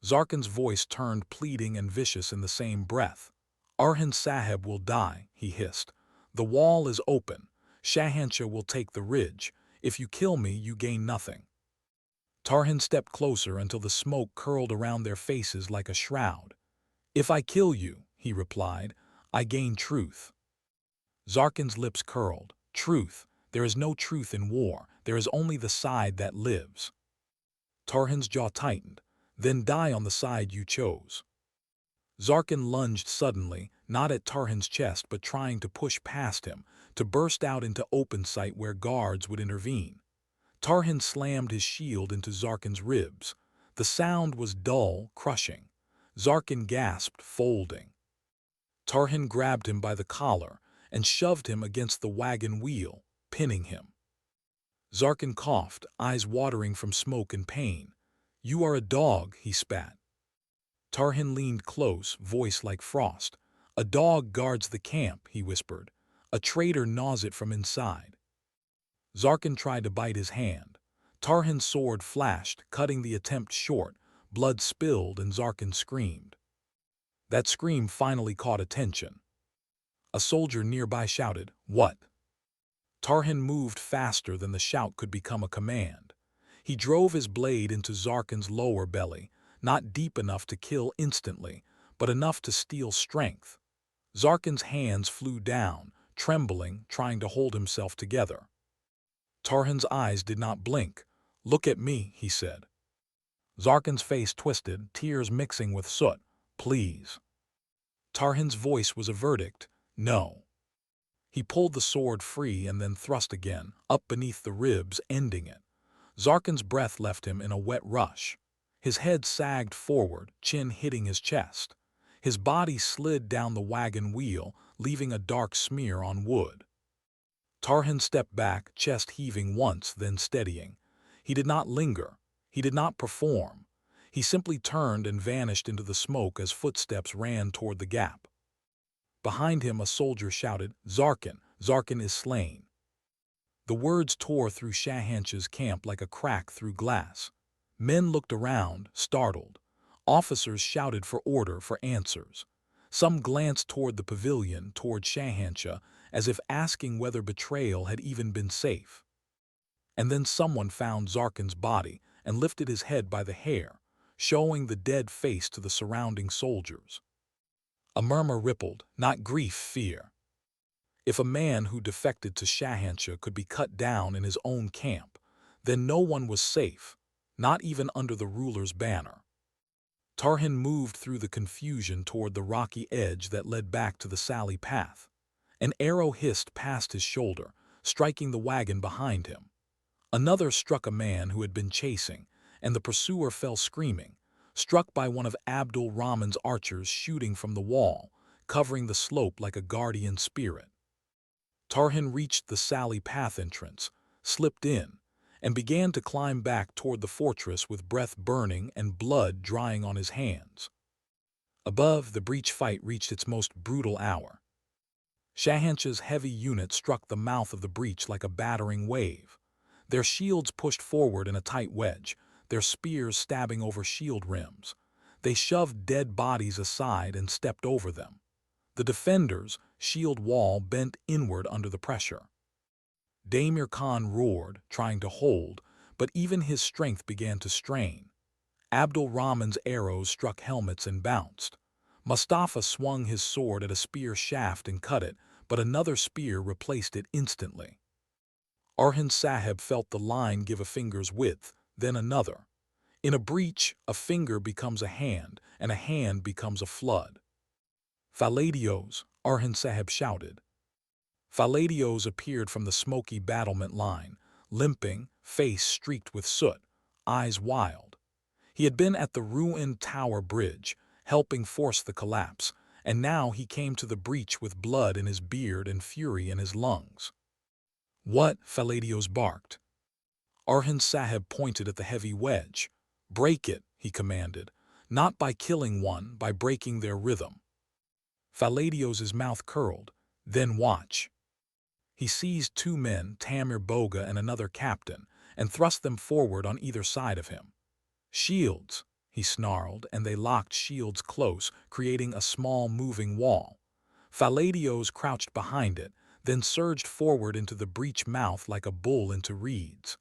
Zarkin's voice turned pleading and vicious in the same breath. "Arhan Sahib will die," he hissed. "The wall is open. Shahanshah will take the ridge. If you kill me, you gain nothing." Tarhan stepped closer until the smoke curled around their faces like a shroud. "If I kill you," he replied, "I gain truth." Zarkin's lips curled. "Truth? There is no truth in war. There is only the side that lives." Tarhan's jaw tightened. "Then die on the side you chose." Zarkin lunged suddenly, not at Tarhan's chest but trying to push past him, to burst out into open sight where guards would intervene. Tarhan slammed his shield into Zarkin's ribs. The sound was dull, crushing. Zarkin gasped, folding. Tarhan grabbed him by the collar and shoved him against the wagon wheel, pinning him. Zarkin coughed, eyes watering from smoke and pain. "You are a dog," he spat. Tarhan leaned close, voice like frost. "A dog guards the camp," he whispered. "A traitor gnaws it from inside." Zarkin tried to bite his hand. Tarhan's sword flashed, cutting the attempt short. Blood spilled and Zarkin screamed. That scream finally caught attention. A soldier nearby shouted, "What?" Tarhan moved faster than the shout could become a command. He drove his blade into Zarkin's lower belly, not deep enough to kill instantly, but enough to steal strength. Zarkin's hands flew down, trembling, trying to hold himself together. Tarhan's eyes did not blink. "Look at me," he said. Zarkin's face twisted, tears mixing with soot. "Please." Tarhan's voice was a verdict. "No." He pulled the sword free and then thrust again, up beneath the ribs, ending it. Zarkin's breath left him in a wet rush. His head sagged forward, chin hitting his chest. His body slid down the wagon wheel, leaving a dark smear on wood. Tarhan stepped back, chest heaving once, then steadying. He did not linger. He did not perform. He simply turned and vanished into the smoke as footsteps ran toward the gap. Behind him a soldier shouted, "Zarkin! Zarkin is slain." The words tore through Shahanshah's camp like a crack through glass. Men looked around, startled. Officers shouted for order, for answers. Some glanced toward the pavilion, toward Shahanshah, as if asking whether betrayal had even been safe. And then someone found Zarkin's body and lifted his head by the hair, showing the dead face to the surrounding soldiers. A murmur rippled, not grief, fear. If a man who defected to Shahanshah could be cut down in his own camp, then no one was safe, not even under the ruler's banner. Tarhan moved through the confusion toward the rocky edge that led back to the Sally path. An arrow hissed past his shoulder, striking the wagon behind him. Another struck a man who had been chasing, and the pursuer fell screaming, struck by one of Abdul Rahman's archers shooting from the wall, covering the slope like a guardian spirit. Tarhan reached the Sally path entrance, slipped in, and began to climb back toward the fortress with breath burning and blood drying on his hands. Above, the breach fight reached its most brutal hour. Shahanshah's heavy unit struck the mouth of the breach like a battering wave. Their shields pushed forward in a tight wedge, their spears stabbing over shield rims. They shoved dead bodies aside and stepped over them. The defenders' shield wall bent inward under the pressure. Daimir Khan roared, trying to hold, but even his strength began to strain. Abdul Rahman's arrows struck helmets and bounced. Mustafa swung his sword at a spear shaft and cut it, but another spear replaced it instantly. Orhan Sahib felt the line give a finger's width, then another. In a breach, a finger becomes a hand, and a hand becomes a flood. "Faladios," Orhan Sahib shouted. Faladios appeared from the smoky battlement line, limping, face streaked with soot, eyes wild. He had been at the ruined tower bridge, helping force the collapse, and now he came to the breach with blood in his beard and fury in his lungs. "What?" Faladios barked. Orhan Sahib pointed at the heavy wedge. "Break it," he commanded, "not by killing one, by breaking their rhythm." Faladios' mouth curled. "Then watch." He seized two men, Tamir Boga and another captain, and thrust them forward on either side of him. "Shields," he snarled, and they locked shields close, creating a small moving wall. Faladios crouched behind it, then surged forward into the breach mouth like a bull into reeds.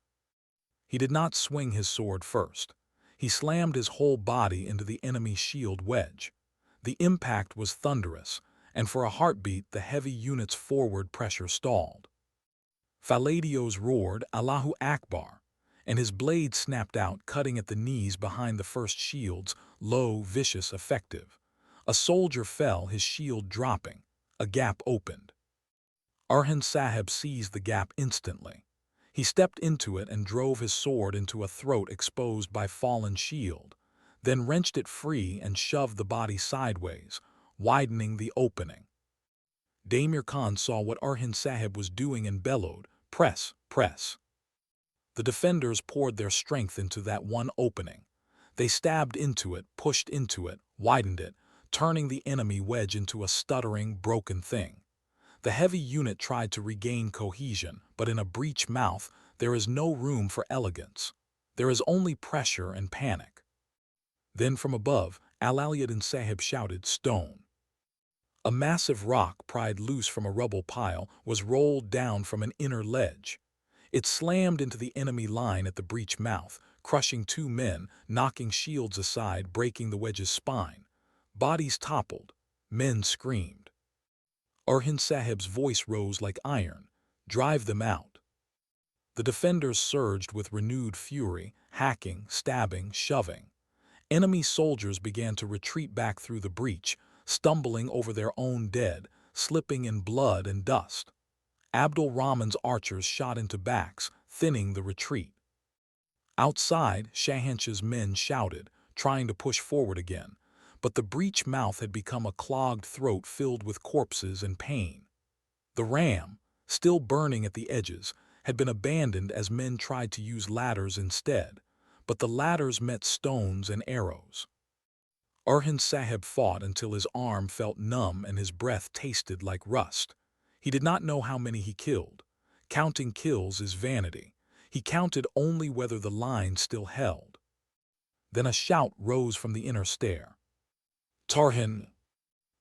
He did not swing his sword first. He slammed his whole body into the enemy shield wedge. The impact was thunderous, and for a heartbeat the heavy unit's forward pressure stalled. Faladios roared, "Allahu Akbar," and his blade snapped out, cutting at the knees behind the first shield's, low, vicious, effective. A soldier fell, his shield dropping. A gap opened. Orhan Sahib seized the gap instantly. He stepped into it and drove his sword into a throat exposed by fallen shield, then wrenched it free and shoved the body sideways, widening the opening. Damir Khan saw what Orhan Sahib was doing and bellowed, "Press, press." The defenders poured their strength into that one opening. They stabbed into it, pushed into it, widened it, turning the enemy wedge into a stuttering, broken thing. The heavy unit tried to regain cohesion, but in a breach mouth there is no room for elegance. There is only pressure and panic. Then from above, Alevleniyor Sahib shouted, "Stone." A massive rock, pried loose from a rubble pile, was rolled down from an inner ledge. It slammed into the enemy line at the breach mouth, crushing two men, knocking shields aside, breaking the wedge's spine. Bodies toppled. Men screamed. Orhan Sahib's voice rose like iron. "Drive them out." The defenders surged with renewed fury, hacking, stabbing, shoving. Enemy soldiers began to retreat back through the breach, stumbling over their own dead, slipping in blood and dust. Abdul Rahman's archers shot into backs, thinning the retreat. Outside, Shahanshah's men shouted, trying to push forward again, but the breach mouth had become a clogged throat filled with corpses and pain. The ram, still burning at the edges, had been abandoned as men tried to use ladders instead, but the ladders met stones and arrows. Orhan Sahib fought until his arm felt numb and his breath tasted like rust. He did not know how many he killed. Counting kills is vanity. He counted only whether the line still held. Then a shout rose from the inner stair. "Tarhin!"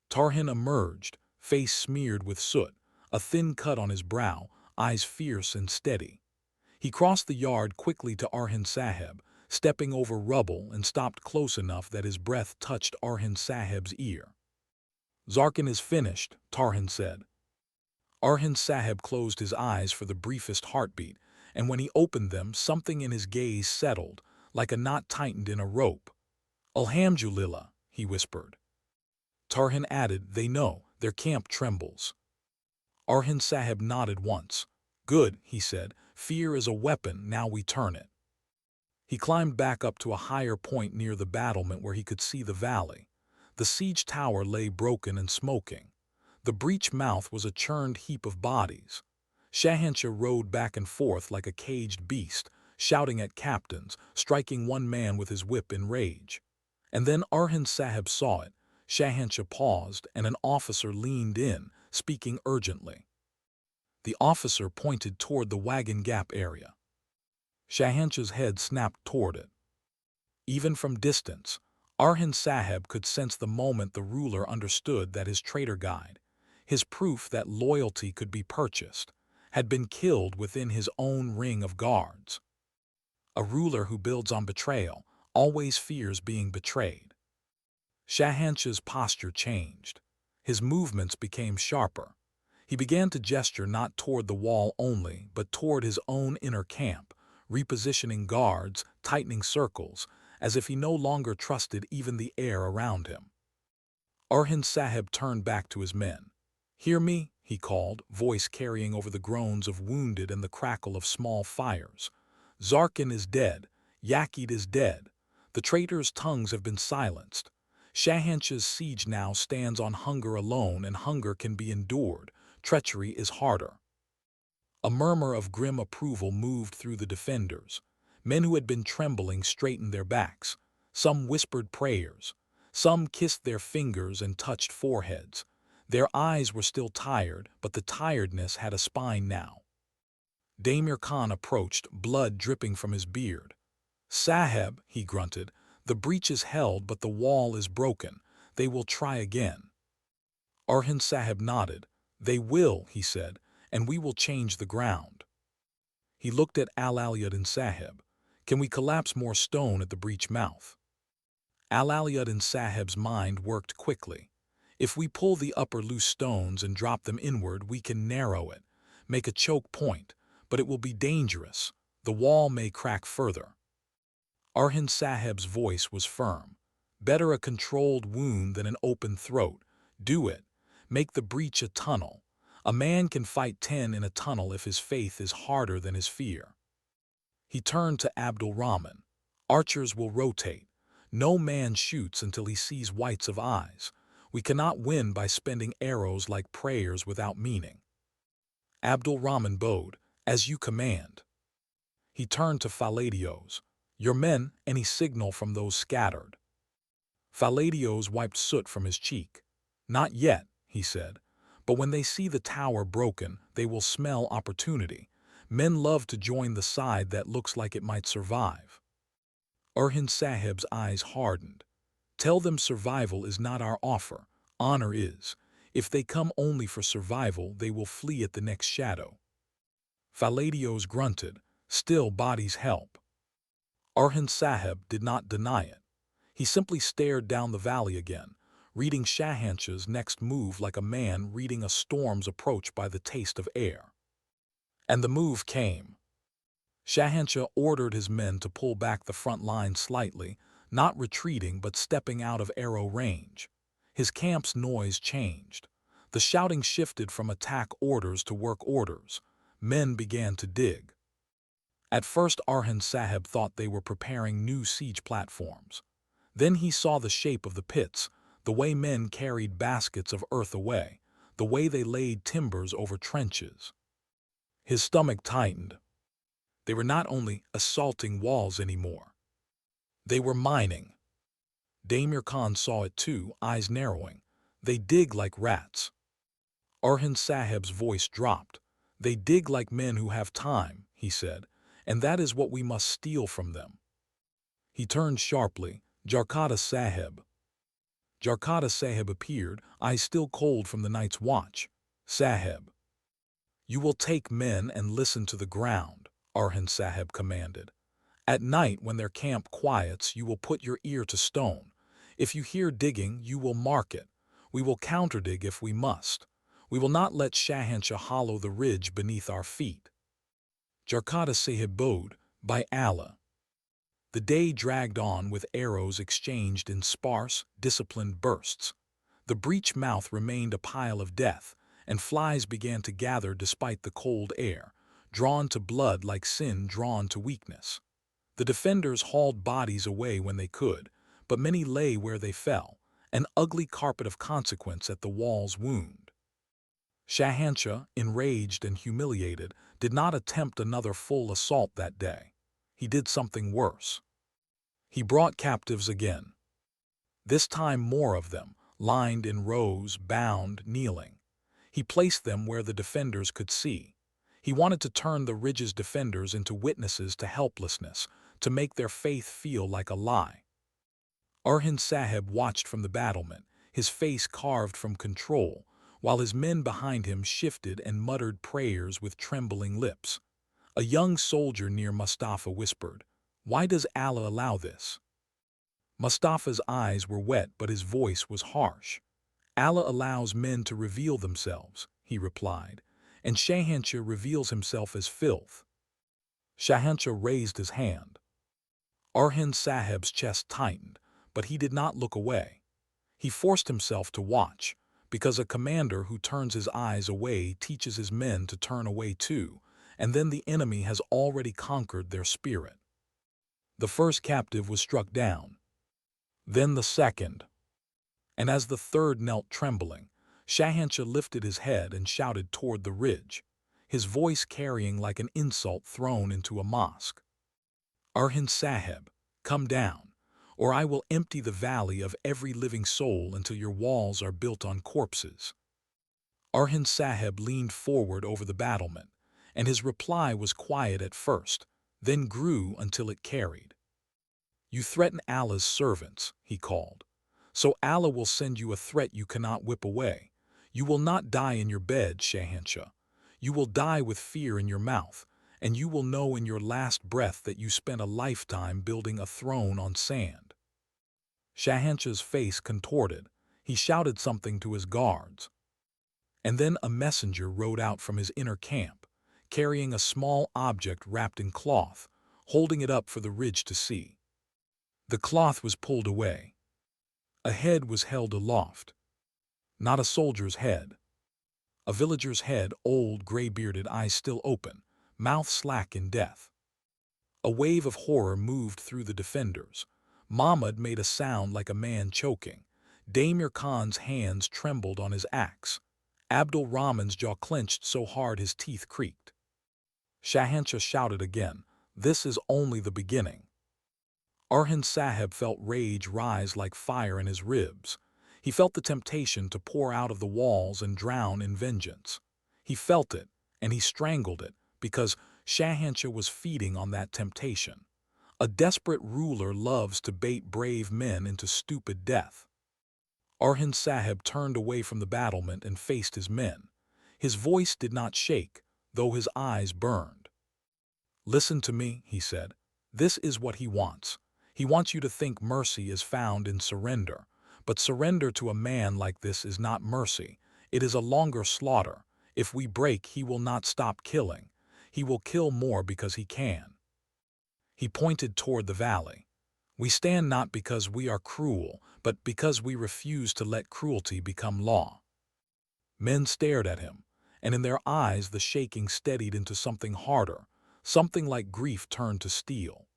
Tarhin emerged, face smeared with soot, a thin cut on his brow, eyes fierce and steady. He crossed the yard quickly to Orhan Sahib, stepping over rubble, and stopped close enough that his breath touched Orhan Sahib's ear. "Zarkin is finished," Tarhin said. Orhan Sahib closed his eyes for the briefest heartbeat, and when he opened them, something in his gaze settled, like a knot tightened in a rope. "Alhamdulillah," he whispered. Tarhin added, "They know, their camp trembles." Orhan Sahib nodded once. "Good," he said, "fear is a weapon, now we turn it." He climbed back up to a higher point near the battlement where he could see the valley. The siege tower lay broken and smoking. The breach mouth was a churned heap of bodies. Shahanshah rode back and forth like a caged beast, shouting at captains, striking one man with his whip in rage. And then Orhan Sahib saw it. Shahanshah paused, and an officer leaned in, speaking urgently. The officer pointed toward the wagon gap area. Shahanshah's head snapped toward it. Even from distance, Orhan Sahib could sense the moment the ruler understood that his traitor guide, his proof that loyalty could be purchased, had been killed within his own ring of guards. A ruler who builds on betrayal always fears being betrayed. Shahanshah's posture changed. His movements became sharper. He began to gesture not toward the wall only, but toward his own inner camp, repositioning guards, tightening circles, as if he no longer trusted even the air around him. Orhan Sahib turned back to his men. "Hear me," he called, voice carrying over the groans of wounded and the crackle of small fires. "Zarkin is dead. Yakid is dead. The traitors' tongues have been silenced. Shahanshah's siege now stands on hunger alone, and hunger can be endured. Treachery is harder." A murmur of grim approval moved through the defenders. Men who had been trembling straightened their backs. Some whispered prayers. Some kissed their fingers and touched foreheads. Their eyes were still tired, but the tiredness had a spine now. Damir Khan approached, blood dripping from his beard. "Sahib," he grunted, "the breach is held, but the wall is broken. They will try again." Orhan Sahib nodded. "They will," he said, "and we will change the ground." He looked at Alevleniyor Sahib. "Can we collapse more stone at the breach mouth?" Alevleniyor Sahib's mind worked quickly. "If we pull the upper loose stones and drop them inward, we can narrow it, make a choke point, but it will be dangerous. The wall may crack further." Orhan Sahib's voice was firm. "Better a controlled wound than an open throat. Do it. Make the breach a tunnel. A man can fight 10 in a tunnel if his faith is harder than his fear." He turned to Abdul Rahman. "Archers will rotate. No man shoots until he sees whites of eyes. We cannot win by spending arrows like prayers without meaning." Abdul Rahman bowed. "As you command." He turned to Faladios. "Your men, any signal from those scattered?" Faladios wiped soot from his cheek. "Not yet," he said, "but when they see the tower broken, they will smell opportunity. Men love to join the side that looks like it might survive." Orhan Sahib's eyes hardened. "Tell them survival is not our offer. Honor is. If they come only for survival, they will flee at the next shadow." Faladios grunted. "Still bodies help." Orhan Sahib did not deny it. He simply stared down the valley again, reading Shahanshah's next move like a man reading a storm's approach by the taste of air. And the move came. Shahanshah ordered his men to pull back the front line slightly, not retreating but stepping out of arrow range. His camp's noise changed. The shouting shifted from attack orders to work orders. Men began to dig. At first Orhan Sahib thought they were preparing new siege platforms. Then he saw the shape of the pits, the way men carried baskets of earth away, the way they laid timbers over trenches. His stomach tightened. They were not only assaulting walls anymore. They were mining. Damir Khan saw it too, eyes narrowing. "They dig like rats." Orhan Sahib's voice dropped. "They dig like men who have time," he said, "and that is what we must steal from them." He turned sharply. "Jarkata Sahib." Jarkata Sahib appeared, eyes still cold from the night's watch. "Sahib." "You will take men and listen to the ground," Orhan Sahib commanded. "At night when their camp quiets, you will put your ear to stone. If you hear digging, you will mark it. We will counterdig if we must. We will not let Shahanshah hollow the ridge beneath our feet." Jarkata Sahib bowed. "By Allah." The day dragged on with arrows exchanged in sparse, disciplined bursts. The breach mouth remained a pile of death, and flies began to gather despite the cold air, drawn to blood like sin drawn to weakness. The defenders hauled bodies away when they could, but many lay where they fell, an ugly carpet of consequence at the wall's wound. Shahanshah, enraged and humiliated, did not attempt another full assault that day. He did something worse. He brought captives again. This time more of them, lined in rows, bound, kneeling. He placed them where the defenders could see. He wanted to turn the ridge's defenders into witnesses to helplessness, to make their faith feel like a lie. Orhan Sahib watched from the battlement, his face carved from control, while his men behind him shifted and muttered prayers with trembling lips. A young soldier near Mustafa whispered, "Why does Allah allow this?" Mustafa's eyes were wet, but his voice was harsh. Allah allows men to reveal themselves, he replied, and Shahanshah reveals himself as filth. Shahanshah raised his hand. Orhan Sahib's chest tightened, but he did not look away. He forced himself to watch, because a commander who turns his eyes away teaches his men to turn away too, and then the enemy has already conquered their spirit. The first captive was struck down. Then the second. And as the third knelt trembling, Shahanshah lifted his head and shouted toward the ridge, his voice carrying like an insult thrown into a mosque. Orhan Sahib, come down, or I will empty the valley of every living soul until your walls are built on corpses. Orhan Sahib leaned forward over the battlement, and his reply was quiet at first, then grew until it carried. You threaten Allah's servants, he called. So Allah will send you a threat you cannot whip away. You will not die in your bed, Shahanshah. You will die with fear in your mouth, and you will know in your last breath that you spent a lifetime building a throne on sand. Shahanshah's face contorted. He shouted something to his guards. And then a messenger rode out from his inner camp, carrying a small object wrapped in cloth, holding it up for the ridge to see. The cloth was pulled away. A head was held aloft. Not a soldier's head. A villager's head, old, gray-bearded, eyes still open, mouth slack in death. A wave of horror moved through the defenders. Mahmud made a sound like a man choking. Damir Khan's hands trembled on his axe. Abdul Rahman's jaw clenched so hard his teeth creaked. Shahanshah shouted again, "This is only the beginning." Orhan Sahib felt rage rise like fire in his ribs. He felt the temptation to pour out of the walls and drown in vengeance. He felt it, and he strangled it, because Shahanshah was feeding on that temptation. A desperate ruler loves to bait brave men into stupid death. Orhan Sahib turned away from the battlement and faced his men. His voice did not shake, though his eyes burned. "Listen to me," he said. "This is what he wants. He wants you to think mercy is found in surrender. But surrender to a man like this is not mercy. It is a longer slaughter. If we break, he will not stop killing. He will kill more because he can." He pointed toward the valley. "We stand not because we are cruel, but because we refuse to let cruelty become law." Men stared at him, and in their eyes the shaking steadied into something harder, something like grief turned to steel.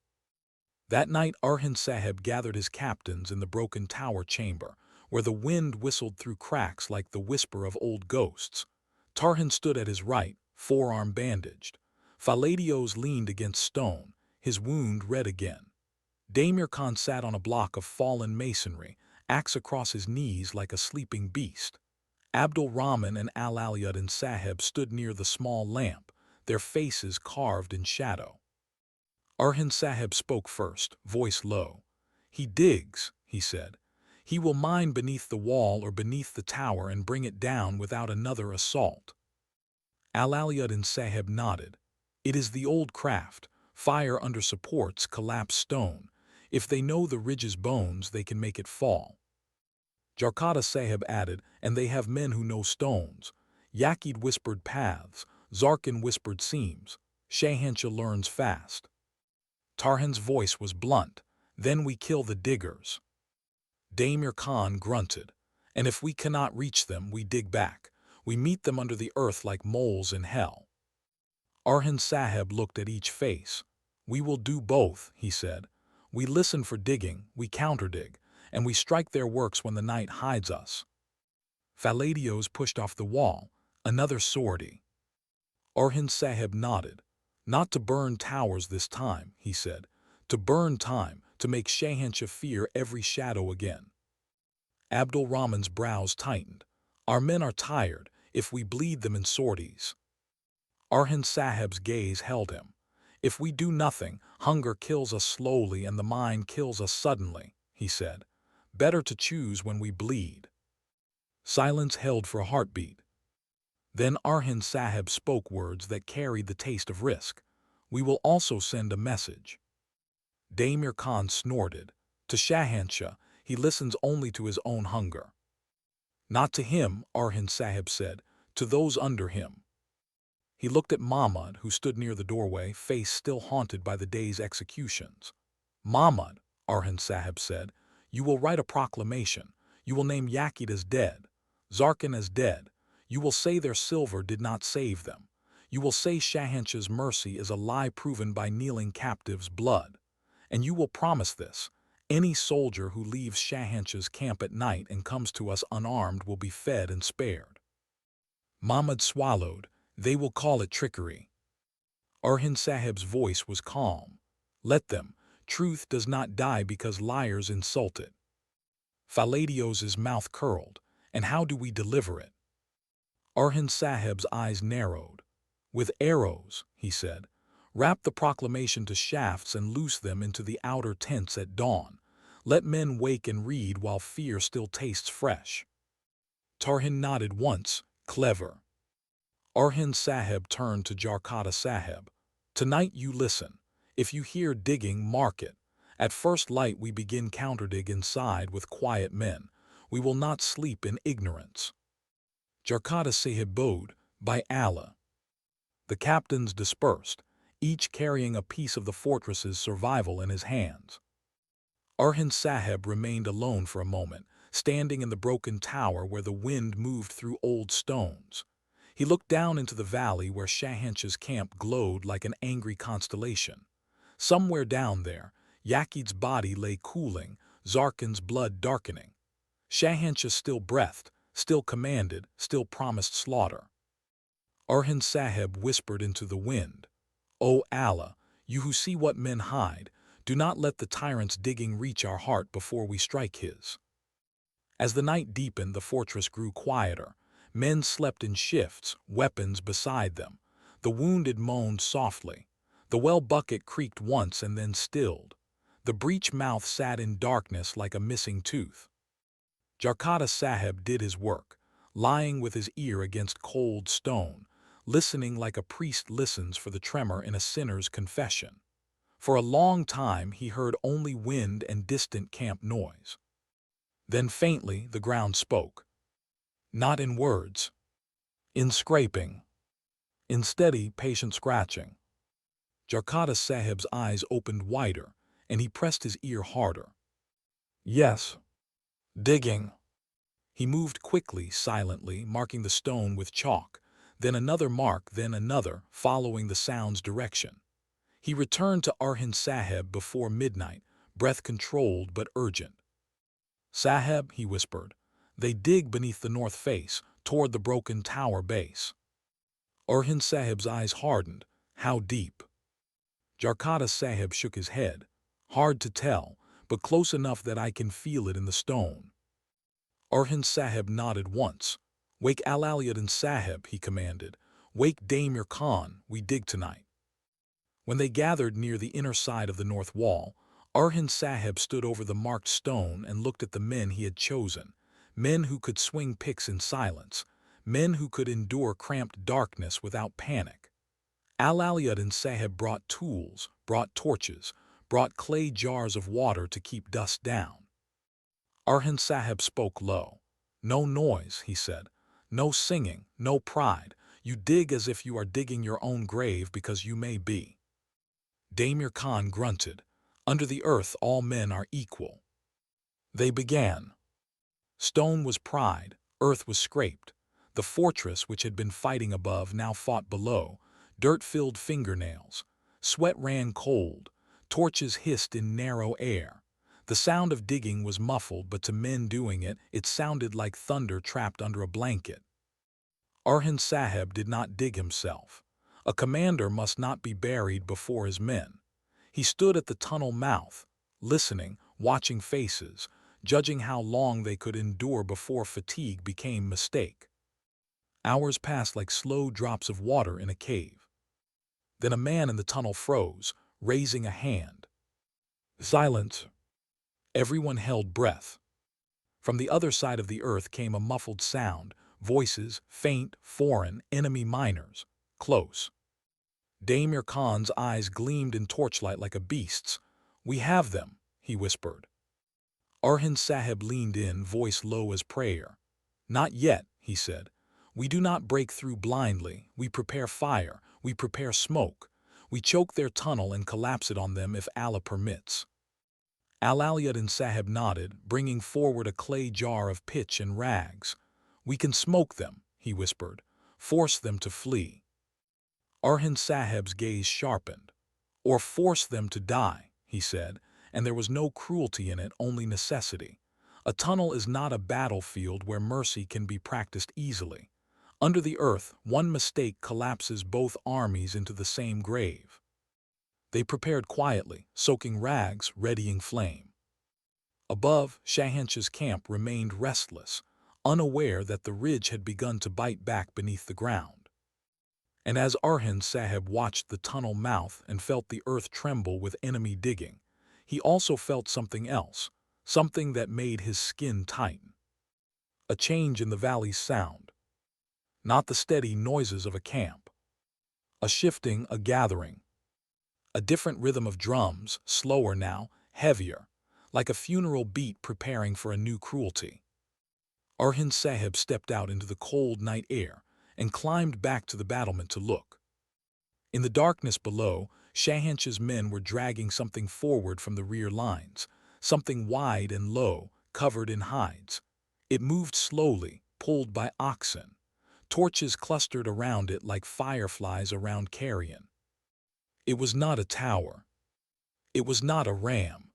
That night Orhan Sahib gathered his captains in the broken tower chamber, where the wind whistled through cracks like the whisper of old ghosts. Tarhan stood at his right, forearm bandaged. Faladios leaned against stone, his wound red again. Damir Khan sat on a block of fallen masonry, axe across his knees like a sleeping beast. Abdul Rahman and Alauddin Sahib stood near the small lamp, their faces carved in shadow. Orhan Sahib spoke first, voice low. "He digs," he said. "He will mine beneath the wall or beneath the tower and bring it down without another assault." Alauddin Sahib nodded. "It is the old craft. Fire under supports, collapse stone. If they know the ridge's bones, they can make it fall." Jarkata Sahib added, "And they have men who know stones." Yaqid whispered paths. Zarkin whispered seams. Shahanshah learns fast. Tarhan's voice was blunt. "Then we kill the diggers." Damir Khan grunted. "And if we cannot reach them, we dig back. We meet them under the earth like moles in hell." Orhan Sahib looked at each face. "We will do both," he said. "We listen for digging, we counterdig, and we strike their works when the night hides us." Faladios pushed off the wall, another sortie. Orhan Sahib nodded. "Not to burn towers this time," he said. "To burn time, to make Shahanshah fear every shadow again." Abdul Rahman's brows tightened. "Our men are tired, if we bleed them in sorties." Orhan Sahib's gaze held him. "If we do nothing, hunger kills us slowly and the mind kills us suddenly," he said. "Better to choose when we bleed." Silence held for a heartbeat. Then Orhan Sahib spoke words that carried the taste of risk. "We will also send a message." Damir Khan snorted. To Shahanshah, he listens only to his own hunger. Not to him, Orhan Sahib said, to those under him. He looked at Mahmud, who stood near the doorway, face still haunted by the day's executions. Mahmud, Orhan Sahib said, you will write a proclamation. You will name Yaqid as dead, Zarkin as dead. You will say their silver did not save them. You will say Shahanshah's mercy is a lie proven by kneeling captives' blood. And you will promise this. Any soldier who leaves Shahanshah's camp at night and comes to us unarmed will be fed and spared. Mahmud swallowed. They will call it trickery. Orhan Sahib's voice was calm. Let them. Truth does not die because liars insult it. Faladios's mouth curled. And how do we deliver it? Orhan Sahib's eyes narrowed. With arrows, he said. Wrap the proclamation to shafts and loose them into the outer tents at dawn. Let men wake and read while fear still tastes fresh. Tarhan nodded once. Clever. Orhan Sahib turned to Jarkata Sahib. Tonight you listen. If you hear digging, mark it. At first light we begin counterdig inside with quiet men. We will not sleep in ignorance. Jarkata Sahib bowed. By Allah. The captains dispersed, each carrying a piece of the fortress's survival in his hands. Orhan Sahib remained alone for a moment, standing in the broken tower where the wind moved through old stones. He looked down into the valley where Shahanshah's camp glowed like an angry constellation. Somewhere down there, Yaqid's body lay cooling, Zarkin's blood darkening. Shahanshah still breathed, still commanded, still promised slaughter. Orhan Sahib whispered into the wind, O Allah, you who see what men hide, do not let the tyrant's digging reach our heart before we strike his. As the night deepened, the fortress grew quieter. Men slept in shifts, weapons beside them. The wounded moaned softly. The well bucket creaked once and then stilled. The breech mouth sat in darkness like a missing tooth. Jarkata Sahib did his work, lying with his ear against cold stone, listening like a priest listens for the tremor in a sinner's confession. For a long time he heard only wind and distant camp noise. Then faintly the ground spoke. Not in words. In scraping. In steady, patient scratching. Jarkata Sahib's eyes opened wider, and he pressed his ear harder. Yes. Digging. He moved quickly, silently, marking the stone with chalk, then another mark, then another, following the sound's direction. He returned to Orhan Sahib before midnight, breath controlled but urgent. Sahib, he whispered, they dig beneath the north face, toward the broken tower base. Orhan Sahib's eyes hardened. How deep? Jarkata Sahib shook his head. Hard to tell, but close enough that I can feel it in the stone. Orhan Sahib nodded once. Wake Alevleniyor Sahib, he commanded. Wake Damir Khan, we dig tonight. When they gathered near the inner side of the north wall, Orhan Sahib stood over the marked stone and looked at the men he had chosen, men who could swing picks in silence, men who could endure cramped darkness without panic. Alevleniyor Sahib brought tools, brought torches, brought clay jars of water to keep dust down. Orhan Sahib spoke low. No noise, he said. No singing, no pride. You dig as if you are digging your own grave because you may be. Damir Khan grunted. Under the earth all men are equal. They began. Stone was pried, earth was scraped. The fortress which had been fighting above now fought below. Dirt filled fingernails. Sweat ran cold. Torches hissed in narrow air. The sound of digging was muffled, but to men doing it, it sounded like thunder trapped under a blanket. Orhan Sahib did not dig himself. A commander must not be buried before his men. He stood at the tunnel mouth, listening, watching faces, judging how long they could endure before fatigue became mistake. Hours passed like slow drops of water in a cave. Then a man in the tunnel froze, raising a hand. Silence. Everyone held breath. From the other side of the earth came a muffled sound, voices, faint, foreign, enemy miners, close. Damir Khan's eyes gleamed in torchlight like a beast's. We have them, he whispered. Orhan Sahib leaned in, voice low as prayer. "Not yet," he said. "We do not break through blindly. We prepare fire. We prepare smoke. We choke their tunnel and collapse it on them if Allah permits." Alauddin Sahib nodded, bringing forward a clay jar of pitch and rags. "We can smoke them," he whispered. "Force them to flee." Orhan Sahib's gaze sharpened. "Or force them to die," he said, and there was no cruelty in it, only necessity. A tunnel is not a battlefield where mercy can be practiced easily. Under the earth, one mistake collapses both armies into the same grave. They prepared quietly, soaking rags, readying flame. Above, Shahanshah's camp remained restless, unaware that the ridge had begun to bite back beneath the ground. And as Orhan Sahib watched the tunnel mouth and felt the earth tremble with enemy digging, he also felt something else, something that made his skin tighten. A change in the valley's sound. Not the steady noises of a camp. A shifting, a gathering. A different rhythm of drums, slower now, heavier, like a funeral beat preparing for a new cruelty. Orhan Sahib stepped out into the cold night air and climbed back to the battlement to look. In the darkness below, Shahanshah's men were dragging something forward from the rear lines, something wide and low, covered in hides. It moved slowly, pulled by oxen. Torches clustered around it like fireflies around carrion. It was not a tower. It was not a ram.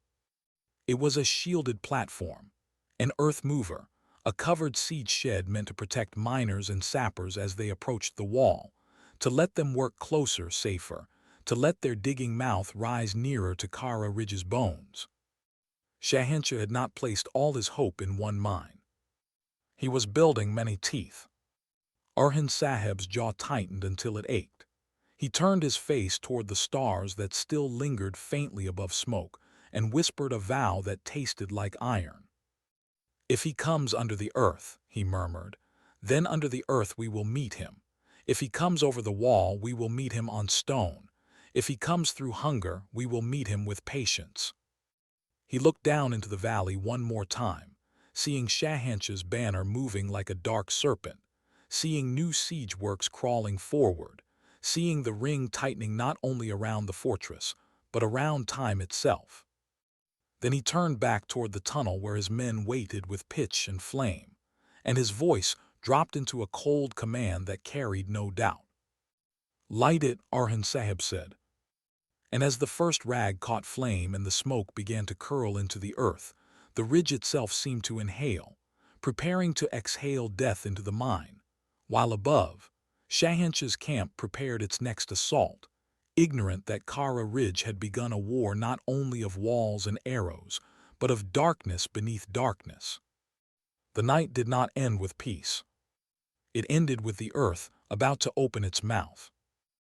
It was a shielded platform, an earth mover, a covered seed shed meant to protect miners and sappers as they approached the wall, to let them work closer, safer, to let their digging mouth rise nearer to Kara Ridge's bones. Shahanshah had not placed all his hope in one mine. He was building many teeth. Orhan Sahib's jaw tightened until it ached. He turned his face toward the stars that still lingered faintly above smoke and whispered a vow that tasted like iron. "If he comes under the earth," he murmured, "then under the earth we will meet him. If he comes over the wall, we will meet him on stone. If he comes through hunger, we will meet him with patience." He looked down into the valley one more time, seeing Shahanshah's banner moving like a dark serpent, seeing new siege works crawling forward, seeing the ring tightening not only around the fortress, but around time itself. Then he turned back toward the tunnel where his men waited with pitch and flame, and his voice dropped into a cold command that carried no doubt. "Light it," Orhan Sahib said. And as the first rag caught flame and the smoke began to curl into the earth, the ridge itself seemed to inhale, preparing to exhale death into the mine, while above, Shahanshah's camp prepared its next assault, ignorant that Kara Ridge had begun a war not only of walls and arrows, but of darkness beneath darkness. The night did not end with peace. It ended with the earth about to open its mouth.